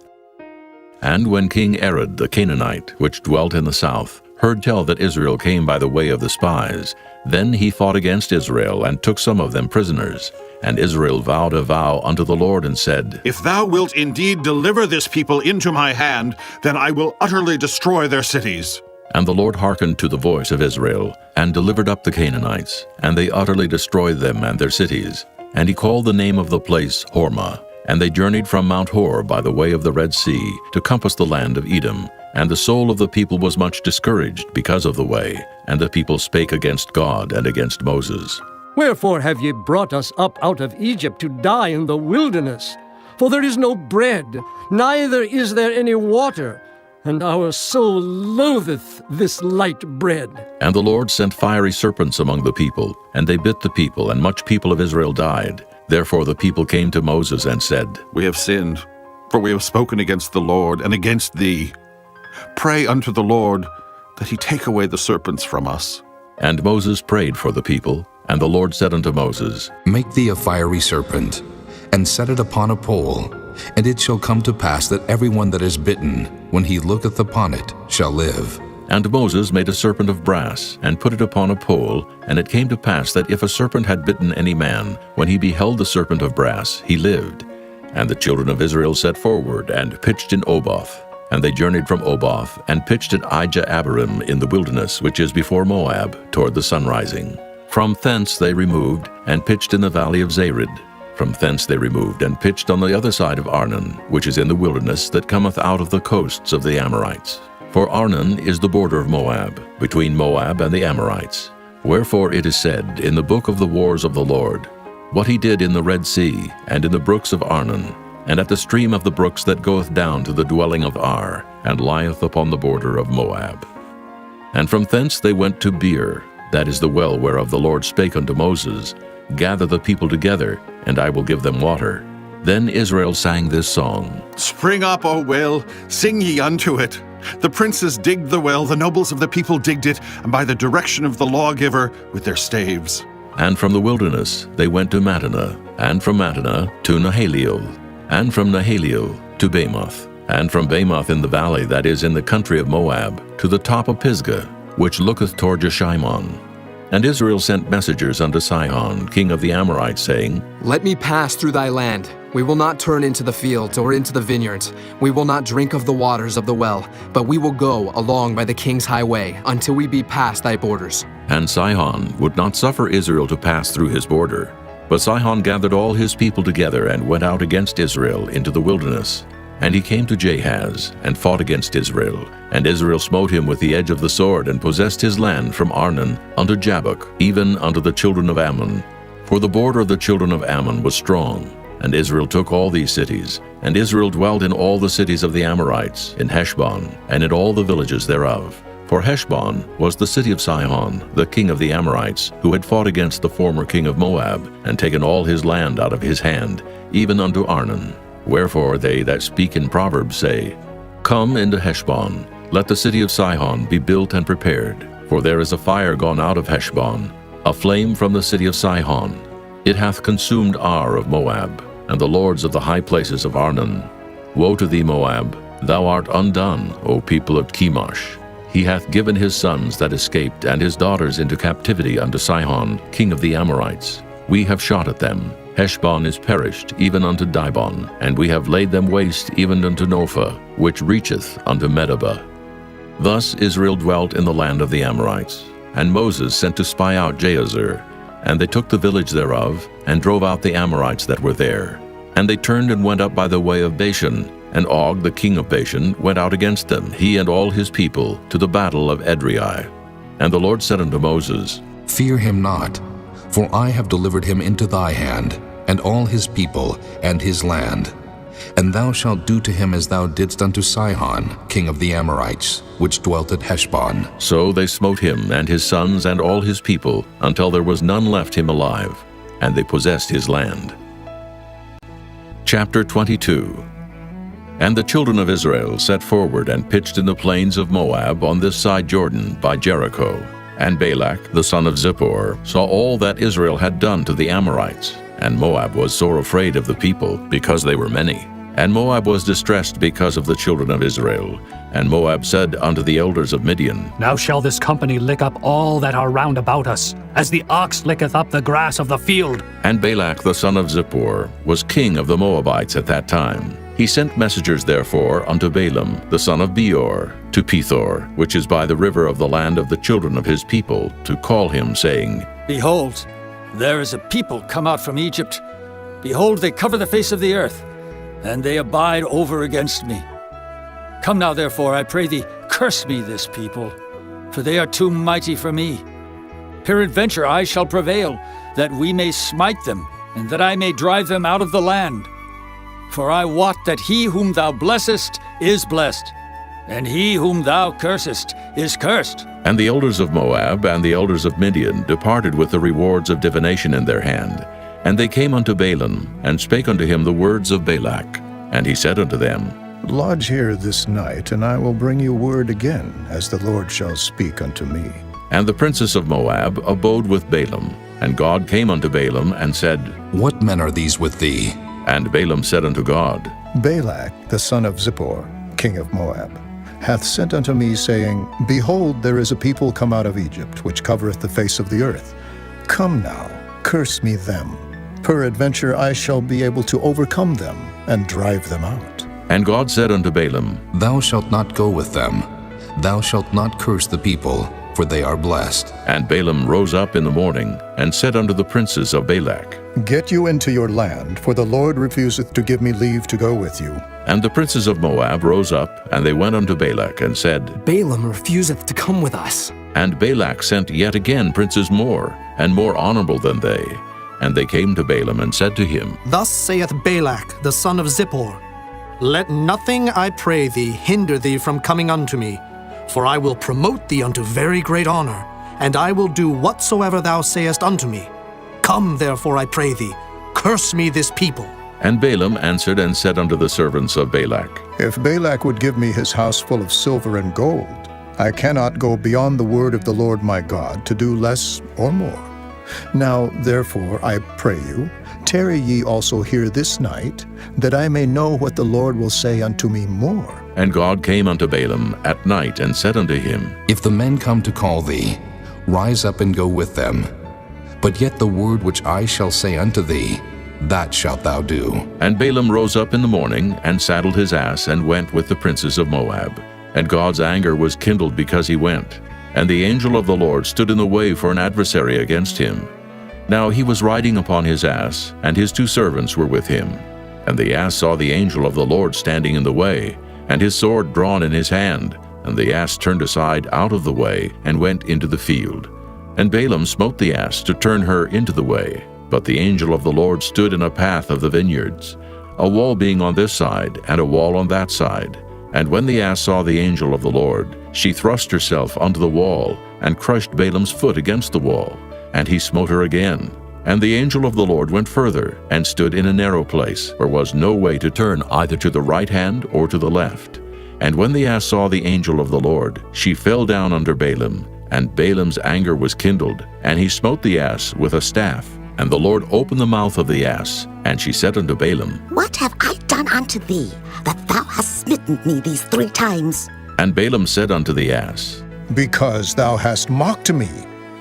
And when King Arad the Canaanite, which dwelt in the south, heard tell that Israel came by the way of the spies, then he fought against Israel, and took some of them prisoners. And Israel vowed a vow unto the Lord, and said, If thou wilt indeed deliver this people into my hand, then I will utterly destroy their cities. And the Lord hearkened to the voice of Israel, and delivered up the Canaanites, and they utterly destroyed them and their cities. And he called the name of the place Hormah. And they journeyed from Mount Hor by the way of the Red Sea, to compass the land of Edom. And the soul of the people was much discouraged because of the way, and the people spake against God and against Moses. Wherefore have ye brought us up out of Egypt to die in the wilderness? For there is no bread, neither is there any water, and our soul loatheth this light bread. And the Lord sent fiery serpents among the people, and they bit the people, and much people of Israel died. Therefore the people came to Moses and said, We have sinned, for we have spoken against the Lord and against thee. Pray unto the Lord that he take away the serpents from us. And Moses prayed for the people, and the Lord said unto Moses, Make thee a fiery serpent, and set it upon a pole, and it shall come to pass that every one that is bitten, when he looketh upon it, shall live. And Moses made a serpent of brass, and put it upon a pole, and it came to pass that if a serpent had bitten any man, when he beheld the serpent of brass, he lived. And the children of Israel set forward, and pitched in Oboth. And they journeyed from Oboth, and pitched at Ijah-abarim in the wilderness, which is before Moab, toward the sunrising. From thence they removed, and pitched in the valley of Zared. From thence they removed, and pitched on the other side of Arnon, which is in the wilderness that cometh out of the coasts of the Amorites. For Arnon is the border of Moab, between Moab and the Amorites. Wherefore it is said in the book of the wars of the Lord, what he did in the Red Sea, and in the brooks of Arnon, and at the stream of the brooks that goeth down to the dwelling of Ar, and lieth upon the border of Moab. And from thence they went to Beer, that is the well whereof the Lord spake unto Moses, Gather the people together, and I will give them water. Then Israel sang this song, Spring up, O well, sing ye unto it. The princes digged the well, the nobles of the people digged it, and by the direction of the lawgiver with their staves. And from the wilderness they went to Mattanah, and from Mattanah to Nahaliel, and from Nahaliel to Bamoth, and from Bamoth in the valley that is in the country of Moab, to the top of Pisgah, which looketh toward Jeshimon. And Israel sent messengers unto Sihon, king of the Amorites, saying, Let me pass through thy land. We will not turn into the fields or into the vineyards. We will not drink of the waters of the well, but we will go along by the king's highway until we be past thy borders. And Sihon would not suffer Israel to pass through his border. But Sihon gathered all his people together and went out against Israel into the wilderness. And he came to Jahaz, and fought against Israel. And Israel smote him with the edge of the sword, and possessed his land from Arnon unto Jabbok, even unto the children of Ammon. For the border of the children of Ammon was strong. And Israel took all these cities. And Israel dwelt in all the cities of the Amorites, in Heshbon, and in all the villages thereof. For Heshbon was the city of Sihon, the king of the Amorites, who had fought against the former king of Moab, and taken all his land out of his hand, even unto Arnon. Wherefore they that speak in Proverbs say, Come into Heshbon, let the city of Sihon be built and prepared. For there is a fire gone out of Heshbon, a flame from the city of Sihon. It hath consumed Ar of Moab, and the lords of the high places of Arnon. Woe to thee, Moab! Thou art undone, O people of Chemosh. He hath given his sons that escaped and his daughters into captivity unto Sihon, king of the Amorites. We have shot at them. Heshbon is perished, even unto Dibon, and we have laid them waste even unto Nophah, which reacheth unto Medeba. Thus Israel dwelt in the land of the Amorites. And Moses sent to spy out Jahazer. And they took the village thereof, and drove out the Amorites that were there. And they turned and went up by the way of Bashan, and Og the king of Bashan went out against them, he and all his people, to the battle of Edrei. And the Lord said unto Moses, Fear him not, for I have delivered him into thy hand, and all his people, and his land. And thou shalt do to him as thou didst unto Sihon, king of the Amorites, which dwelt at Heshbon. So they smote him and his sons and all his people, until there was none left him alive, and they possessed his land. Chapter 22. And the children of Israel set forward and pitched in the plains of Moab on this side Jordan by Jericho. And Balak, the son of Zippor, saw all that Israel had done to the Amorites. And Moab was sore afraid of the people, because they were many. And Moab was distressed because of the children of Israel. And Moab said unto the elders of Midian, Now shall this company lick up all that are round about us, as the ox licketh up the grass of the field. And Balak the son of Zippor was king of the Moabites at that time. He sent messengers therefore unto Balaam the son of Beor to Pethor, which is by the river of the land of the children of his people, to call him, saying, Behold, there is a people come out from Egypt. Behold, they cover the face of the earth, and they abide over against me. Come now, therefore, I pray thee, curse me this people, for they are too mighty for me. Peradventure I shall prevail, that we may smite them, and that I may drive them out of the land. For I wot that he whom thou blessest is blessed, and he whom thou cursest is cursed. And the elders of Moab and the elders of Midian departed with the rewards of divination in their hand. And they came unto Balaam, and spake unto him the words of Balak. And he said unto them, Lodge here this night, and I will bring you word again, as the Lord shall speak unto me. And the princes of Moab abode with Balaam. And God came unto Balaam, and said, What men are these with thee? And Balaam said unto God, Balak, the son of Zippor, king of Moab, hath sent unto me, saying, Behold, there is a people come out of Egypt, which covereth the face of the earth. Come now, curse me them. Peradventure I shall be able to overcome them, and drive them out. And God said unto Balaam, Thou shalt not go with them. Thou shalt not curse the people, for they are blessed. And Balaam rose up in the morning, and said unto the princes of Balak, Get you into your land, for the Lord refuseth to give me leave to go with you. And the princes of Moab rose up, and they went unto Balak, and said, Balaam refuseth to come with us. And Balak sent yet again princes more, and more honorable than they. And they came to Balaam, and said to him, Thus saith Balak, the son of Zippor, Let nothing, I pray thee, hinder thee from coming unto me, for I will promote thee unto very great honor, and I will do whatsoever thou sayest unto me. Come, therefore, I pray thee, curse me this people. And Balaam answered and said unto the servants of Balak, If Balak would give me his house full of silver and gold, I cannot go beyond the word of the Lord my God to do less or more. Now, therefore, I pray you, tarry ye also here this night, that I may know what the Lord will say unto me more. And God came unto Balaam at night, and said unto him, If the men come to call thee, rise up and go with them. But yet the word which I shall say unto thee, that shalt thou do. And Balaam rose up in the morning, and saddled his ass, and went with the princes of Moab. And God's anger was kindled because he went. And the angel of the Lord stood in the way for an adversary against him. Now he was riding upon his ass, and his 2 servants were with him. And the ass saw the angel of the Lord standing in the way, and his sword drawn in his hand. And the ass turned aside out of the way, and went into the field. And Balaam smote the ass to turn her into the way. But the angel of the Lord stood in a path of the vineyards, a wall being on this side, and a wall on that side. And when the ass saw the angel of the Lord, she thrust herself unto the wall, and crushed Balaam's foot against the wall. And he smote her again. And the angel of the Lord went further, and stood in a narrow place, where was no way to turn either to the right hand or to the left. And when the ass saw the angel of the Lord, she fell down under Balaam. And Balaam's anger was kindled, and he smote the ass with a staff. And the Lord opened the mouth of the ass, and she said unto Balaam, What have I done unto thee, that thou hast smitten me these 3 times? And Balaam said unto the ass, Because thou hast mocked me.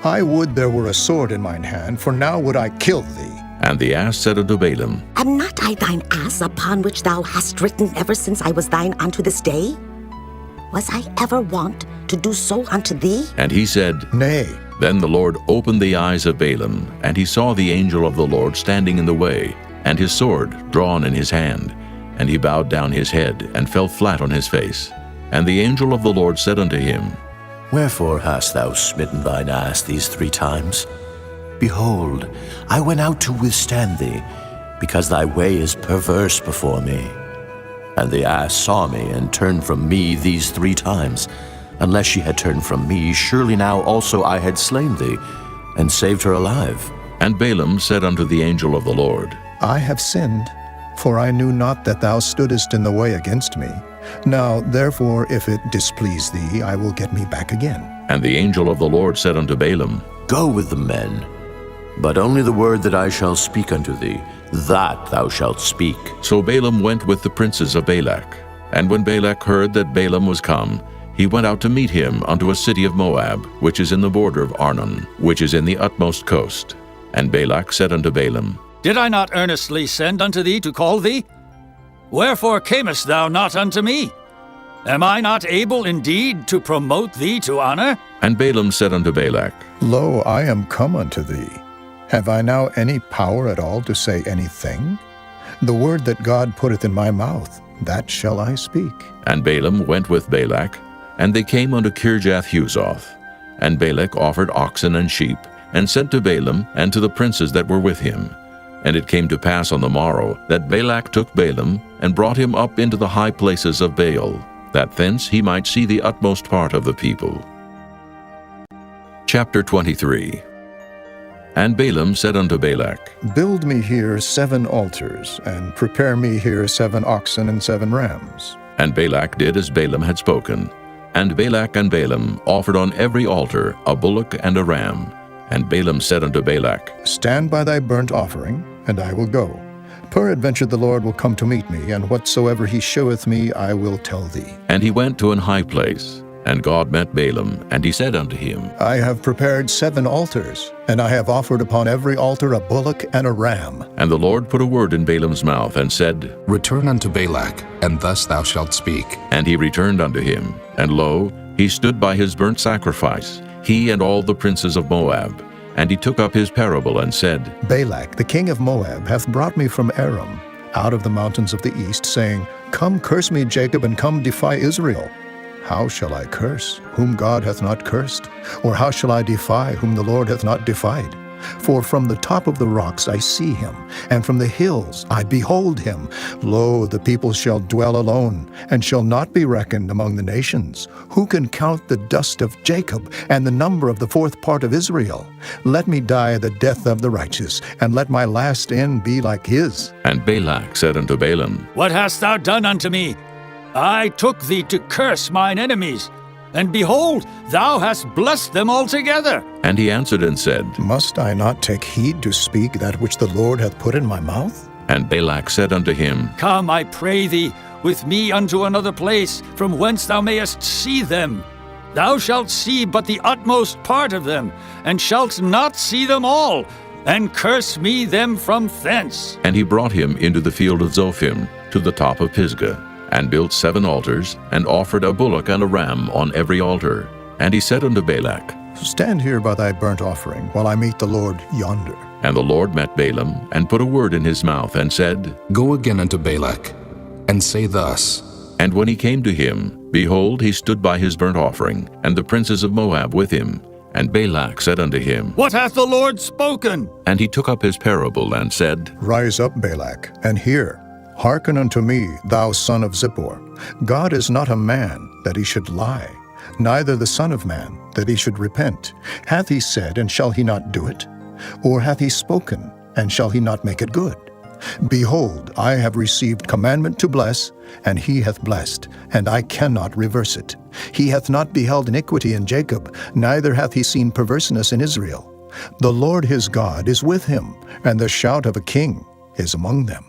I would there were a sword in mine hand, for now would I kill thee. And the ass said unto Balaam, Am not I thine ass upon which thou hast ridden ever since I was thine unto this day? Was I ever wont to do so unto thee? And he said, Nay. Then the Lord opened the eyes of Balaam, and he saw the angel of the Lord standing in the way, and his sword drawn in his hand. And he bowed down his head, and fell flat on his face. And the angel of the Lord said unto him, Wherefore hast thou smitten thine ass these 3 times? Behold, I went out to withstand thee, because thy way is perverse before me. And the ass saw me, and turned from me these 3 times. Unless she had turned from me, surely now also I had slain thee, and saved her alive. And Balaam said unto the angel of the Lord, I have sinned, for I knew not that thou stoodest in the way against me. Now, therefore, if it displease thee, I will get me back again. And the angel of the Lord said unto Balaam, Go with the men, but only the word that I shall speak unto thee, that thou shalt speak. So Balaam went with the princes of Balak. And when Balak heard that Balaam was come, he went out to meet him unto a city of Moab, which is in the border of Arnon, which is in the utmost coast. And Balak said unto Balaam, Did I not earnestly send unto thee to call thee? Wherefore camest thou not unto me? Am I not able indeed to promote thee to honor? And Balaam said unto Balak, Lo, I am come unto thee. Have I now any power at all to say anything? The word that God putteth in my mouth, that shall I speak. And Balaam went with Balak, and they came unto Kirjath-Huzoth. And Balak offered oxen and sheep, and sent to Balaam and to the princes that were with him. And it came to pass on the morrow that Balak took Balaam, and brought him up into the high places of Baal, that thence he might see the utmost part of the people. Chapter 23. And Balaam said unto Balak, Build me here 7 altars, and prepare me here 7 oxen and 7 rams. And Balak did as Balaam had spoken. And Balak and Balaam offered on every altar a bullock and a ram. And Balaam said unto Balak, Stand by thy burnt offering, and I will go. Peradventure the Lord will come to meet me, and whatsoever he sheweth me I will tell thee. And he went to an high place. And God met Balaam, and he said unto him, I have prepared 7 altars, and I have offered upon every altar a bullock and a ram. And the Lord put a word in Balaam's mouth, and said, Return unto Balak, and thus thou shalt speak. And he returned unto him. And lo, he stood by his burnt sacrifice, he and all the princes of Moab. And he took up his parable, and said, Balak, the king of Moab, hath brought me from Aram, out of the mountains of the east, saying, Come curse me, Jacob, and come defy Israel. How shall I curse, whom God hath not cursed? Or how shall I defy, whom the Lord hath not defied? For from the top of the rocks I see him, and from the hills I behold him. Lo, the people shall dwell alone, and shall not be reckoned among the nations. Who can count the dust of Jacob, and the number of the 4th part of Israel? Let me die the death of the righteous, and let my last end be like his. And Balak said unto Balaam, What hast thou done unto me? I took thee to curse mine enemies, and behold, thou hast blessed them altogether. And he answered and said, Must I not take heed to speak that which the Lord hath put in my mouth? And Balak said unto him, Come, I pray thee, with me unto another place, from whence thou mayest see them. Thou shalt see but the utmost part of them, and shalt not see them all, and curse me them from thence. And he brought him into the field of Zophim, to the top of Pisgah, and built 7 altars, and offered a bullock and a ram on every altar. And he said unto Balak, Stand here by thy burnt offering, while I meet the Lord yonder. And the Lord met Balaam, and put a word in his mouth, and said, Go again unto Balak, and say thus. And when he came to him, behold, he stood by his burnt offering, and the princes of Moab with him. And Balak said unto him, What hath the Lord spoken? And he took up his parable, and said, Rise up, Balak, and hear. Hearken unto me, thou son of Zippor. God is not a man, that he should lie, neither the Son of Man, that he should repent. Hath he said, and shall he not do it? Or hath he spoken, and shall he not make it good? Behold, I have received commandment to bless, and he hath blessed, and I cannot reverse it. He hath not beheld iniquity in Jacob, neither hath he seen perverseness in Israel. The Lord his God is with him, and the shout of a king is among them.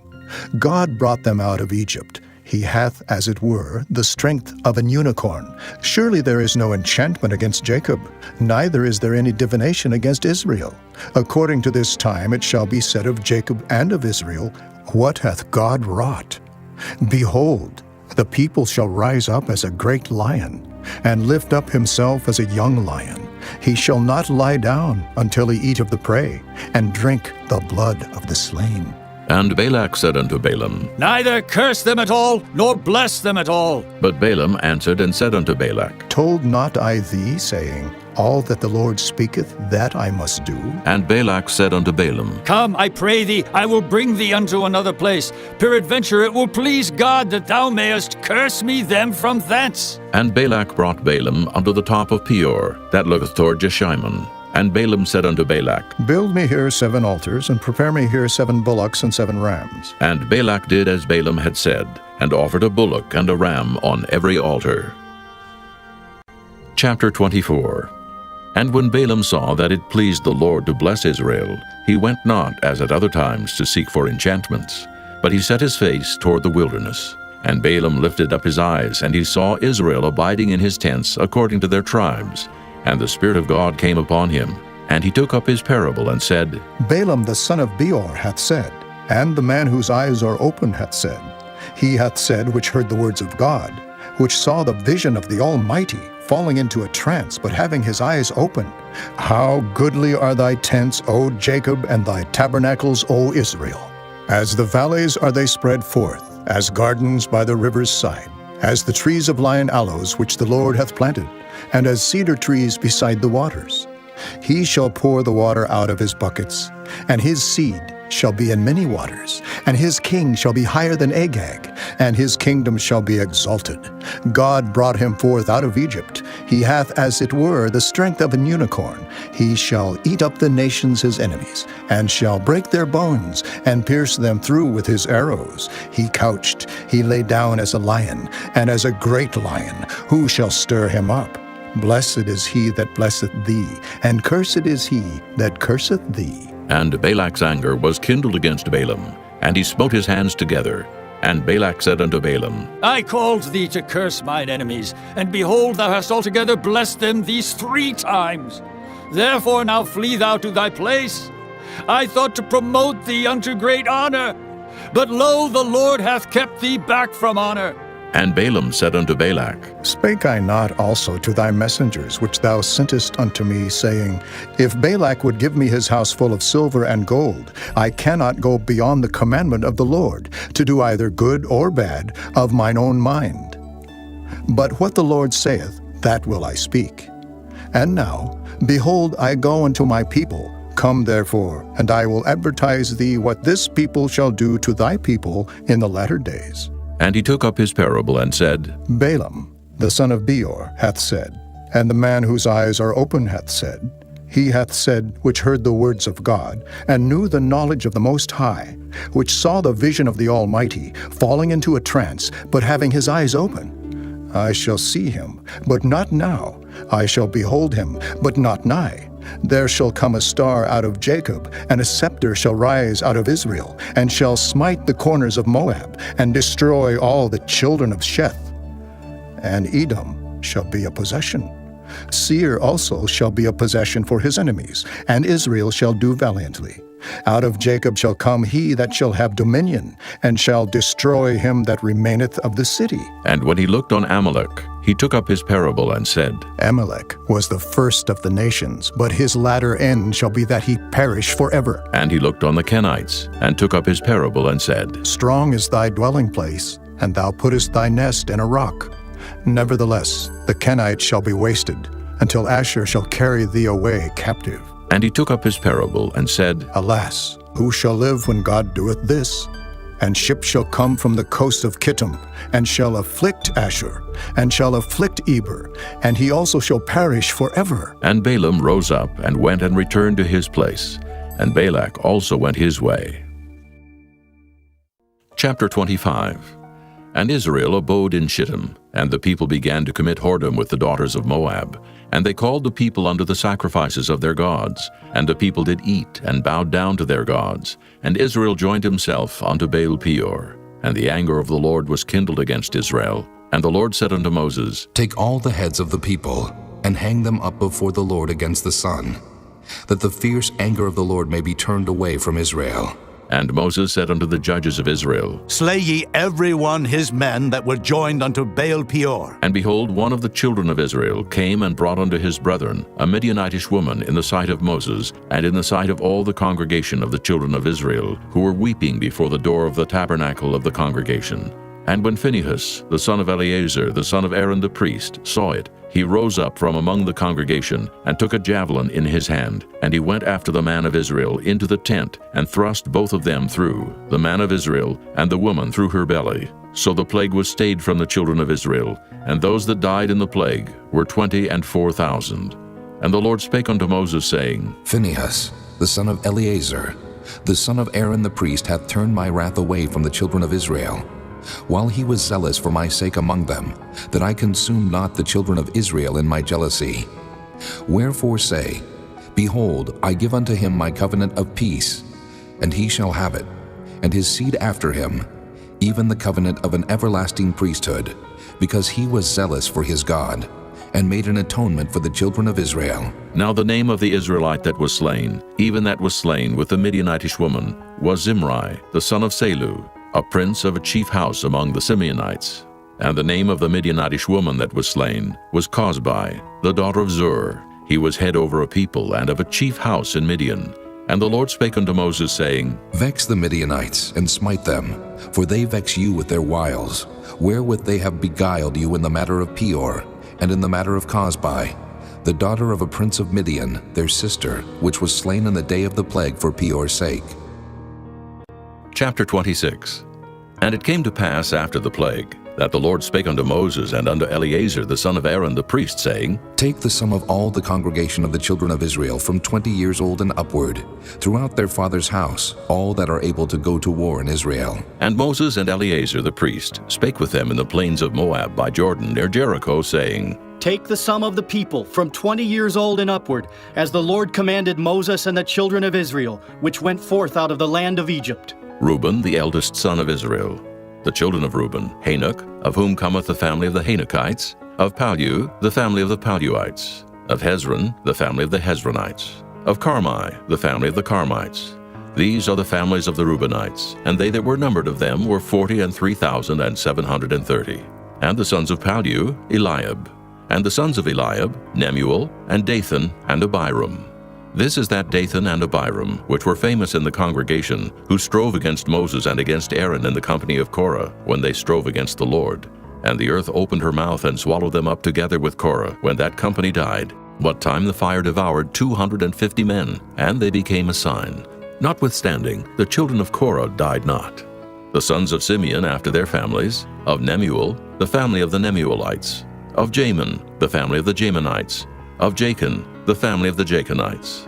God brought them out of Egypt. He hath, as it were, the strength of an unicorn. Surely there is no enchantment against Jacob, neither is there any divination against Israel. According to this time it shall be said of Jacob and of Israel, What hath God wrought? Behold, the people shall rise up as a great lion, and lift up himself as a young lion. He shall not lie down until he eat of the prey, and drink the blood of the slain. And Balak said unto Balaam, Neither curse them at all, nor bless them at all. But Balaam answered and said unto Balak, Told not I thee, saying, All that the Lord speaketh, that I must do? And Balak said unto Balaam, Come, I pray thee, I will bring thee unto another place. Peradventure it will please God that thou mayest curse me them from thence. And Balak brought Balaam unto the top of Peor, that looketh toward Jeshimon. And Balaam said unto Balak, Build me here 7 altars, and prepare me here 7 bullocks and 7 rams. And Balak did as Balaam had said, and offered a bullock and a ram on every altar. Chapter 24. And when Balaam saw that it pleased the Lord to bless Israel, he went not, as at other times, to seek for enchantments, but he set his face toward the wilderness. And Balaam lifted up his eyes, and he saw Israel abiding in his tents according to their tribes. And the Spirit of God came upon him, and he took up his parable and said, Balaam the son of Beor hath said, and the man whose eyes are open hath said, He hath said which heard the words of God, which saw the vision of the Almighty, falling into a trance, but having his eyes open. How goodly are thy tents, O Jacob, and thy tabernacles, O Israel! As the valleys are they spread forth, as gardens by the river's side, as the trees of lion aloes which the Lord hath planted, and as cedar trees beside the waters. He shall pour the water out of his buckets, and his seed shall be in many waters, and his king shall be higher than Agag, and his kingdom shall be exalted. God brought him forth out of Egypt. He hath as it were the strength of an unicorn. He shall eat up the nations his enemies, and shall break their bones, and pierce them through with his arrows. He couched, he lay down as a lion, and as a great lion. Who shall stir him up? Blessed is he that blesseth thee, and cursed is he that curseth thee. And Balak's anger was kindled against Balaam, and he smote his hands together. And Balak said unto Balaam, I called thee to curse mine enemies, and behold, thou hast altogether blessed them these 3 times. Therefore now flee thou to thy place. I thought to promote thee unto great honor, but lo, the Lord hath kept thee back from honor. And Balaam said unto Balak, Spake I not also to thy messengers which thou sentest unto me, saying, If Balak would give me his house full of silver and gold, I cannot go beyond the commandment of the Lord, to do either good or bad of mine own mind. But what the Lord saith, that will I speak. And now, behold, I go unto my people. Come therefore, and I will advertise thee what this people shall do to thy people in the latter days. And he took up his parable and said, Balaam, the son of Beor, hath said, and the man whose eyes are open hath said, He hath said, which heard the words of God, and knew the knowledge of the Most High, which saw the vision of the Almighty, falling into a trance, but having his eyes open. I shall see him, but not now. I shall behold him, but not nigh. There shall come a star out of Jacob, and a scepter shall rise out of Israel, and shall smite the corners of Moab, and destroy all the children of Sheth. And Edom shall be a possession. Seir also shall be a possession for his enemies, and Israel shall do valiantly. Out of Jacob shall come he that shall have dominion, and shall destroy him that remaineth of the city. And when he looked on Amalek, he took up his parable and said, Amalek was the first of the nations, but his latter end shall be that he perish forever. And he looked on the Kenites, and took up his parable and said, Strong is thy dwelling place, and thou puttest thy nest in a rock. Nevertheless, the Kenites shall be wasted, until Asher shall carry thee away captive. And he took up his parable and said, Alas, who shall live when God doeth this? And ships shall come from the coast of Kittim, and shall afflict Asher, and shall afflict Eber, and he also shall perish forever. And Balaam rose up and went and returned to his place, and Balak also went his way. Chapter 25. And Israel abode in Shittim, and the people began to commit whoredom with the daughters of Moab. And they called the people unto the sacrifices of their gods. And the people did eat, and bowed down to their gods. And Israel joined himself unto Baal Peor. And the anger of the Lord was kindled against Israel. And the Lord said unto Moses, Take all the heads of the people, and hang them up before the Lord against the sun, that the fierce anger of the Lord may be turned away from Israel. And Moses said unto the judges of Israel, Slay ye every one his men that were joined unto Baal Peor. And behold, one of the children of Israel came and brought unto his brethren a Midianitish woman in the sight of Moses, and in the sight of all the congregation of the children of Israel, who were weeping before the door of the tabernacle of the congregation. And when Phinehas, the son of Eleazar, the son of Aaron the priest, saw it, he rose up from among the congregation, and took a javelin in his hand, and he went after the man of Israel into the tent, and thrust both of them through, the man of Israel and the woman through her belly. So the plague was stayed from the children of Israel, and those that died in the plague were 24,000. And the Lord spake unto Moses, saying, Phinehas, the son of Eleazar, the son of Aaron the priest, hath turned my wrath away from the children of Israel, while he was zealous for my sake among them, that I consumed not the children of Israel in my jealousy. Wherefore say, Behold, I give unto him my covenant of peace, and he shall have it, and his seed after him, even the covenant of an everlasting priesthood, because he was zealous for his God, and made an atonement for the children of Israel. Now the name of the Israelite that was slain, even that was slain with the Midianitish woman, was Zimri, the son of Salu, a prince of a chief house among the Simeonites. And the name of the Midianitish woman that was slain was Cosbi, the daughter of Zur. He was head over a people and of a chief house in Midian. And the Lord spake unto Moses, saying, Vex the Midianites, and smite them, for they vex you with their wiles, wherewith they have beguiled you in the matter of Peor, and in the matter of Cosbi, the daughter of a prince of Midian, their sister, which was slain in the day of the plague for Peor's sake. Chapter 26. And it came to pass after the plague, that the Lord spake unto Moses and unto Eleazar the son of Aaron the priest, saying, Take the sum of all the congregation of the children of Israel from 20 years old and upward, throughout their father's house, all that are able to go to war in Israel. And Moses and Eleazar the priest spake with them in the plains of Moab by Jordan near Jericho, saying, Take the sum of the people from 20 years old and upward, as the Lord commanded Moses and the children of Israel, which went forth out of the land of Egypt. Reuben, the eldest son of Israel. The children of Reuben, Hanok, of whom cometh the family of the Hanokites. Of Pallu, the family of the Palluites. Of Hezron, the family of the Hezronites. Of Carmi, the family of the Carmites. These are the families of the Reubenites, and they that were numbered of them were 43,730. And the sons of Pallu, Eliab. And the sons of Eliab, Nemuel, and Dathan, and Abiram. This is that Dathan and Abiram, which were famous in the congregation, who strove against Moses and against Aaron in the company of Korah, when they strove against the Lord. And the earth opened her mouth and swallowed them up together with Korah, when that company died, what time the fire devoured 250 men, and they became a sign. Notwithstanding, the children of Korah died not. The sons of Simeon after their families, of Nemuel, the family of the Nemuelites, of Jamin, the family of the Jaminites, of Jachin, the family of the Jachinites,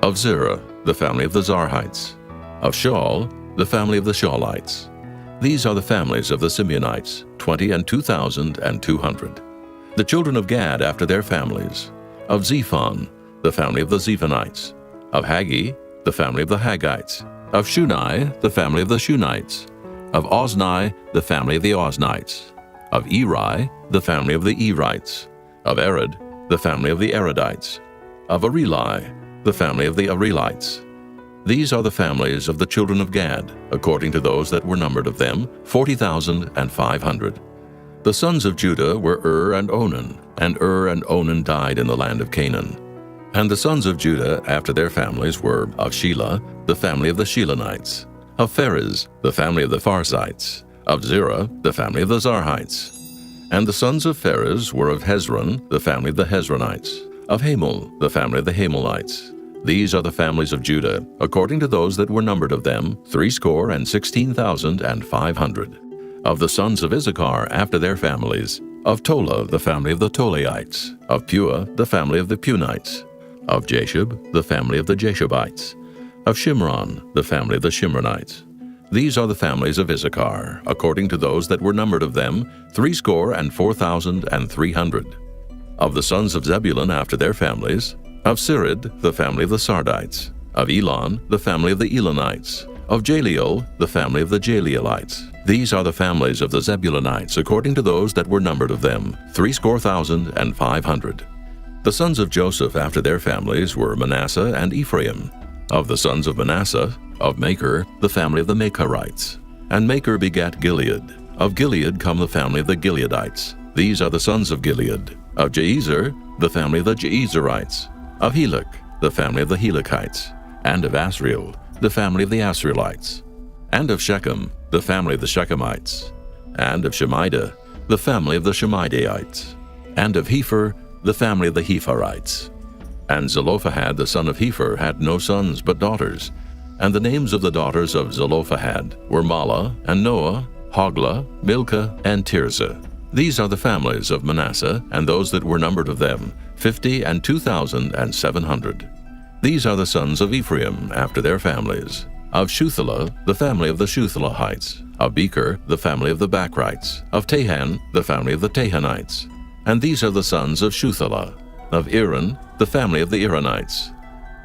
of Zerah, the family of the Zarhites, of Shaul, the family of the Shaulites. These are the families of the Simeonites, 22,200. The children of Gad after their families, of Zephon, the family of the Zephonites, of Haggi, the family of the Haggites, of Shunai, the family of the Shunites, of Ozni, the family of the Oznites, of Eri, the family of the Erites, of Arad, the family of the Aradites, of Areli, the family of the Arelites. These are the families of the children of Gad, according to those that were numbered of them, 40,500. The sons of Judah were and Onan died in the land of Canaan. And the sons of Judah after their families were of Shelah, the family of the Shelonites, of Pharez, the family of the Pharzites, of Zerah, the family of the Zarhites. And the sons of Pharez were of Hezron, the family of the Hezronites, of Hamul, the family of the Hamulites. These are the families of Judah, according to those that were numbered of them, 16,500. Of the sons of Issachar after their families, of Tola, the family of the Tolaites, of Pua, the family of the Punites, of Jashub, the family of the Jashubites, of Shimron, the family of the Shimronites. These are the families of Issachar, according to those that were numbered of them, 64,300. Of the sons of Zebulun after their families, of Sirid, the family of the Sardites, of Elon, the family of the Elonites, of Jaleel, the family of the Jaleelites. These are the families of the Zebulunites, according to those that were numbered of them, 64,500. The sons of Joseph after their families were Manasseh and Ephraim. Of the sons of Manasseh, Of Maker, the family of the Makerites. And Maker begat Gilead. Of Gilead come the family of the Gileadites. These are the sons of Gilead. Of Jeezer, the family of the Jeezerites. Of Helek, the family of the Helekites. And of Asriel, the family of the Asrielites. And of Shechem, the family of the Shechemites. And of Shemida, the family of the Shemidaites. And of Hepher, the family of the Hepherites. And Zelophehad the son of Hepher had no sons but daughters. And the names of the daughters of Zelophehad were Mahlah, and Noah, Hoglah, Milcah, and Tirzah. These are the families of Manasseh, and those that were numbered of them, 50 and 2,700. These are the sons of Ephraim after their families. Of Shuthelah, the family of the Shuthelahites. Of Becher, the family of the Bachrites. Of Tahan, the family of the Tahanites. And these are the sons of Shuthelah. Of Aaron, the family of the Aaronites.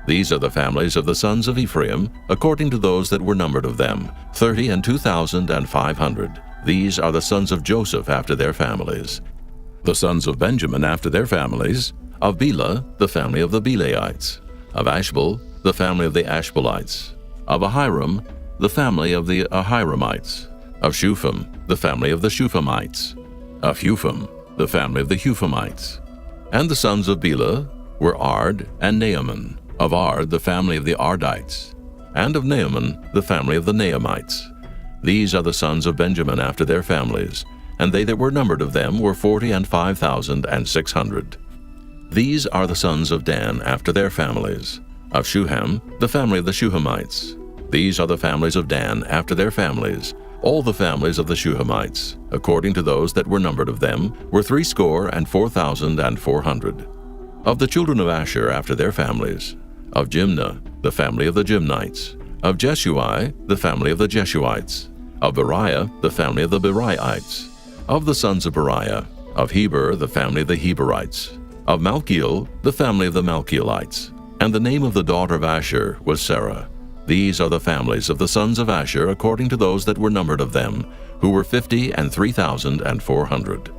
These are the families of the sons of Ephraim, according to those that were numbered of them, 30 and 2,500. These are the sons of Joseph after their families. The sons of Benjamin after their families. Of Bela, the family of the Belaites. Of Ashbel, the family of the Ashbelites. Of Ahiram, the family of the Ahiramites. Of Shupham, the family of the Shuphamites. Of Hupham, the family of the Huphamites. And the sons of Bela were Ard and Naaman. Of Ard, the family of the Ardites. And of Naaman, the family of the Naamites. These are the sons of Benjamin after their families, and they that were numbered of them were 40 and 5,600. These are the sons of Dan after their families. Of Shuham, the family of the Shuhamites. These are the families of Dan after their families. All the families of the Shuhamites, according to those that were numbered of them, were 64,400. Of the children of Asher after their families. Of Jimnah, the family of the Jimnites. Of Jeshui, the family of the Jeshuites. Of Beriah, the family of the Beriaites. Of the sons of Beriah. Of Heber, the family of the Heberites. Of Malchiel, the family of the Malchielites. And the name of the daughter of Asher was Sarah. These are the families of the sons of Asher according to those that were numbered of them, who were 50 and 3,400.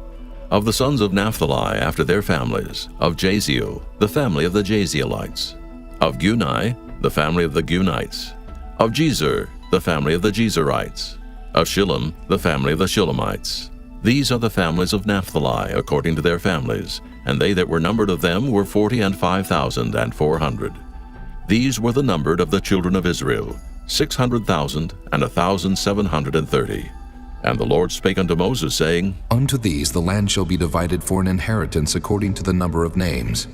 Of the sons of Naphtali after their families. Of Jaziel, the family of the Jazielites. Of Guni, the family of the Gunites. Of Jezer, the family of the Jezerites. Of Shillem, the family of the Shillemites. These are the families of Naphtali according to their families, and they that were numbered of them were 40 and 5,400. These were the numbered of the children of Israel, 600,000 and 1,730. And the Lord spake unto Moses, saying, Unto these the land shall be divided for an inheritance according to the number of names.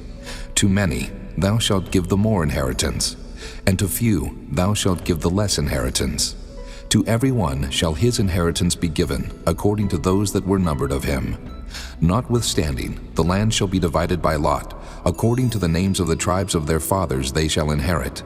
To many thou shalt give the more inheritance, and to few thou shalt give the less inheritance. To every one shall his inheritance be given, according to those that were numbered of him. Notwithstanding, the land shall be divided by lot, according to the names of the tribes of their fathers they shall inherit.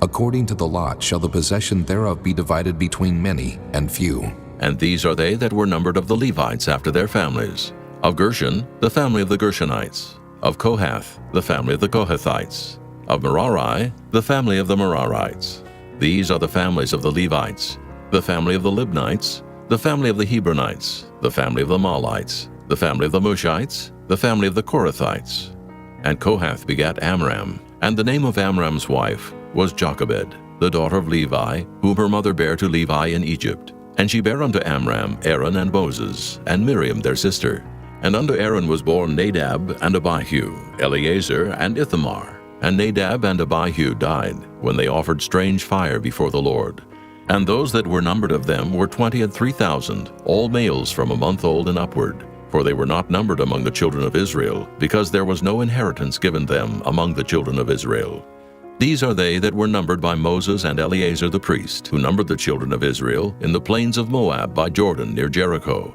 According to the lot shall the possession thereof be divided between many and few. And these are they that were numbered of the Levites after their families. Of Gershon, the family of the Gershonites. Of Kohath, the family of the Kohathites. Of Merari, the family of the Merarites. These are the families of the Levites. The family of the Libnites, the family of the Hebronites, the family of the Mahlites, the family of the Mushites, the family of the Korathites. And Kohath begat Amram, and the name of Amram's wife was Jochebed, the daughter of Levi, whom her mother bare to Levi in Egypt. And she bare unto Amram Aaron and Moses, and Miriam their sister. And unto Aaron was born Nadab and Abihu, Eleazar and Ithamar. And Nadab and Abihu died, when they offered strange fire before the Lord. And those that were numbered of them were 23,000, all males from a month old and upward. For they were not numbered among the children of Israel, because there was no inheritance given them among the children of Israel. These are they that were numbered by Moses and Eleazar the priest, who numbered the children of Israel in the plains of Moab by Jordan near Jericho.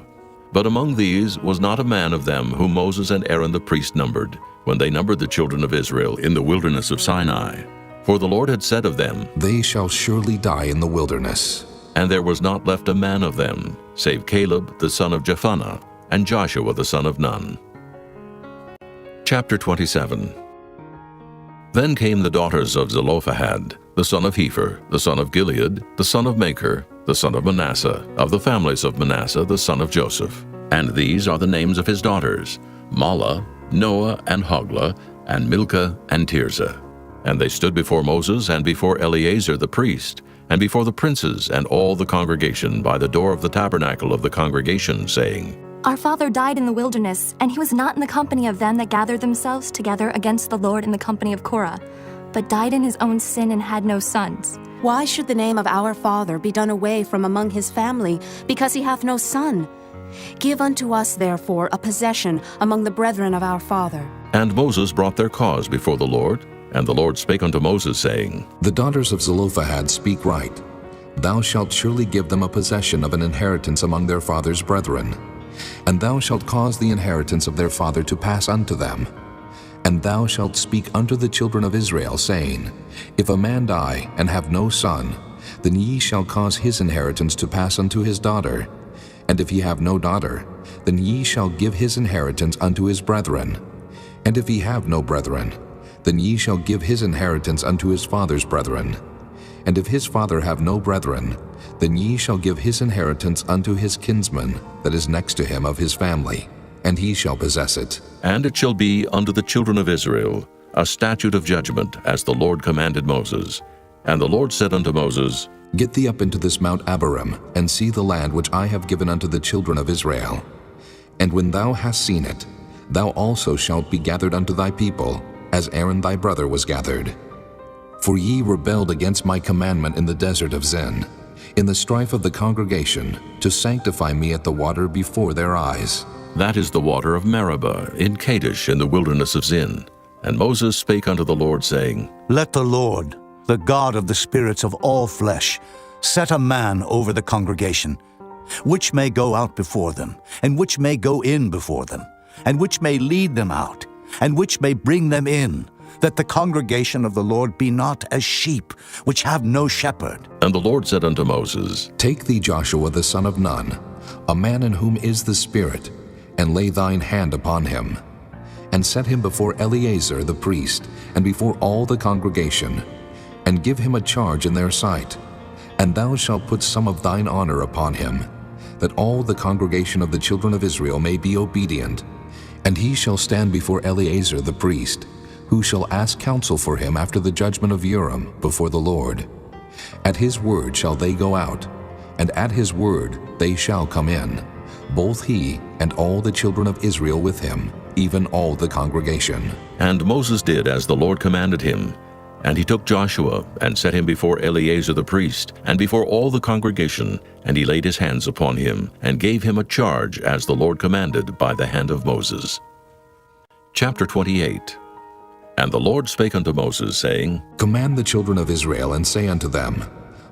But among these was not a man of them whom Moses and Aaron the priest numbered, when they numbered the children of Israel in the wilderness of Sinai. For the Lord had said of them, They shall surely die in the wilderness. And there was not left a man of them, save Caleb the son of Jephunneh, and Joshua the son of Nun. Chapter 27. Then came the daughters of Zelophehad, the son of Hepher, the son of Gilead, the son of Maker, the son of Manasseh, of the families of Manasseh, the son of Joseph. And these are the names of his daughters, Mahlah, Noah, and Hoglah, and Milcah, and Tirzah. And they stood before Moses and before Eleazar the priest, and before the princes and all the congregation by the door of the tabernacle of the congregation, saying, Our father died in the wilderness, and he was not in the company of them that gathered themselves together against the Lord in the company of Korah, but died in his own sin and had no sons. Why should the name of our father be done away from among his family, because he hath no son? Give unto us, therefore, a possession among the brethren of our father. And Moses brought their cause before the Lord, and the Lord spake unto Moses, saying, The daughters of Zelophehad speak right. Thou shalt surely give them a possession of an inheritance among their father's brethren. And thou shalt cause the inheritance of their father to pass unto them. And thou shalt speak unto the children of Israel, saying, If a man die and have no son, then ye shall cause his inheritance to pass unto his daughter. And if he have no daughter, then ye shall give his inheritance unto his brethren. And if he have no brethren, then ye shall give his inheritance unto his father's brethren. And if his father have no brethren, then ye shall give his inheritance unto his kinsman that is next to him of his family, and he shall possess it. And it shall be unto the children of Israel a statute of judgment, as the Lord commanded Moses. And the Lord said unto Moses, Get thee up into this Mount Abarim, and see the land which I have given unto the children of Israel. And when thou hast seen it, thou also shalt be gathered unto thy people, as Aaron thy brother was gathered. For ye rebelled against my commandment in the desert of Zin, in the strife of the congregation, to sanctify me at the water before their eyes. That is the water of Meribah, in Kadesh, in the wilderness of Zin. And Moses spake unto the Lord, saying, Let the Lord, the God of the spirits of all flesh, set a man over the congregation, which may go out before them, and which may go in before them, and which may lead them out, and which may bring them in, that the congregation of the Lord be not as sheep, which have no shepherd. And the Lord said unto Moses, Take thee Joshua the son of Nun, a man in whom is the Spirit, and lay thine hand upon him, and set him before Eleazar the priest, and before all the congregation, and give him a charge in their sight. And thou shalt put some of thine honor upon him, that all the congregation of the children of Israel may be obedient. And he shall stand before Eleazar the priest, who shall ask counsel for him after the judgment of Urim before the Lord. At his word shall they go out, and at his word they shall come in, both he and all the children of Israel with him, even all the congregation. And Moses did as the Lord commanded him. And he took Joshua, and set him before Eleazar the priest, and before all the congregation, and he laid his hands upon him, and gave him a charge as the Lord commanded by the hand of Moses. Chapter 28. And the Lord spake unto Moses, saying, Command the children of Israel, and say unto them,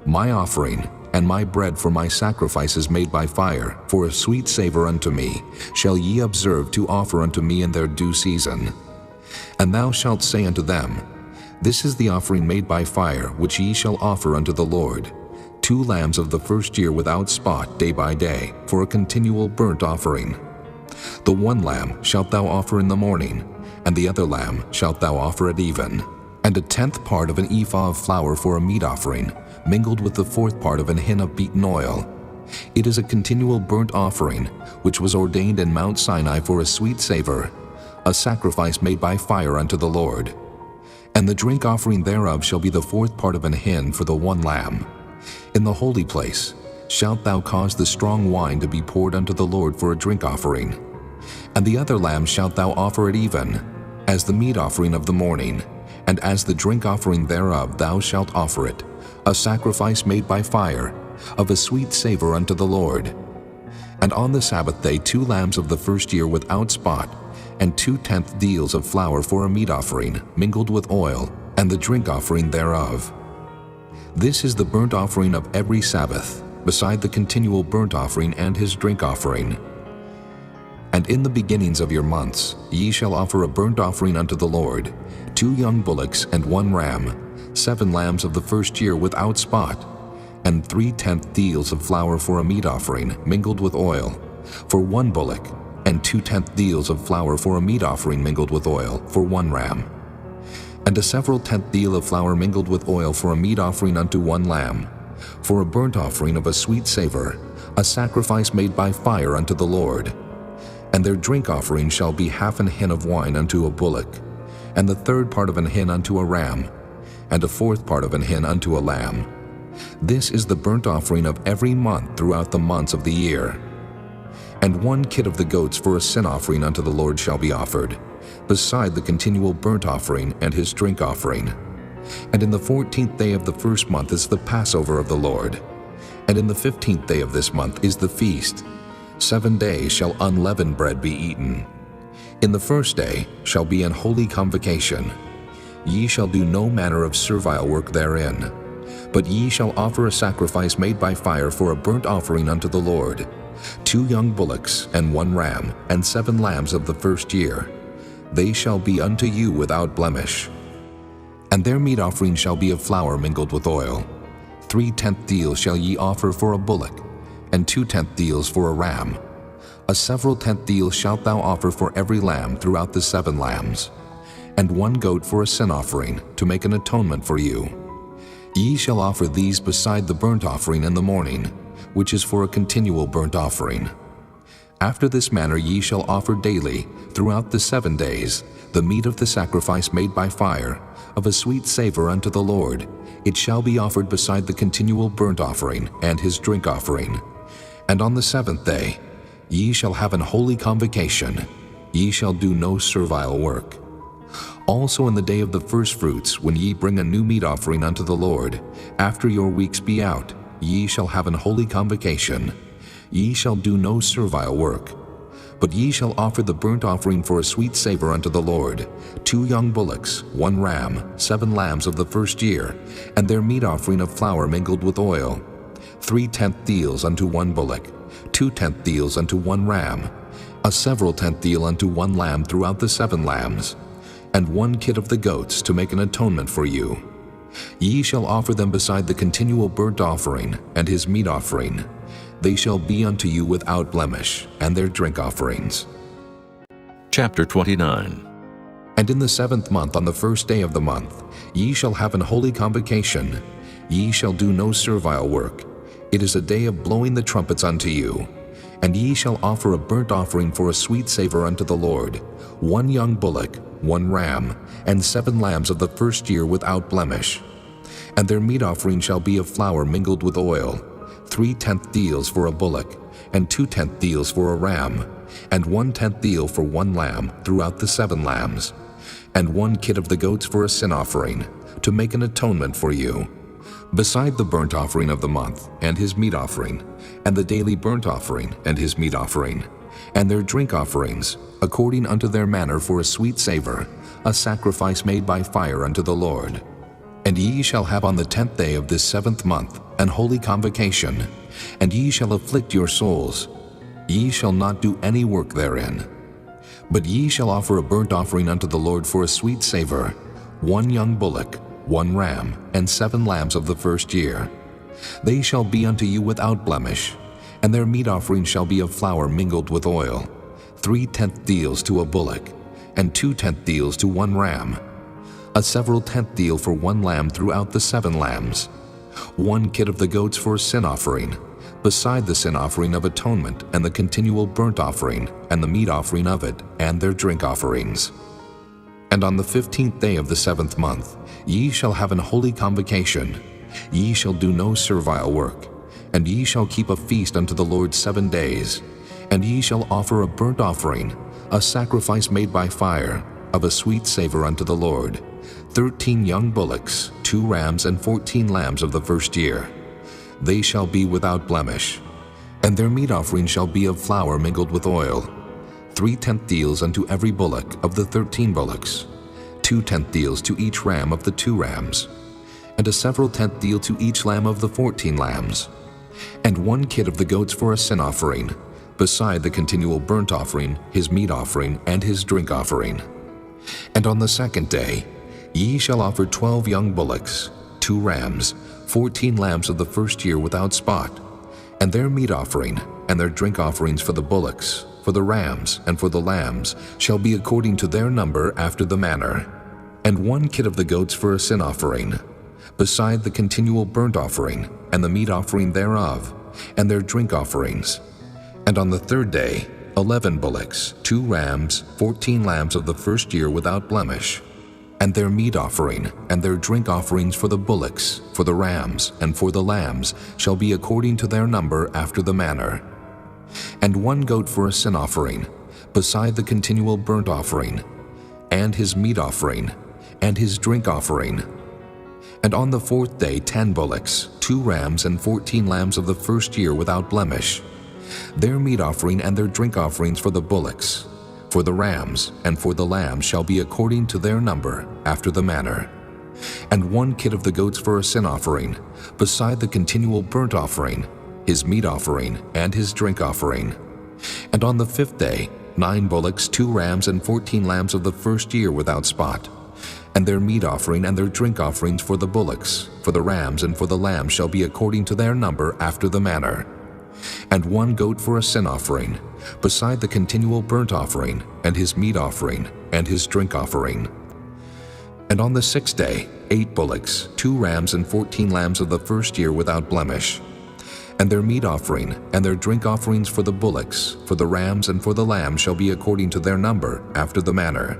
My offering and my bread for my sacrifices made by fire, for a sweet savor unto me, shall ye observe to offer unto me in their due season. And thou shalt say unto them, This is the offering made by fire, which ye shall offer unto the Lord, 2 lambs of the first year without spot day by day, for a continual burnt offering. The 1 lamb shalt thou offer in the morning, and the other lamb shalt thou offer at even. And a 10th part of an ephah of flour for a meat offering, mingled with the 4th part of an hin of beaten oil. It is a continual burnt offering, which was ordained in Mount Sinai for a sweet savor, a sacrifice made by fire unto the Lord. And the drink offering thereof shall be the 4th part of an hin for the 1 lamb. In the holy place shalt thou cause the strong wine to be poured unto the Lord for a drink offering. And the other lamb shalt thou offer at even, as the meat offering of the morning, and as the drink offering thereof thou shalt offer it, a sacrifice made by fire, of a sweet savor unto the Lord. And on the Sabbath day 2 lambs of the first year without spot, and 2/10 deals of flour for a meat offering, mingled with oil, and the drink offering thereof. This is the burnt offering of every Sabbath, beside the continual burnt offering and his drink offering. And in the beginnings of your months ye shall offer a burnt offering unto the Lord, 2 young bullocks and 1 ram, 7 lambs of the first year without spot, and 3/10 deals of flour for a meat offering, mingled with oil, for 1 bullock, and 2/10 deals of flour for a meat offering mingled with oil, for 1 ram. And a several 10th deal of flour mingled with oil for a meat offering unto 1 lamb, for a burnt offering of a sweet savor, a sacrifice made by fire unto the Lord. And their drink offering shall be 1/2 an hin of wine unto a bullock, and the 3rd part of an hin unto a ram, and a 4th part of an hin unto a lamb. This is the burnt offering of every month throughout the months of the year. And 1 kid of the goats for a sin offering unto the Lord shall be offered, beside the continual burnt offering and his drink offering. And in the 14th day of the first month is the Passover of the Lord. And in the 15th day of this month is the feast. 7 days shall unleavened bread be eaten. In the first day shall be an holy convocation. Ye shall do no manner of servile work therein. But ye shall offer a sacrifice made by fire for a burnt offering unto the Lord, 2 young bullocks and 1 ram, and 7 lambs of the first year. They shall be unto you without blemish. And their meat offering shall be of flour mingled with oil. 3/10 deals shall ye offer for a bullock, and 2/10 deals for a ram. A several 10th deal shalt thou offer for every lamb throughout the 7 lambs, and 1 goat for a sin offering, to make an atonement for you. Ye shall offer these beside the burnt offering in the morning, which is for a continual burnt offering. After this manner ye shall offer daily, throughout the 7 days, the meat of the sacrifice made by fire, of a sweet savor unto the Lord. It shall be offered beside the continual burnt offering and his drink offering. And on the 7th day ye shall have an holy convocation. Ye shall do no servile work. Also in the day of the firstfruits, when ye bring a new meat offering unto the Lord, after your weeks be out, ye shall have an holy convocation. Ye shall do no servile work. But ye shall offer the burnt offering for a sweet savor unto the Lord, 2 young bullocks, 1 ram, 7 lambs of the first year, and their meat offering of flour mingled with oil, 3/10 deals unto 1 bullock, 2/10 deals unto 1 ram, a several 10th deal unto 1 lamb throughout the 7 lambs, and 1 kid of the goats to make an atonement for you. Ye shall offer them beside the continual burnt offering and his meat offering. They shall be unto you without blemish, and their drink offerings. Chapter 29. And in the 7th month, on the 1st day of the month, ye shall have an holy convocation. Ye shall do no servile work. It is a day of blowing the trumpets unto you. And ye shall offer a burnt offering for a sweet savor unto the Lord, 1 young bullock, 1 ram, and 7 lambs of the first year without blemish. And their meat offering shall be of flour mingled with oil, 3/10 deals for a bullock, and 2/10 deals for a ram, and 1/10 deal for 1 lamb throughout the 7 lambs, and 1 kid of the goats for a sin offering, to make an atonement for you, beside the burnt offering of the month, and his meat offering, and the daily burnt offering, and his meat offering, and their drink offerings, according unto their manner for a sweet savor, a sacrifice made by fire unto the Lord. And ye shall have on the 10th day of this 7th month an holy convocation, and ye shall afflict your souls. Ye shall not do any work therein. But ye shall offer a burnt offering unto the Lord for a sweet savor, 1 young bullock, 1 ram, and 7 lambs of the first year. They shall be unto you without blemish, and their meat offering shall be of flour mingled with oil, 3/10 deals to a bullock, and 2/10 deals to 1 ram, a several 10th deal for 1 lamb throughout the 7 lambs, 1 kid of the goats for a sin offering, beside the sin offering of atonement and the continual burnt offering and the meat offering of it and their drink offerings. And on the 15th day of the 7th month ye shall have an holy convocation. Ye shall do no servile work, and ye shall keep a feast unto the Lord 7 days, and ye shall offer a burnt offering, a sacrifice made by fire, of a sweet savor unto the Lord, 13 young bullocks, 2 rams, and 14 lambs of the first year. They shall be without blemish. And their meat offering shall be of flour mingled with oil, 3/10 deals unto every bullock of the 13 bullocks, 2/10 deals to each ram of the 2 rams, and a several 10th deal to each lamb of the 14 lambs, and 1 kid of the goats for a sin offering, beside the continual burnt offering, his meat offering, and his drink offering. And on the 2nd day ye shall offer 12 young bullocks, 2 rams, 14 lambs of the first year without spot, and their meat offering and their drink offerings for the bullocks, for the rams, and for the lambs shall be according to their number after the manner, and 1 kid of the goats for a sin offering, beside the continual burnt offering and the meat offering thereof, and their drink offerings. And on the 3rd day 11 bullocks, 2 rams, 14 lambs of the first year without blemish, And their meat offering and their drink offerings for the bullocks, for the rams, and for the lambs shall be according to their number after the manner. And 1 goat for a sin offering, beside the continual burnt offering, and his meat offering, and his drink offering. And on the 4th day 10 bullocks, 2 rams, and 14 lambs of the first year without blemish. Their meat offering and their drink offerings for the bullocks, for the rams, and for the lambs shall be according to their number, after the manner. And 1 kid of the goats for a sin offering, beside the continual burnt offering, his meat offering, and his drink offering. And on the 5th day 9 bullocks, 2 rams, and 14 lambs of the first year without spot. And their meat offering and their drink offerings for the bullocks, for the rams, and for the lambs shall be according to their number, after the manner. And 1 goat for a sin offering, beside the continual burnt offering, and his meat offering, and his drink offering. And on the 6th day 8 bullocks, 2 rams, and 14 lambs of the first year without blemish. And their meat offering and their drink offerings for the bullocks, for the rams, and for the lambs shall be according to their number, after the manner.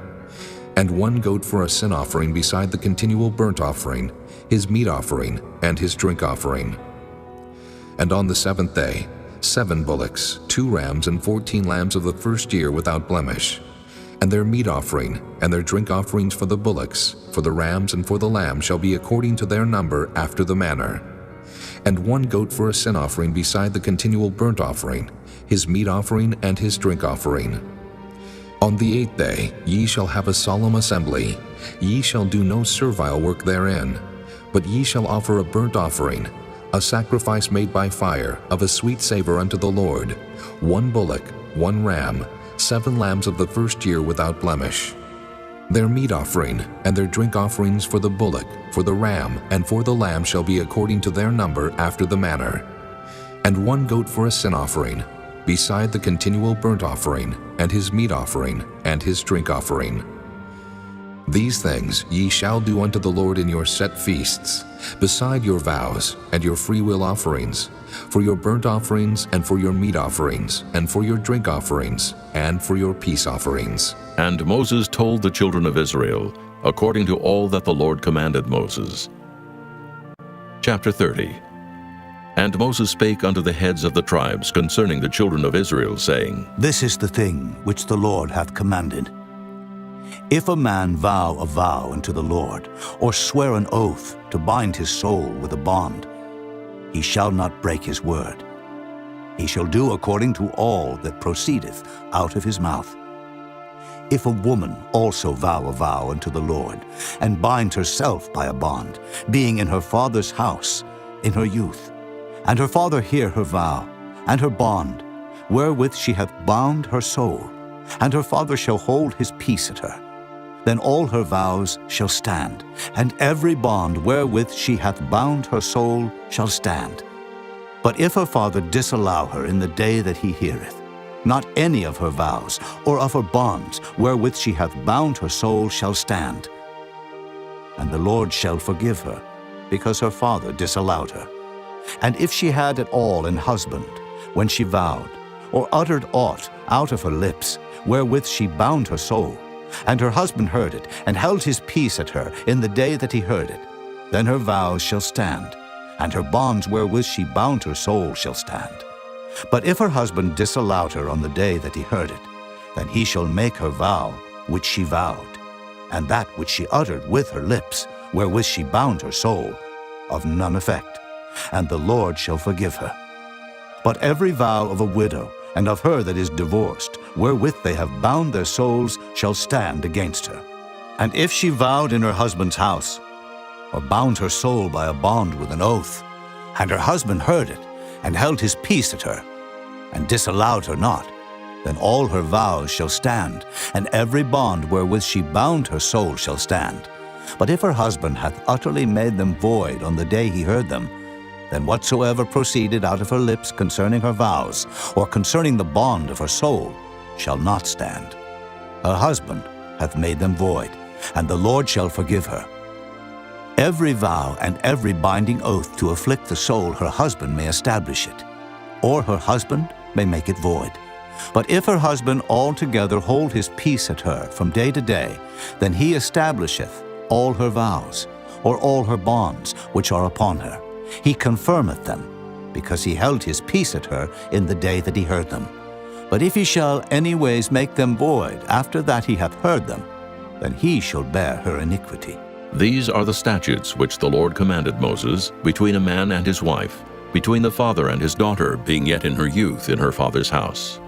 And 1 goat for a sin offering beside the continual burnt offering, his meat offering, and his drink offering. And on the 7th day 7 bullocks, 2 rams, and 14 lambs of the first year without blemish. And their meat offering and their drink offerings for the bullocks, for the rams, and for the lambs shall be according to their number, after the manner. And 1 goat for a sin offering beside the continual burnt offering, his meat offering, and his drink offering. On the 8th day ye shall have a solemn assembly. Ye shall do no servile work therein, but ye shall offer a burnt offering, a sacrifice made by fire, of a sweet savor unto the Lord, 1 bullock, 1 ram, 7 lambs of the first year without blemish. Their meat offering and their drink offerings for the bullock, for the ram, and for the lamb shall be according to their number, after the manner. And 1 goat for a sin offering, beside the continual burnt offering, and his meat offering, and his drink offering. These things ye shall do unto the Lord in your set feasts, beside your vows and your freewill offerings, for your burnt offerings, and for your meat offerings, and for your drink offerings, and for your peace offerings. And Moses told the children of Israel, according to all that the Lord commanded Moses. Chapter 30. And Moses spake unto the heads of the tribes concerning the children of Israel, saying, This is the thing which the Lord hath commanded. If a man vow a vow unto the Lord, or swear an oath to bind his soul with a bond, he shall not break his word. He shall do according to all that proceedeth out of his mouth. If a woman also vow a vow unto the Lord, and bind herself by a bond, being in her father's house in her youth, and her father hear her vow, and her bond, wherewith she hath bound her soul, and her father shall hold his peace at her, then all her vows shall stand, and every bond wherewith she hath bound her soul shall stand. But if her father disallow her in the day that he heareth, not any of her vows or of her bonds wherewith she hath bound her soul shall stand. And the Lord shall forgive her, because her father disallowed her. And if she had at all an husband, when she vowed, or uttered aught out of her lips, wherewith she bound her soul, and her husband heard it, and held his peace at her in the day that he heard it, then her vows shall stand, and her bonds wherewith she bound her soul shall stand. But if her husband disallowed her on the day that he heard it, then he shall make her vow which she vowed, and that which she uttered with her lips, wherewith she bound her soul, of none effect, and the Lord shall forgive her. But every vow of a widow, and of her that is divorced, wherewith they have bound their souls, shall stand against her. And if she vowed in her husband's house, or bound her soul by a bond with an oath, and her husband heard it, and held his peace at her, and disallowed her not, then all her vows shall stand, and every bond wherewith she bound her soul shall stand. But if her husband hath utterly made them void on the day he heard them, then whatsoever proceeded out of her lips concerning her vows, or concerning the bond of her soul, shall not stand. Her husband hath made them void, and the Lord shall forgive her. Every vow and every binding oath to afflict the soul her husband may establish it, or her husband may make it void. But if her husband altogether hold his peace at her from day to day, then he establisheth all her vows, or all her bonds which are upon her. He confirmeth them, because he held his peace at her in the day that he heard them. But if he shall any ways make them void after that he hath heard them, then he shall bear her iniquity. These are the statutes which the Lord commanded Moses between a man and his wife, between the father and his daughter, being yet in her youth in her father's house.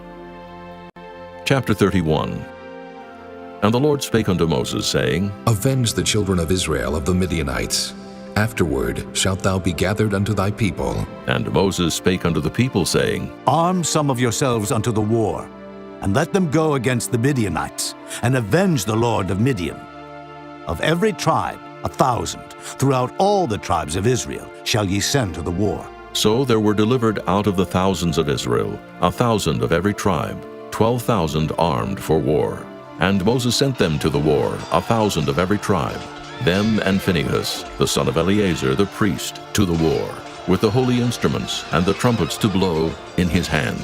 Chapter 31. And the Lord spake unto Moses, saying, Avenge the children of Israel of the Midianites. Afterward shalt thou be gathered unto thy people. And Moses spake unto the people, saying, Arm some of yourselves unto the war, and let them go against the Midianites, and avenge the Lord of Midian. Of every tribe 1,000, throughout all the tribes of Israel, shall ye send to the war. So there were delivered out of the thousands of Israel 1,000 of every tribe, 12,000 armed for war. And Moses sent them to the war, 1,000 of every tribe, them and Phinehas, the son of Eleazar the priest, to the war, with the holy instruments and the trumpets to blow in his hand.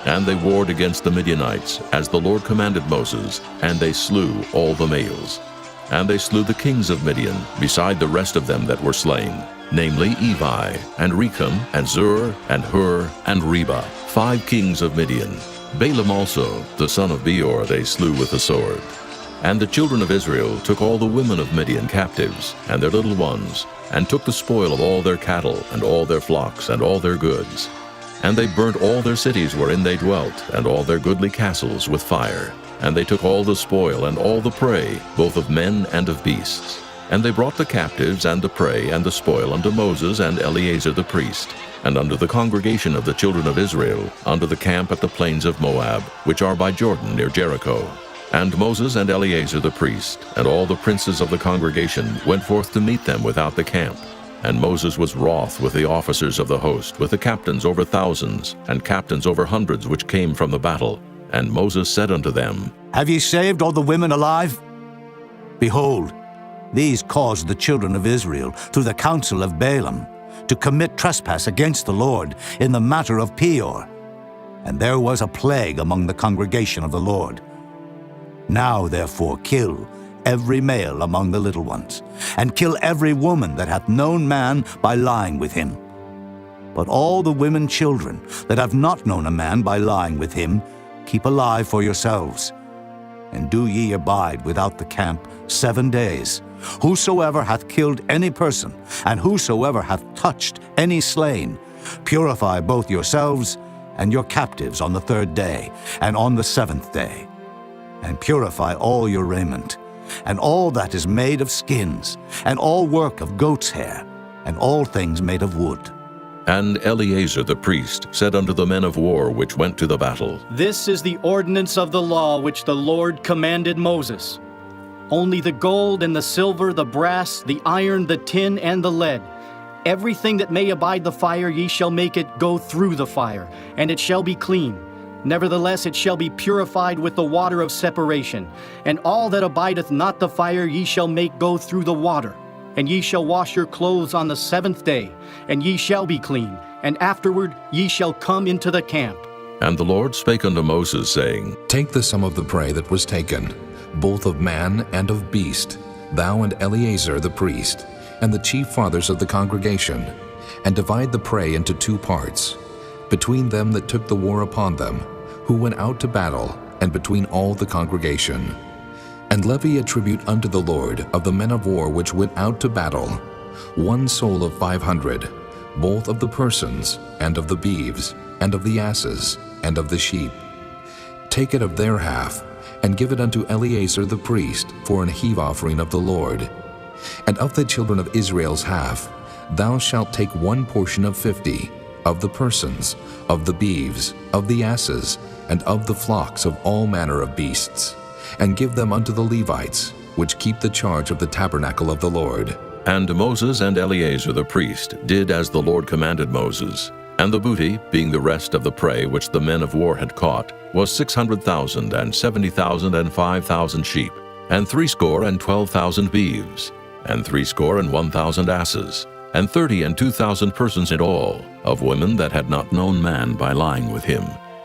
And they warred against the Midianites, as the Lord commanded Moses, and they slew all the males. And they slew the kings of Midian, beside the rest of them that were slain, namely Evi, and Recham, and Zur, and Hur, and Reba, 5 kings of Midian. Balaam also, the son of Beor, they slew with the sword. And the children of Israel took all the women of Midian captives, and their little ones, and took the spoil of all their cattle, and all their flocks, and all their goods. And they burnt all their cities wherein they dwelt, and all their goodly castles with fire. And they took all the spoil and all the prey, both of men and of beasts. And they brought the captives and the prey and the spoil unto Moses and Eleazar the priest, and unto the congregation of the children of Israel, unto the camp at the plains of Moab, which are by Jordan near Jericho. And Moses and Eleazar the priest, and all the princes of the congregation, went forth to meet them without the camp. And Moses was wroth with the officers of the host, with the captains over thousands, and captains over hundreds which came from the battle. And Moses said unto them, Have ye saved all the women alive? Behold, these caused the children of Israel, through the counsel of Balaam, to commit trespass against the Lord in the matter of Peor. And there was a plague among the congregation of the Lord. Now therefore kill every male among the little ones, and kill every woman that hath known man by lying with him. But all the women children that have not known a man by lying with him, keep alive for yourselves. And do ye abide without the camp 7 days. Whosoever hath killed any person, and whosoever hath touched any slain, purify both yourselves and your captives on the 3rd day, and on the 7th day. And purify all your raiment, and all that is made of skins, and all work of goat's hair, and all things made of wood. And Eleazar the priest said unto the men of war which went to the battle, This is the ordinance of the law which the Lord commanded Moses. Only the gold and the silver, the brass, the iron, the tin, and the lead, everything that may abide the fire, ye shall make it go through the fire, and it shall be clean. Nevertheless it shall be purified with the water of separation. And all that abideth not the fire ye shall make go through the water. And ye shall wash your clothes on the 7th day, and ye shall be clean, and afterward ye shall come into the camp. And the Lord spake unto Moses, saying, Take the sum of the prey that was taken, both of man and of beast, thou and Eleazar the priest, and the chief fathers of the congregation, and divide the prey into 2 parts, between them that took the war upon them, who went out to battle, and between all the congregation. And levy a tribute unto the Lord of the men of war which went out to battle, 1 soul of 500, both of the persons, and of the beeves, and of the asses, and of the sheep. Take it of their half, and give it unto Eleazar the priest for an heave offering of the Lord. And of the children of Israel's half, thou shalt take 1 portion of 50, of the persons, of the beeves, of the asses, and of the flocks of all manner of beasts, and give them unto the Levites, which keep the charge of the tabernacle of the Lord. And Moses and Eleazar the priest did as the Lord commanded Moses. And the booty, being the rest of the prey which the men of war had caught, was 600,000, and 70,000, and 5,000 sheep, and 12,000 beeves, and 1,000 asses, and 30 and 2,000 persons in all, of women that had not known man by lying with him.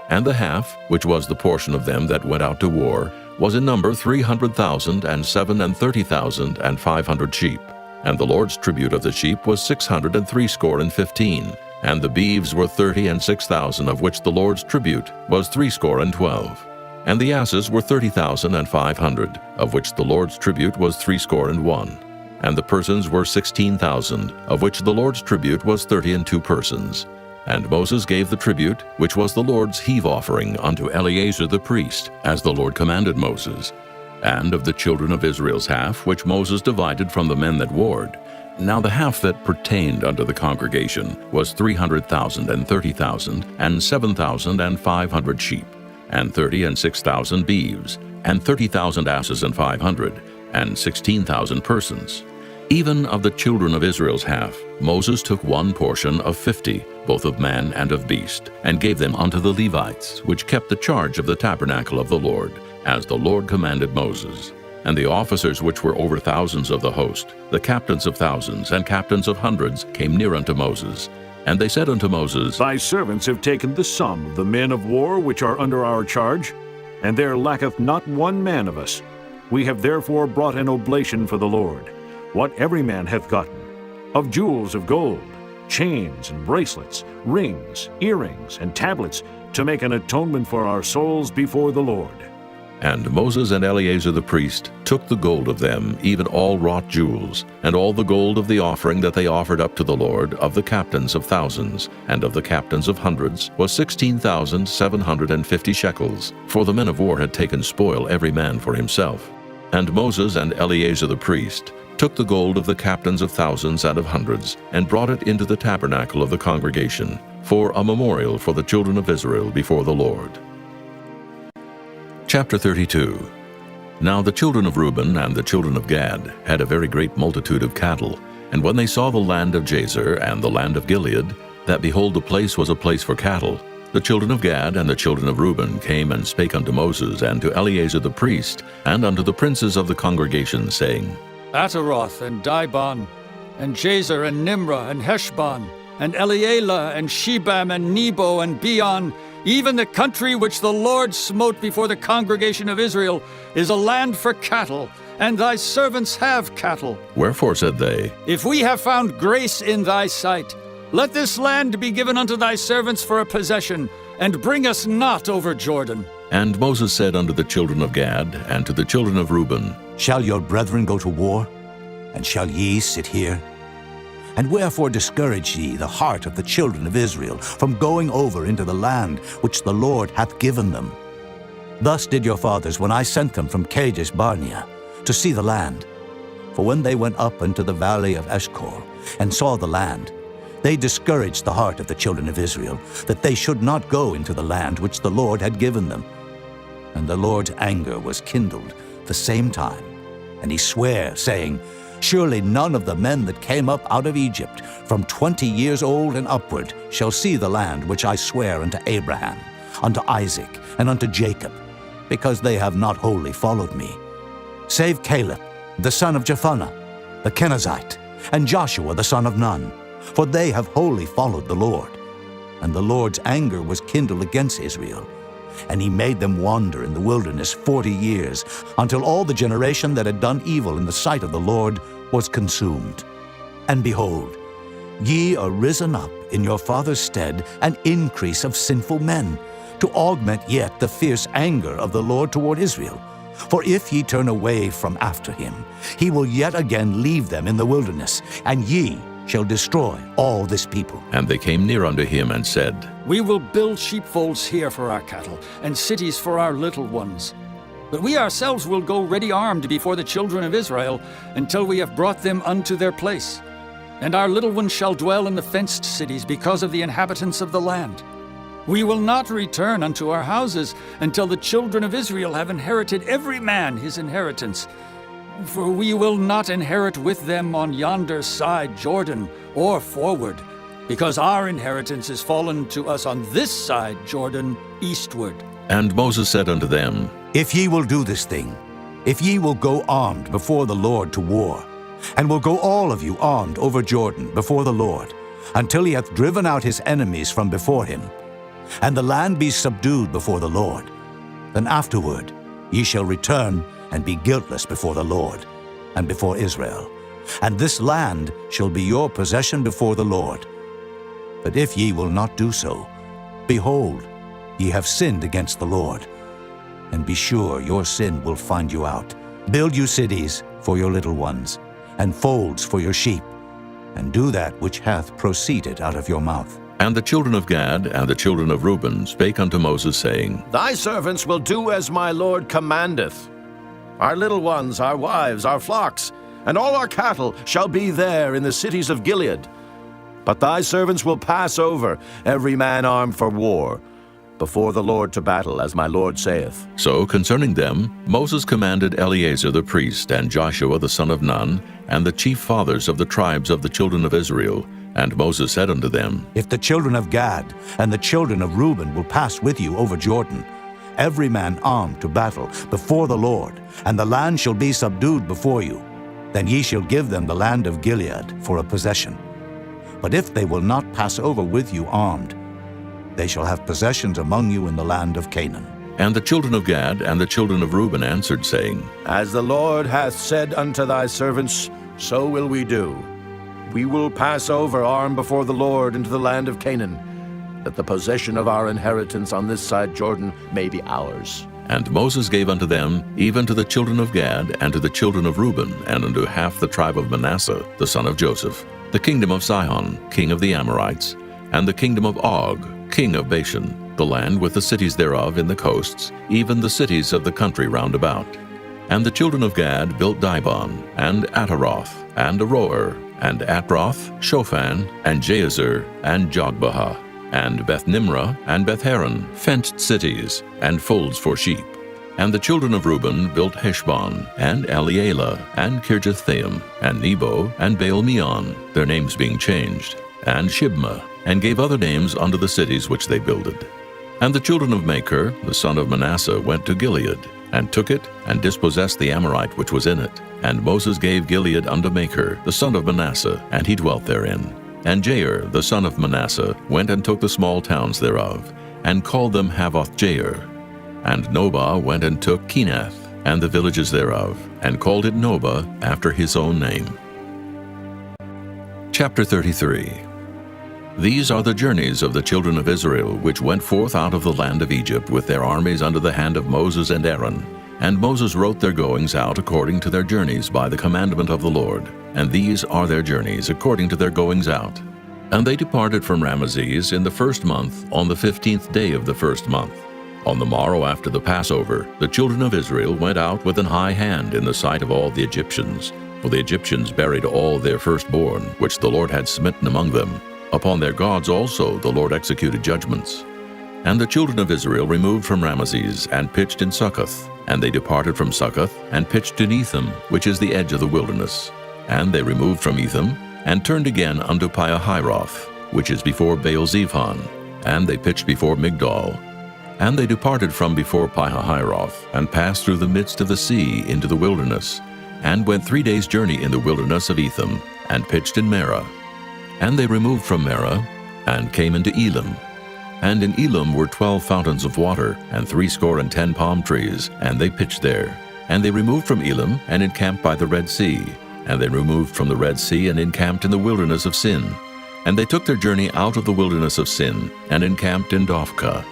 And the half, which was the portion of them that went out to war, was in number 300,000, and 30,500 sheep. And the Lord's tribute of the sheep was 615, and the beeves were 30 and 6,000, of which the Lord's tribute was 12. And the asses were 30,500, of which the Lord's tribute was 61. And the persons were 16,000, of which the Lord's tribute was 32 persons. And Moses gave the tribute, which was the Lord's heave offering, unto Eleazar the priest, as the Lord commanded Moses. And of the children of Israel's half, which Moses divided from the men that warred, now the half that pertained unto the congregation was 300,000 and 30,000, and 7,500 sheep, and 30 and 6,000 beeves, and 30,000 asses and 500, and 16,000 persons. Even of the children of Israel's half, Moses took one portion of 50, both of man and of beast, and gave them unto the Levites, which kept the charge of the tabernacle of the Lord, as the Lord commanded Moses. And the officers which were over thousands of the host, the captains of thousands and captains of hundreds, came near unto Moses. And they said unto Moses, Thy servants have taken the sum of the men of war which are under our charge, and there lacketh not one man of us. We have therefore brought an oblation for the Lord, what every man hath gotten, of jewels of gold, chains and bracelets, rings, earrings, and tablets, to make an atonement for our souls before the Lord. And Moses and Eleazar the priest took the gold of them, even all wrought jewels, and all the gold of the offering that they offered up to the Lord, of the captains of thousands, and of the captains of hundreds, was 16,750 shekels, for the men of war had taken spoil every man for himself. And Moses and Eleazar the priest took the gold of the captains of thousands and of hundreds, and brought it into the tabernacle of the congregation, for a memorial for the children of Israel before the Lord. Chapter 32. Now the children of Reuben and the children of Gad had a very great multitude of cattle, and when they saw the land of Jazer and the land of Gilead, that behold the place was a place for cattle, the children of Gad and the children of Reuben came and spake unto Moses and to Eleazar the priest, and unto the princes of the congregation, saying, Ataroth and Dibon, and Jazer and Nimrah and Heshbon, and Elealeh and Shebam and Nebo and Beon, even the country which the Lord smote before the congregation of Israel, is a land for cattle, and thy servants have cattle. Wherefore said they, If we have found grace in thy sight, let this land be given unto thy servants for a possession, and bring us not over Jordan. And Moses said unto the children of Gad and to the children of Reuben, Shall your brethren go to war? And shall ye sit here? And wherefore discourage ye the heart of the children of Israel from going over into the land which the Lord hath given them? Thus did your fathers when I sent them from Kadesh Barnea to see the land. For when they went up into the valley of Eshcol and saw the land, they discouraged the heart of the children of Israel, that they should not go into the land which the Lord had given them. And the Lord's anger was kindled the same time, and he sware, saying, Surely none of the men that came up out of Egypt from 20 years old and upward shall see the land which I swear unto Abraham, unto Isaac, and unto Jacob, because they have not wholly followed me, save Caleb, the son of Jephunneh, the Kenizzite, and Joshua the son of Nun, for they have wholly followed the Lord. And the Lord's anger was kindled against Israel, and he made them wander in the wilderness 40 years, until all the generation that had done evil in the sight of the Lord was consumed. And behold, ye are risen up in your father's stead an increase of sinful men, to augment yet the fierce anger of the Lord toward Israel. For if ye turn away from after him, he will yet again leave them in the wilderness, and ye shall destroy all this people. And they came near unto him and said, We will build sheepfolds here for our cattle, and cities for our little ones. But we ourselves will go ready armed before the children of Israel, until we have brought them unto their place. And our little ones shall dwell in the fenced cities because of the inhabitants of the land. We will not return unto our houses until the children of Israel have inherited every man his inheritance. For we will not inherit with them on yonder side Jordan, or forward, because our inheritance is fallen to us on this side Jordan, eastward. And Moses said unto them, If ye will do this thing, if ye will go armed before the Lord to war, and will go all of you armed over Jordan before the Lord, until he hath driven out his enemies from before him, and the land be subdued before the Lord, then afterward ye shall return and be guiltless before the Lord and before Israel. And this land shall be your possession before the Lord. But if ye will not do so, behold, ye have sinned against the Lord. And be sure your sin will find you out. Build you cities for your little ones, and folds for your sheep, and do that which hath proceeded out of your mouth. And the children of Gad and the children of Reuben spake unto Moses, saying, Thy servants will do as my Lord commandeth. Our little ones, our wives, our flocks, and all our cattle shall be there in the cities of Gilead. But thy servants will pass over, every man armed for war, before the Lord to battle, as my Lord saith. So concerning them Moses commanded Eleazar the priest, and Joshua the son of Nun, and the chief fathers of the tribes of the children of Israel. And Moses said unto them, If the children of Gad and the children of Reuben will pass with you over Jordan, every man armed to battle before the Lord, and the land shall be subdued before you, then ye shall give them the land of Gilead for a possession. But if they will not pass over with you armed, they shall have possessions among you in the land of Canaan. And the children of Gad and the children of Reuben answered, saying, As the Lord hath said unto thy servants, so will we do. We will pass over armed before the Lord into the land of Canaan, that the possession of our inheritance on this side Jordan may be ours. And Moses gave unto them, even to the children of Gad, and to the children of Reuben, and unto half the tribe of Manasseh, the son of Joseph, the kingdom of Sihon, king of the Amorites, and the kingdom of Og, king of Bashan, the land with the cities thereof in the coasts, even the cities of the country round about. And the children of Gad built Dibon, and Ataroth, and Aroer, and Atroth, Shophan, and Jazer, and Jogbehah, and Beth-nimrah, and Beth-haran, fenced cities, and folds for sheep. And the children of Reuben built Heshbon, and Elealeh, and Kirjathim, and Nebo, and Baal-meon, their names being changed, and Shibmah, and gave other names unto the cities which they builded. And the children of Machir, the son of Manasseh, went to Gilead, and took it, and dispossessed the Amorite which was in it. And Moses gave Gilead unto Machir, the son of Manasseh, and he dwelt therein. And Jair, the son of Manasseh, went and took the small towns thereof, and called them Havoth-jair. And Nobah went and took Kenath, and the villages thereof, and called it Nobah after his own name. Chapter 33. These are the journeys of the children of Israel, which went forth out of the land of Egypt with their armies under the hand of Moses and Aaron. And Moses wrote their goings out according to their journeys by the commandment of the Lord. And these are their journeys according to their goings out. And they departed from Ramesses in the first month, on the 15th day of the first month. On the morrow after the Passover, the children of Israel went out with an high hand in the sight of all the Egyptians. For the Egyptians buried all their firstborn, which the Lord had smitten among them. Upon their gods also the Lord executed judgments. And the children of Israel removed from Ramesses, and pitched in Succoth. And they departed from Succoth, and pitched in Etham, which is the edge of the wilderness. And they removed from Etham, and turned again unto Pihahiroth, which is before Baal-zephon. And they pitched before Migdol. And they departed from before Pihahiroth, and passed through the midst of the sea into the wilderness, and went 3 days' journey in the wilderness of Etham, and pitched in Marah. And they removed from Marah, and came into Elim. And in Elim were 12 fountains of water, and 70 palm trees, and they pitched there. And they removed from Elim, and encamped by the Red Sea. And they removed from the Red Sea, and encamped in the wilderness of Sin. And they took their journey out of the wilderness of Sin, and encamped in Dophkah.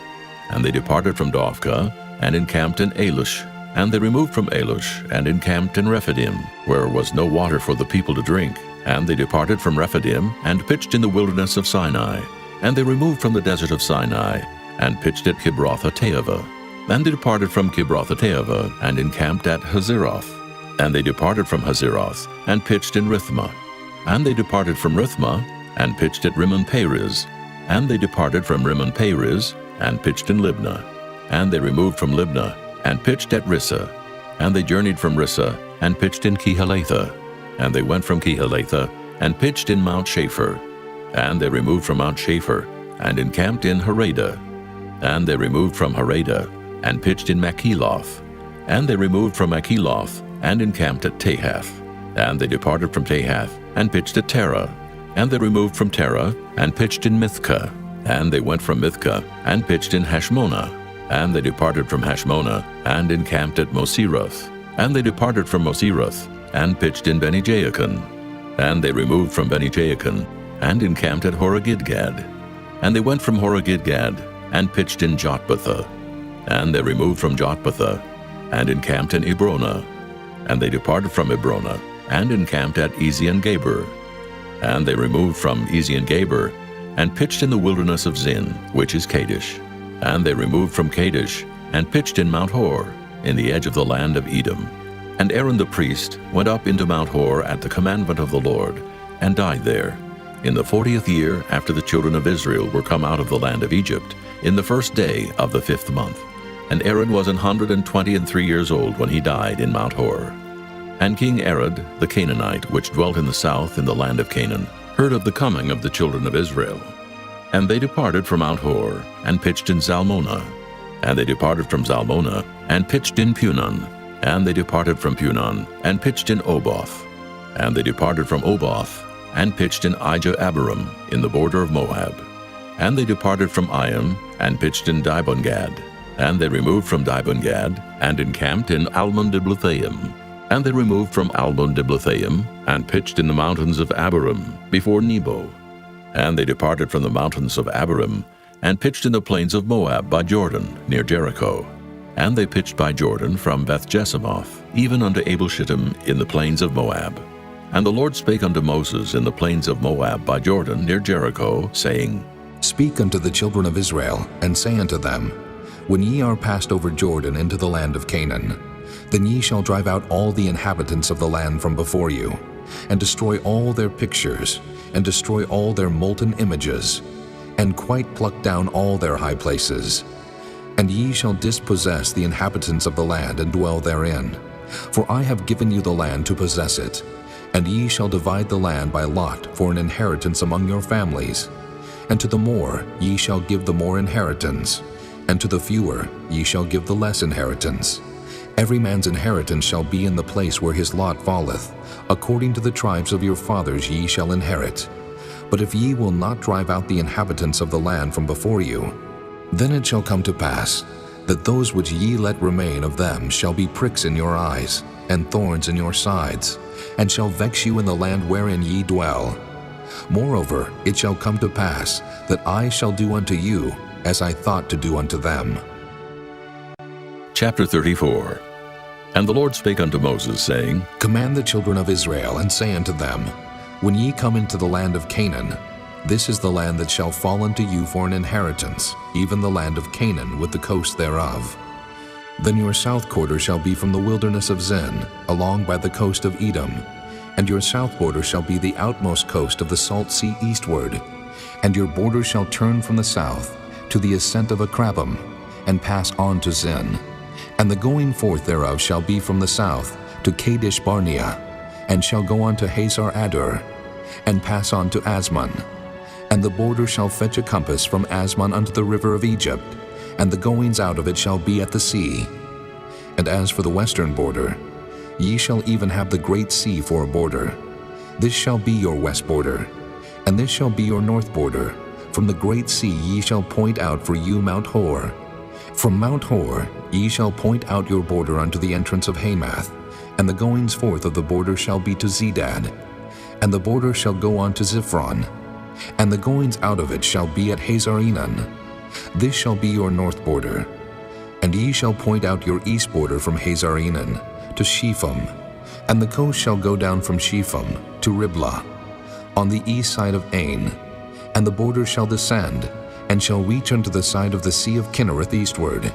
And they departed from Dophkah, and encamped in Alush. And they removed from Alush, and encamped in Rephidim, where was no water for the people to drink. And they departed from Rephidim, and pitched in the wilderness of Sinai. And they removed from the desert of Sinai, and pitched at Kibroth-hattaavah. And they departed from Kibroth-hattaavah, and encamped at Hazeroth. And they departed from Hazeroth, and pitched in Rithmah. And they departed from Rithmah, and pitched at Rimmon-Perez. And they departed from Rimmon-Perez, and pitched in Libnah. And they removed from Libnah, and pitched at Rissah. And they journeyed from Rissah, and pitched in Kehelathah. And they went from Kehelathah, and pitched in Mount Shapher. And they removed from Mount Shapher, and encamped in Haradah. And they removed from Haradah, and pitched in Makheloth. And they removed from Makheloth, and encamped at Tahath. And they departed from Tahath, and pitched at Terah. And they removed from Terah, and pitched in Mithkah. And they went from Mithkah, and pitched in Hashmonah. And they departed from Hashmonah, and encamped at Moseroth. And they departed from Moseroth, and pitched in Beni-Jaakan. And they removed from Beni-Jaakan, and encamped at Horogidgad. And they went from Horogidgad, and pitched in Jotbathah. And they removed from Jotbathah, and encamped in Ebrona. And they departed from Ebrona, and encamped at Ezion-Geber. And they removed from Ezion-Geber, and pitched in the wilderness of Zin, which is Kadesh. And they removed from Kadesh, and pitched in Mount Hor, in the edge of the land of Edom. And Aaron the priest went up into Mount Hor at the commandment of the Lord, and died there, in the 40th year after the children of Israel were come out of the land of Egypt, in the first day of the 5th month. And Aaron was 123 years old when he died in Mount Hor. And King Arad the Canaanite, which dwelt in the south in the land of Canaan, heard of the coming of the children of Israel. And they departed from Mount Hor, and pitched in Zalmonah. And they departed from Zalmonah, and pitched in Punon. And they departed from Punon, and pitched in Oboth. And they departed from Oboth, and pitched in Ijah-Abarim, in the border of Moab. And they departed from Iam, and pitched in Dibon-Gad. And they removed from Dibon-Gad, and encamped in Almon-Diblathaim. And they removed from Almon-Diblathaim, and pitched in the mountains of Abarim, before Nebo. And they departed from the mountains of Abarim, and pitched in the plains of Moab by Jordan, near Jericho. And they pitched by Jordan from Beth-Jesimoth, even unto Abel-Shittim in the plains of Moab. And the Lord spake unto Moses in the plains of Moab by Jordan, near Jericho, saying, Speak unto the children of Israel, and say unto them, When ye are passed over Jordan into the land of Canaan, then ye shall drive out all the inhabitants of the land from before you, and destroy all their pictures, and destroy all their molten images, and quite pluck down all their high places. And ye shall dispossess the inhabitants of the land, and dwell therein. For I have given you the land to possess it, and ye shall divide the land by lot for an inheritance among your families. And to the more ye shall give the more inheritance, and to the fewer ye shall give the less inheritance. Every man's inheritance shall be in the place where his lot falleth. According to the tribes of your fathers ye shall inherit. But if ye will not drive out the inhabitants of the land from before you, then it shall come to pass that those which ye let remain of them shall be pricks in your eyes, and thorns in your sides, and shall vex you in the land wherein ye dwell. Moreover, it shall come to pass that I shall do unto you as I thought to do unto them. Chapter 34. And the Lord spake unto Moses, saying, Command the children of Israel, and say unto them, When ye come into the land of Canaan, this is the land that shall fall unto you for an inheritance, even the land of Canaan with the coast thereof. Then your south quarter shall be from the wilderness of Zin, along by the coast of Edom, and your south border shall be the outmost coast of the salt sea eastward, and your border shall turn from the south to the ascent of Akrabim, and pass on to Zin. And the going forth thereof shall be from the south to Kadesh Barnea, and shall go on to Hazar Adur, and pass on to Asmon. And the border shall fetch a compass from Asmon unto the river of Egypt, and the goings out of it shall be at the sea. And as for the western border, ye shall even have the great sea for a border. This shall be your west border, and this shall be your north border. From the great sea ye shall point out for you Mount Hor. From Mount Hor ye shall point out your border unto the entrance of Hamath, and the goings forth of the border shall be to Zedad. And the border shall go on to Ziphron, and the goings out of it shall be at Hazar-Enan. This shall be your north border. And ye shall point out your east border from Hazar-Enan to Shepham, and the coast shall go down from Shepham to Riblah, on the east side of Ain, and the border shall descend, and shall reach unto the side of the sea of Kinnereth eastward.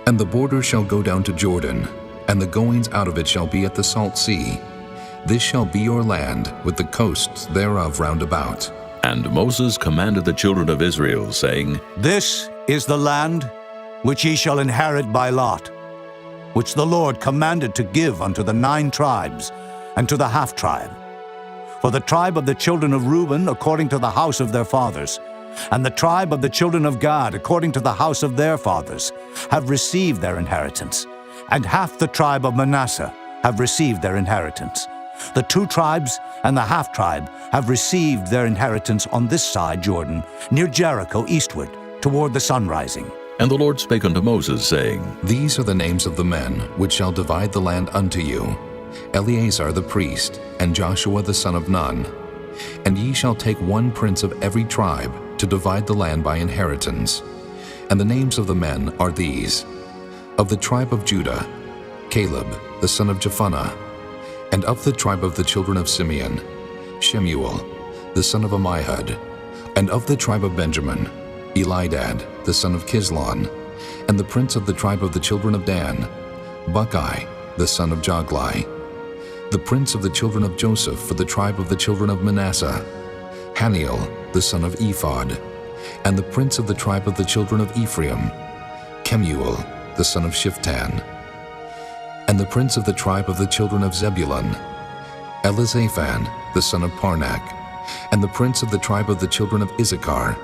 And the border shall go down to Jordan, and the goings out of it shall be at the salt sea. This shall be your land, with the coasts thereof round about. And Moses commanded the children of Israel, saying, This is the land which ye shall inherit by lot, which the Lord commanded to give unto the 9 tribes, and to the half-tribe. For the tribe of the children of Reuben according to the house of their fathers, and the tribe of the children of Gad according to the house of their fathers, have received their inheritance, and half the tribe of Manasseh have received their inheritance. The 2 tribes and the half-tribe have received their inheritance on this side Jordan, near Jericho eastward, toward the sun rising. And the Lord spake unto Moses, saying, These are the names of the men which shall divide the land unto you, Eleazar the priest, and Joshua the son of Nun. And ye shall take one prince of every tribe to divide the land by inheritance. And the names of the men are these: of the tribe of Judah, Caleb the son of Jephunneh; and of the tribe of the children of Simeon, Shemuel the son of Ammihud; and of the tribe of Benjamin, Elidad the son of Kislon; and the prince of the tribe of the children of Dan, Bucci the son of Joglai; the prince of the children of Joseph for the tribe of the children of Manasseh, Haniel the son of Ephod; and the prince of the tribe of the children of Ephraim, Kemuel the son of Shiftan; and the prince of the tribe of the children of Zebulun, Elizaphan the son of Parnak; and the prince of the tribe of the children of Issachar,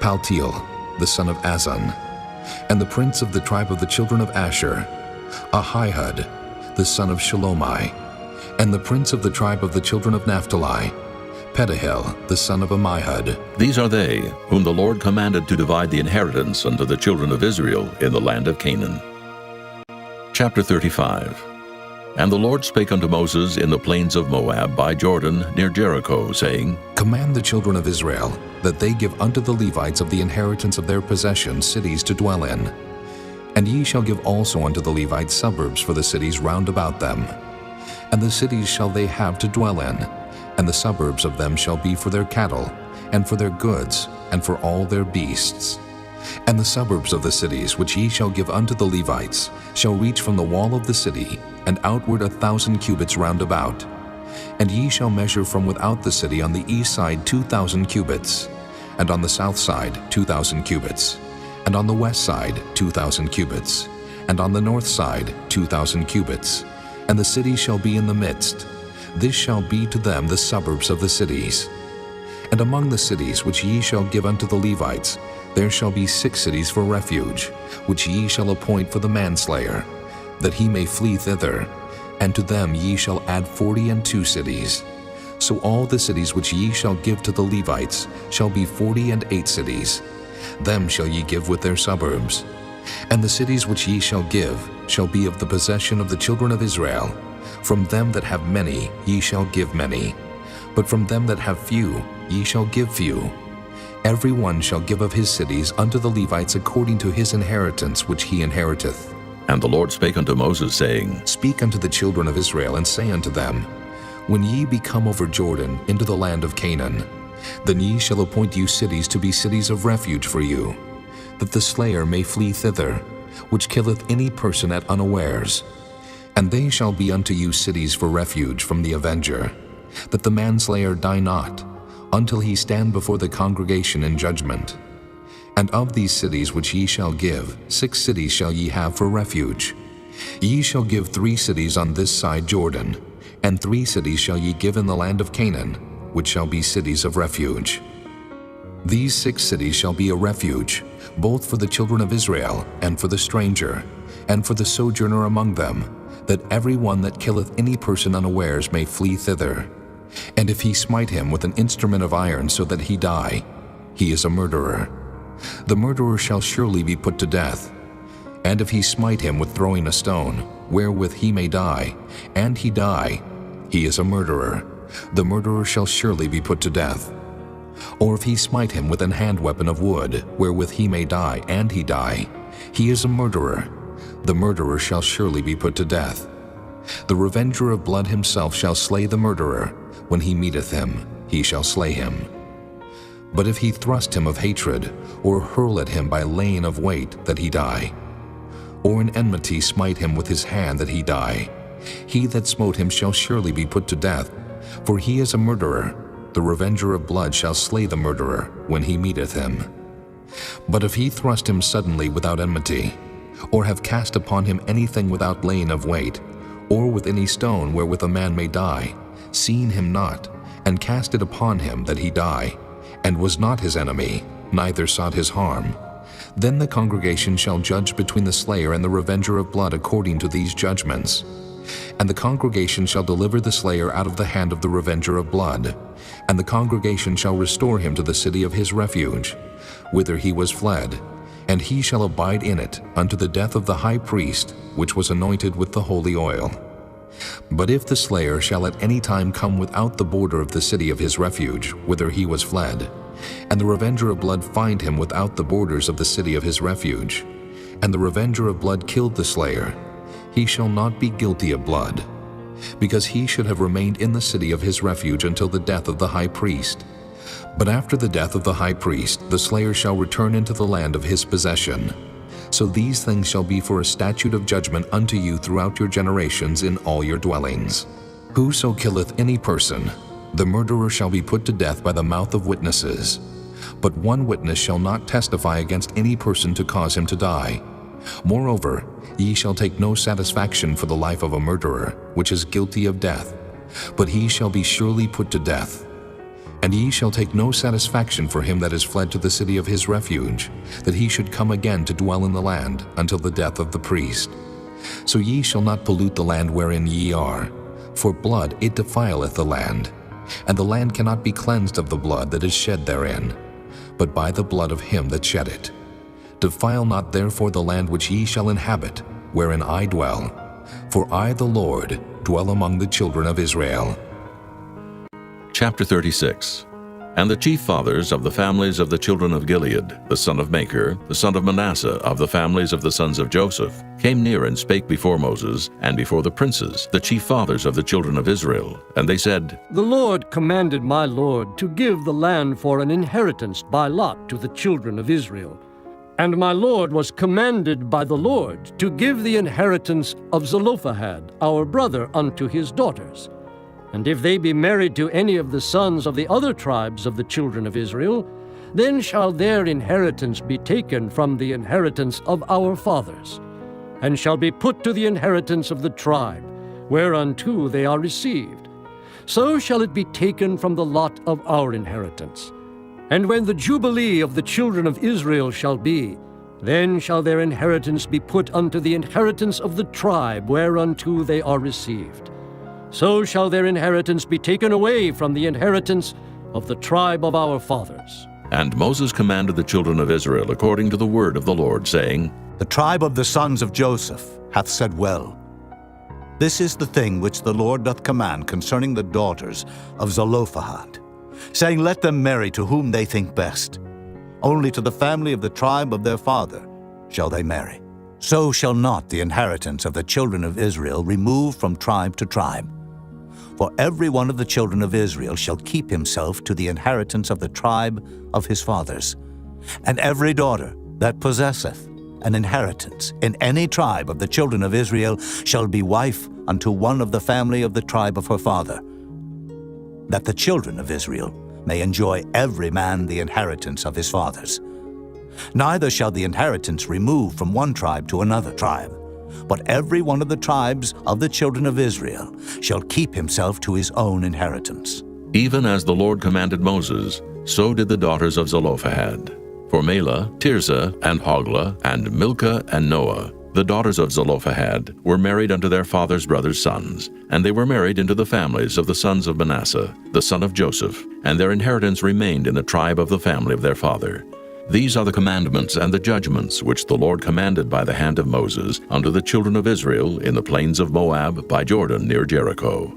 Paltiel the son of Azan; and the prince of the tribe of the children of Asher, Ahihud the son of Shalomai; and the prince of the tribe of the children of Naphtali, Pedahel the son of Ammihud. These are they whom the Lord commanded to divide the inheritance unto the children of Israel in the land of Canaan. Chapter 35. And the Lord spake unto Moses in the plains of Moab by Jordan near Jericho, saying, Command the children of Israel that they give unto the Levites of the inheritance of their possession cities to dwell in. And ye shall give also unto the Levites suburbs for the cities round about them. And the cities shall they have to dwell in, and the suburbs of them shall be for their cattle, and for their goods, and for all their beasts. And the suburbs of the cities which ye shall give unto the Levites shall reach from the wall of the city, and outward 1,000 cubits round about. And ye shall measure from without the city on the east side 2,000 cubits, and on the south side 2,000 cubits, and on the west side 2,000 cubits, and on the north side 2,000 cubits. And the city shall be in the midst. This shall be to them the suburbs of the cities. And among the cities which ye shall give unto the Levites, there shall be 6 cities for refuge, which ye shall appoint for the manslayer, that he may flee thither. And to them ye shall add 42 cities. So all the cities which ye shall give to the Levites shall be 48 cities. Them shall ye give with their suburbs. And the cities which ye shall give shall be of the possession of the children of Israel. From them that have many ye shall give many, but from them that have few ye shall give few. Every one shall give of his cities unto the Levites according to his inheritance which he inheriteth. And the Lord spake unto Moses, saying, Speak unto the children of Israel, and say unto them, When ye be come over Jordan into the land of Canaan, then ye shall appoint you cities to be cities of refuge for you, that the slayer may flee thither, which killeth any person at unawares. And they shall be unto you cities for refuge from the avenger, that the manslayer die not, until he stand before the congregation in judgment. And of these cities which ye shall give, 6 cities shall ye have for refuge. Ye shall give 3 cities on this side Jordan, and 3 cities shall ye give in the land of Canaan, which shall be cities of refuge. These 6 cities shall be a refuge, both for the children of Israel, and for the stranger, and for the sojourner among them, that every one that killeth any person unawares may flee thither. And if he smite him with an instrument of iron so that he die, he is a murderer. The murderer shall surely be put to death. And if he smite him with throwing a stone, wherewith he may die, and he die, he is a murderer. The murderer shall surely be put to death. Or if he smite him with an hand weapon of wood, wherewith he may die, and he die, he is a murderer. The murderer shall surely be put to death. The revenger of blood himself shall slay the murderer. When he meeteth him, he shall slay him. But if he thrust him of hatred, or hurl at him by laying of weight, that he die, or in enmity smite him with his hand, that he die, he that smote him shall surely be put to death, for he is a murderer. The revenger of blood shall slay the murderer when he meeteth him. But if he thrust him suddenly without enmity, or have cast upon him anything without laying of weight, or with any stone wherewith a man may die, seeing him not, and cast it upon him that he die, and was not his enemy, neither sought his harm, then the congregation shall judge between the slayer and the revenger of blood according to these judgments. And the congregation shall deliver the slayer out of the hand of the revenger of blood, and the congregation shall restore him to the city of his refuge, whither he was fled, and he shall abide in it unto the death of the high priest, which was anointed with the holy oil. But if the slayer shall at any time come without the border of the city of his refuge, whither he was fled, and the revenger of blood find him without the borders of the city of his refuge, and the revenger of blood killed the slayer, he shall not be guilty of blood, because he should have remained in the city of his refuge until the death of the high priest. But after the death of the high priest, the slayer shall return into the land of his possession. So these things shall be for a statute of judgment unto you throughout your generations in all your dwellings. Whoso killeth any person, the murderer shall be put to death by the mouth of witnesses. But one witness shall not testify against any person to cause him to die. Moreover, ye shall take no satisfaction for the life of a murderer, which is guilty of death, but he shall be surely put to death. And ye shall take no satisfaction for him that is fled to the city of his refuge, that he should come again to dwell in the land until the death of the priest. So ye shall not pollute the land wherein ye are, for blood it defileth the land, and the land cannot be cleansed of the blood that is shed therein, but by the blood of him that shed it. Defile not therefore the land which ye shall inhabit, wherein I dwell, for I the Lord dwell among the children of Israel. Chapter 36. And the chief fathers of the families of the children of Gilead, the son of Machir, the son of Manasseh, of the families of the sons of Joseph, came near and spake before Moses, and before the princes, the chief fathers of the children of Israel. And they said, The Lord commanded my Lord to give the land for an inheritance by lot to the children of Israel. And my Lord was commanded by the Lord to give the inheritance of Zelophehad, our brother, unto his daughters. And if they be married to any of the sons of the other tribes of the children of Israel, then shall their inheritance be taken from the inheritance of our fathers, and shall be put to the inheritance of the tribe, whereunto they are received. So shall it be taken from the lot of our inheritance. And when the Jubilee of the children of Israel shall be, then shall their inheritance be put unto the inheritance of the tribe, whereunto they are received. So shall their inheritance be taken away from the inheritance of the tribe of our fathers. And Moses commanded the children of Israel according to the word of the Lord, saying, The tribe of the sons of Joseph hath said well. This is the thing which the Lord doth command concerning the daughters of Zelophehad, saying, Let them marry to whom they think best. Only to the family of the tribe of their father shall they marry. So shall not the inheritance of the children of Israel remove from tribe to tribe. For every one of the children of Israel shall keep himself to the inheritance of the tribe of his fathers. And every daughter that possesseth an inheritance in any tribe of the children of Israel shall be wife unto one of the family of the tribe of her father, that the children of Israel may enjoy every man the inheritance of his fathers. Neither shall the inheritance remove from one tribe to another tribe, but every one of the tribes of the children of Israel shall keep himself to his own inheritance. Even as the Lord commanded Moses, so did the daughters of Zelophehad. For Mahlah, Tirzah, and Hoglah, and Milcah, and Noah, the daughters of Zelophehad, were married unto their father's brothers' sons, and they were married into the families of the sons of Manasseh, the son of Joseph, and their inheritance remained in the tribe of the family of their father. These are the commandments and the judgments which the Lord commanded by the hand of Moses unto the children of Israel in the plains of Moab by Jordan near Jericho.